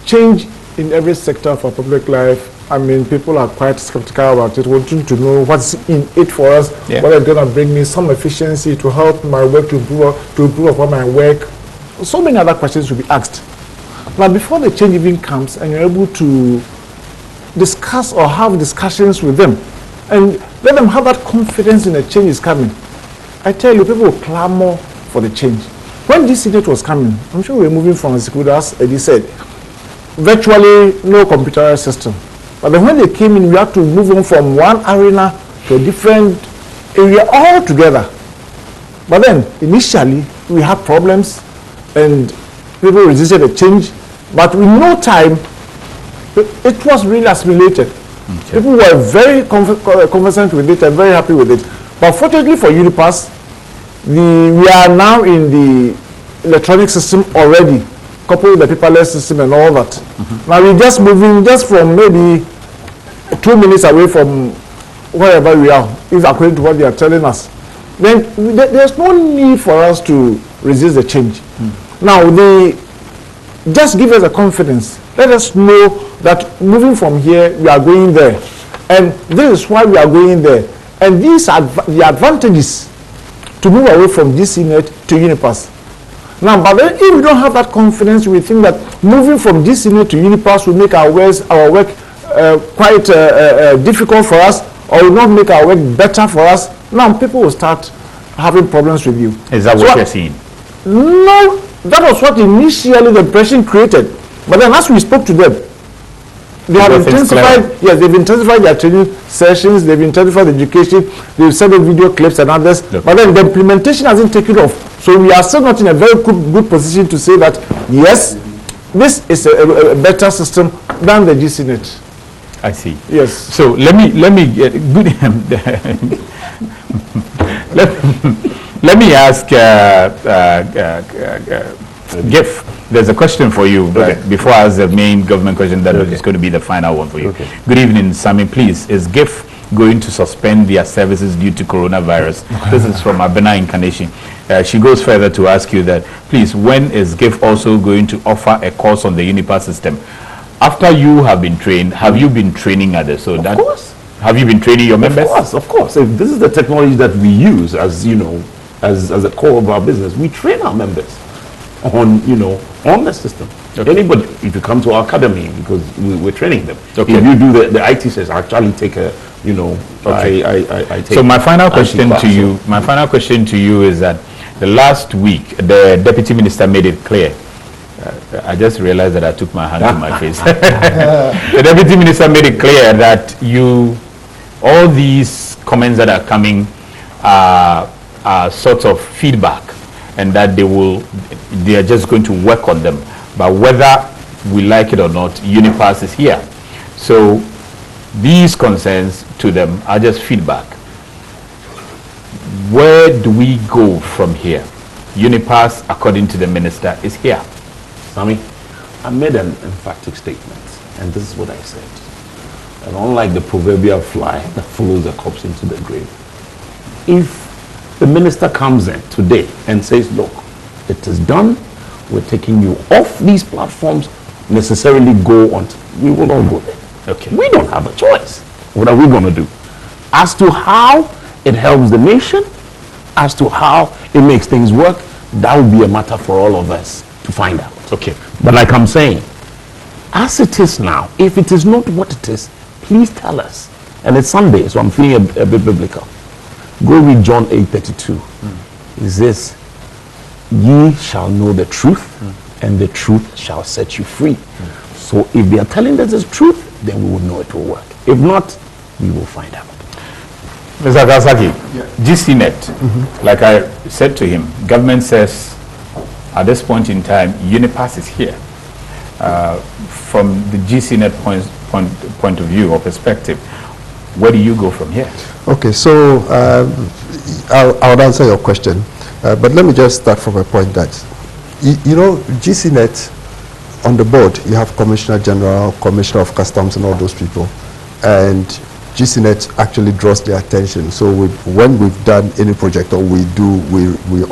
change in every sector of our public life, I mean, people are quite skeptical about it, wanting to know what's in it for us, whether it's going to bring me some efficiency to help my work, to improve upon my work. So many other questions will be asked. Now, before the change even comes and you're able to discuss or have discussions with them and let them have that confidence in the change is coming, I tell you, people will clamor for the change. When DESIGNATES was coming, I'm sure we were moving from a school, as Eddie said, virtually no computerized system. But then when they came in, we had to move on from one arena to a different area altogether. But then, initially, we had problems and people resisted the change. But in no time, it was really assimilated. Okay. People were very conversant with it and very happy with it. But fortunately for UNIPASS, we are now in the electronic system already, coupled with the paperless system and all that. Now we're just moving just from maybe 2 minutes away from wherever we are, if according to what they are telling us. Then there's no need for us to resist the change. Now they just give us a confidence. Let us know that moving from here, we are going there. And this is why we are going there. And these are the advantages to move away from DESIGNATES to UNIPASS. Now, but then if we don't have that confidence, we think that moving from DESIGNATES to UNIPASS will make our work quite difficult for us, or will not make our work better for us. Now, people will start having problems with you.
Is that what you're seeing?
No, that was what initially the impression created. But then as we spoke to them, they have intensified, they've intensified their training sessions, they've intensified the education, they've sent the video clips and others, but then the implementation hasn't taken off. So we are still not in a very good position to say that, yes, this is a better system than the DESIGNATES.
I see.
Yes.
So let me get good. let me ask GIF. There's a question for you, but before I ask the main government question, that is going to be the final one for you. Good evening, Sammy. Please, is GIF going to suspend their services due to coronavirus? This is from Abena Incarnation. She goes further to ask you that, please, when is GIF also going to offer a course on the UNIPASS system? After you have been trained, have you been training others? So
of course.
Have you been training your members?
Of course. If this is the technology that we use as, you know, as a core of our business, we train our members on, you know, on the system. Anybody, if you come to our academy, because we're training them. If you do the IT says, I actually take a, you know, I take.
So my final question to you, is that the last week, the Deputy Minister made it clear. I just realized that I took my hand to my face. The Deputy Minister made it clear that all these comments that are coming are sort of feedback, and that they are just going to work on them. But whether we like it or not, UNIPASS is here. So these concerns to them are just feedback. Where do we go from here? UNIPASS, according to the minister, is here.
Sammy, I made an emphatic statement, and this is what I said. And unlike the proverbial fly that follows the corpse into the grave, if the minister comes in today and says, look, it is done, we're taking you off these platforms, necessarily go on, we will not go there.
Okay.
We don't have a choice. What are we going to do? As to how it helps the nation, as to how it makes things work, that will be a matter for all of us to find out.
Okay.
But like I'm saying, As it is now, if it is not what it is, please tell us. And it's Sunday, so I'm feeling a bit biblical. Go read John 8:32. It says, ye shall know the truth, and the truth shall set you free. So if they are telling us the truth, then we will know it will work. If not, we will find out.
Mr. Kasaki, GCNet, like I said to him, government says at this point in time, UNIPASS is here. From the GCNet point of view or perspective, where do you go from here?
Okay, so I'll answer your question, but let me just start from a point that, you know, GCNet, on the board, you have Commissioner General, Commissioner of Customs and all those people, and GCNet actually draws their attention. So when we've done any project or we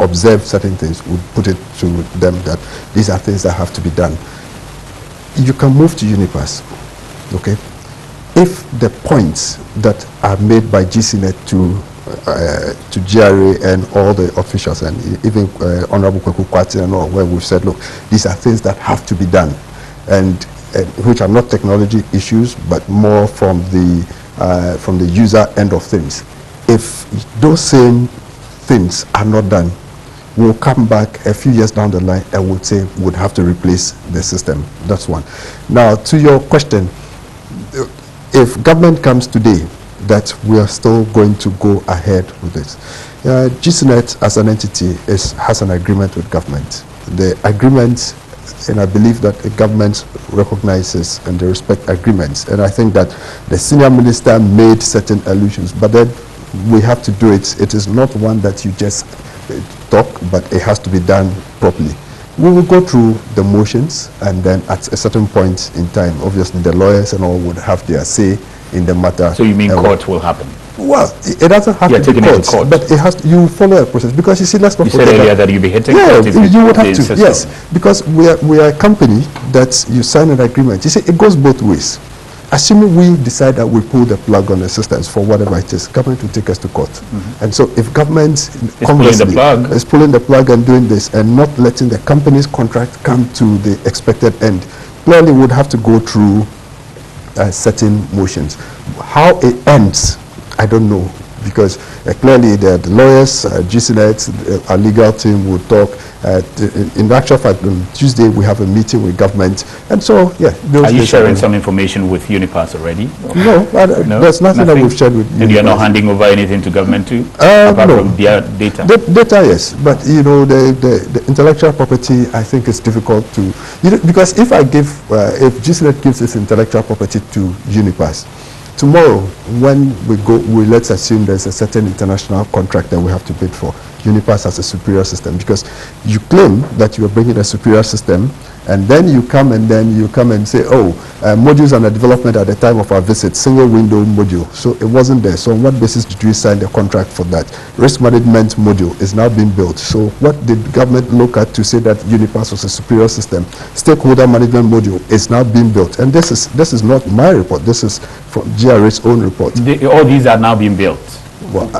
observe certain things, we put it to them that these are things that have to be done. You can move to UNIPASS, okay? If the points that are made by GCNet to GRA and all the officials and even Honorable Kweku Kwati and all, where we've said, look, these are things that have to be done, and which are not technology issues, but more from the user end of things. If those same things are not done, we'll come back a few years down the line and we'll say we'd have to replace the system. That's one. Now, to your question, if government comes today that we are still going to go ahead with this, GCNet as an entity has an agreement with government. The agreement, and I believe that the government recognizes and they respect agreements. And I think that the senior minister made certain allusions, but then we have to do it. It is not one that you just talk, but it has to be done properly. We will go through the motions, and then at a certain point in time, obviously the lawyers and all would have their say in the matter.
So you mean court will happen?
Well, it doesn't have to be court, but it has to, you follow a process, because you see, let's not forget.
You said earlier that you'll be hitting
court if you would have to,
system.
yes, because we are a company that you sign an agreement. You see, it goes both ways. Assuming we decide that we pull the plug on the systems for whatever it is, government will take us to court. And so if government is pulling the plug and doing this and not letting the company's contract come to the expected end, clearly would have to go through certain motions. How it ends, I don't know, because clearly the lawyers, GCNet, our legal team will talk. In actual fact, on Tuesday we have a meeting with government, and so yeah.
Are you sharing some information with UNIPASS already?
No, there's nothing that we've shared with.
And you're not handing over anything to government too, apart from their data.
The data, yes, but you know the intellectual property, I think it's difficult to, you know, because if if GCNet gives its intellectual property to UNIPASS, tomorrow, when let's assume there's a certain international contract that we have to bid for, UNIPASS has a superior system, because you claim that you are bringing a superior system, and then you come and say, oh, modules under development at the time of our visit, single window module, so it wasn't there. So on what basis did we sign the contract for that? Risk management module is now being built. So what did government look at to say that UNIPASS was a superior system? Stakeholder management module is now being built, and this is not my report. This is from GRA's own report.
All these are now being built.
Well,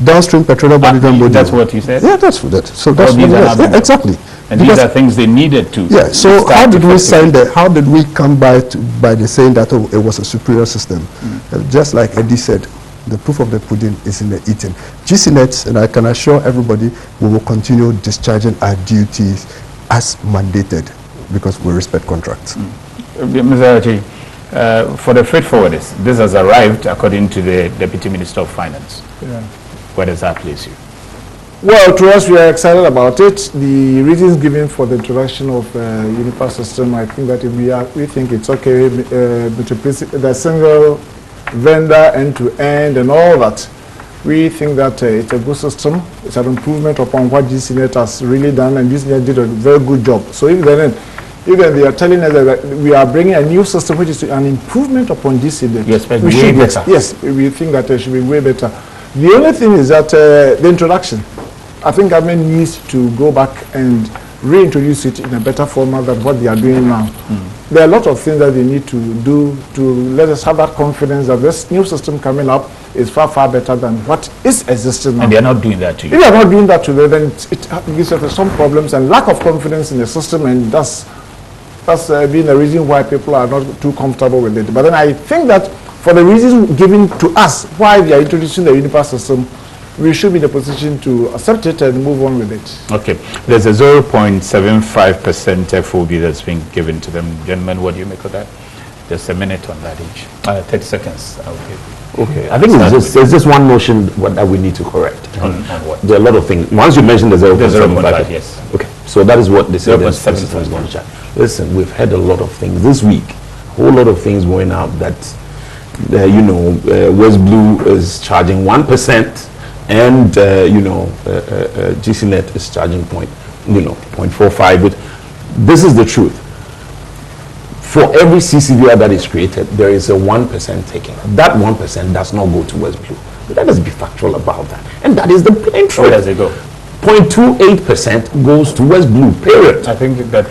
downstream petroleum management module.
That's what you said?
Yeah, that's that. So that's what exactly.
And these are things they needed to.
Yeah. So how did we sign that? How did we come by the saying that it was a superior system? Just like Eddie said, the proof of the pudding is in the eating. GCNet, and I can assure everybody, we will continue discharging our duties as mandated, because we respect contracts.
Mr. Achi, for the freight forwarders, this has arrived according to the Deputy Minister of Finance.
Yeah.
Where does that place you?
Well, to us, we are excited about it. The reasons given for the introduction of UNIPASS system, I think that we think it's okay. The single vendor end-to-end and all that. We think that it's a good system. It's an improvement upon what GCNet has really done, and GCNet did a very good job. So even they are telling us that we are bringing a new system which is an improvement upon GCNet.
You expect way better?
Yes, we think that it should be way better. The only thing is that the introduction, I think government needs to go back and reintroduce it in a better format than what they are doing now. There are a lot of things that they need to do to let us have that confidence that this new system coming up is far, far better than what is existing now.
And they are not doing that to you?
If they are not doing that to them, then it gives us some problems and lack of confidence in the system, and that's That's been the reason why people are not too comfortable with it. But then I think that for the reasons given to us why we are introducing the UNIPASS system, we should be in a position to accept it and move on with it.
Okay. There's a 0.75% FOB that's been given to them. Gentlemen, what do you make of that? Just a minute on that each. 30 seconds.
Okay. I think there's just one notion that we need to correct.
On what?
There are a lot of things. Once you mentioned the 0.75,
yes.
Okay. So that is what this is going to charge. Listen, we've had a lot of things this week. A whole lot of things going out that, West Blue is charging 1%. And GCNet is charging 0.45. But this is the truth. For every CCVR that is created, there is a 1% taken. That 1% does not go to West Blue. Let us be factual about that. And that is the plain truth.
Where does it go?
0.28% goes to West Blue. Period.
I think that.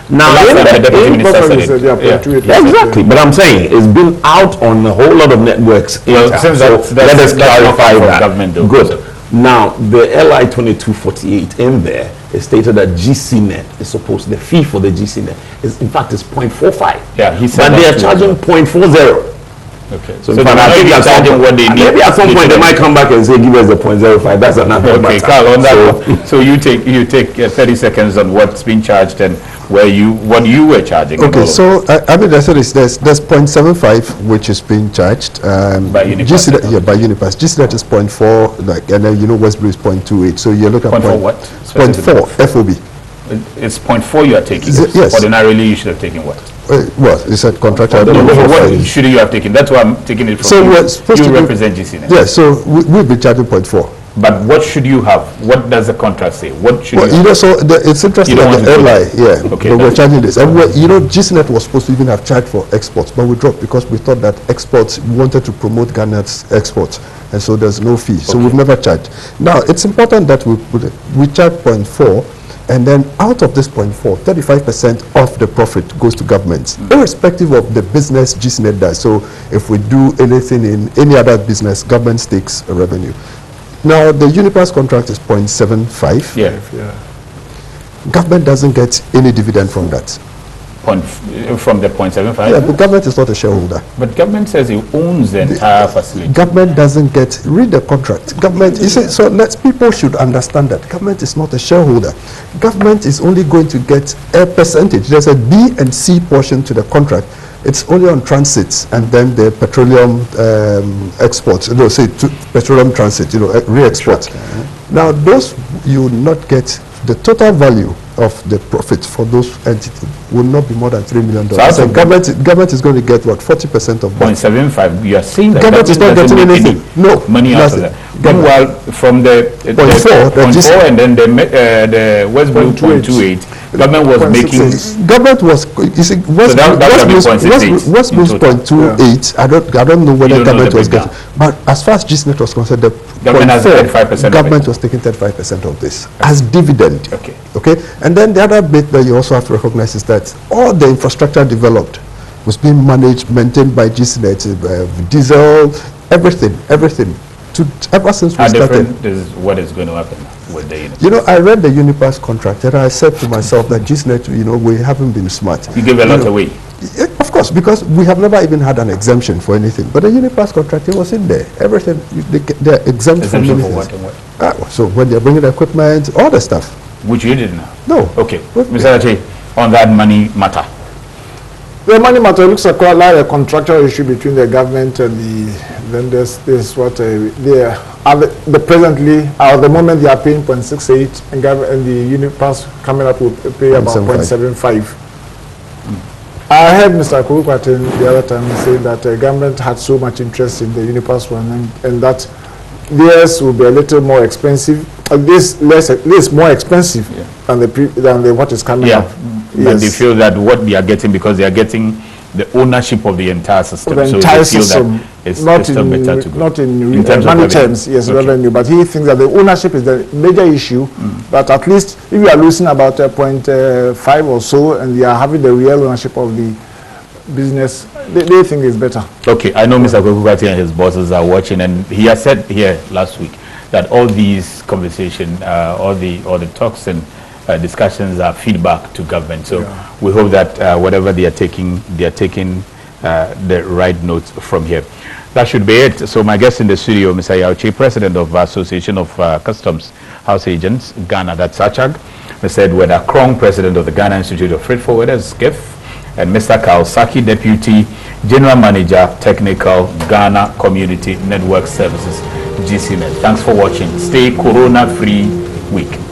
Now, exactly, but I'm saying it's been out on a whole lot of networks.
Well,
so let us clarify that. Good. Now, the LI 2248 in there is stated that GCNet is supposed, the fee for the GCNet is, in fact, is 0.45.
Yeah, he said.
But they are charging 0.40.
Okay.
So in fact, I think at some point, maybe at some point they might come back and say, give us the 0.05. That's another matter.
Carl, on that, so you take 30 seconds on what's been charged and what you were charging.
Okay, so I mean, there's 0.75 which is being charged
by UNIPASS.
By UNIPASS. GCNet is 0.4, and then West Blue is 0.28. So you're looking at
0.4 what?
0.4 FOB.
It's 0.4 you are taking.
Yes.
Ordinarily, you should have taken what?
Well, you said contractor.
What should you have taken? That's why I'm taking it from
so
you.
We're supposed
You
to
represent GCNet.
Yes, so we'll be charging 0.4.
But what should you have? What does the contract say? What should
you have? So it's interesting that the airline,
okay,
but we're charging this. And GCNet was supposed to even have charged for exports, but we dropped because we thought that exports, we wanted to promote Ghana's exports, and so there's no fee. So we've never charged. Now, it's important that we charge 0.4, and then out of this 0.4, 35% of the profit goes to government, irrespective of the business GCNet does. So if we do anything in any other business, government takes a revenue. Now, the UNIPASS contract is 0.75.
Yeah.
Government doesn't get any dividend from that.
From the 0.75?
Yeah, but government is not a shareholder.
But government says it owns the entire facility.
Government doesn't get, read the contract. Government, so people should understand that government is not a shareholder. Government is only going to get a percentage. There's a B and C portion to the contract. It's only on transits and then the petroleum exports, petroleum transit, re-export. Now, those you will not get the total value of the profit for those entities will not be more than $3 million. So government is going to get what, 40% of that.
0.75. You are saying that
government is not getting anything. No,
money out of that. Meanwhile, from the 0.4 and then the West Blue 0.28. Government was making.
Government was. You see, West Blue's 0.28. I don't know whether government was getting. But as far as GCNet was concerned, the
government has 35%.
Government was taking 35% of this as dividend.
Okay.
And then the other bit that you also have to recognize is that all the infrastructure developed was being managed, maintained by GCNet, diesel, everything. Ever since we started.
This is what is going to happen with the unit.
I read the UNIPASS contract and I said to myself that GCNet, we haven't been smart.
You give a lot away.
Of course, because we have never even had an exemption for anything. But the UNIPASS contract, it was in there. Everything, they're exempt from anything.
For what and what?
So when they're bringing the equipment, all the stuff.
Which you didn't know?
No.
Okay. Mr. Ache, on that money matter.
The money matter looks like a contractual issue between the government and the vendors. This is what presently, at the moment, they are paying 0.68, and the UNIPASS coming up will pay about 0.75. I heard Mr. Akuru-Kwarteng the other time say that the government had so much interest in the UNIPASS one, and that theirs will be a little more expensive. This more expensive than what is coming up.
But they feel that what they are getting, because they are getting the ownership of the entire system.
The entire system, not in money terms, yes, revenue. But he thinks that the ownership is the major issue. That at least if you are losing about 0.5 or so, and you are having the real ownership of the business, they think it's better.
Okay, I know Mr. Akuru-Kwarteng and his bosses are watching, and he has said here last week that all these conversations, all the talks and discussions are feedback to government. So we hope that whatever they are taking the right notes from here. That should be it. So my guest in the studio, Mr. Yauchi, President of Association of Customs House Agents, Ghana, that's SACHAG, Mr. Edward Akrong, President of the Ghana Institute of Freight Forwarders, GIF, and Mr. Carl Saki, Deputy General Manager, Technical, Ghana Community Network Services, GCNet. Thanks for watching. Stay corona-free week.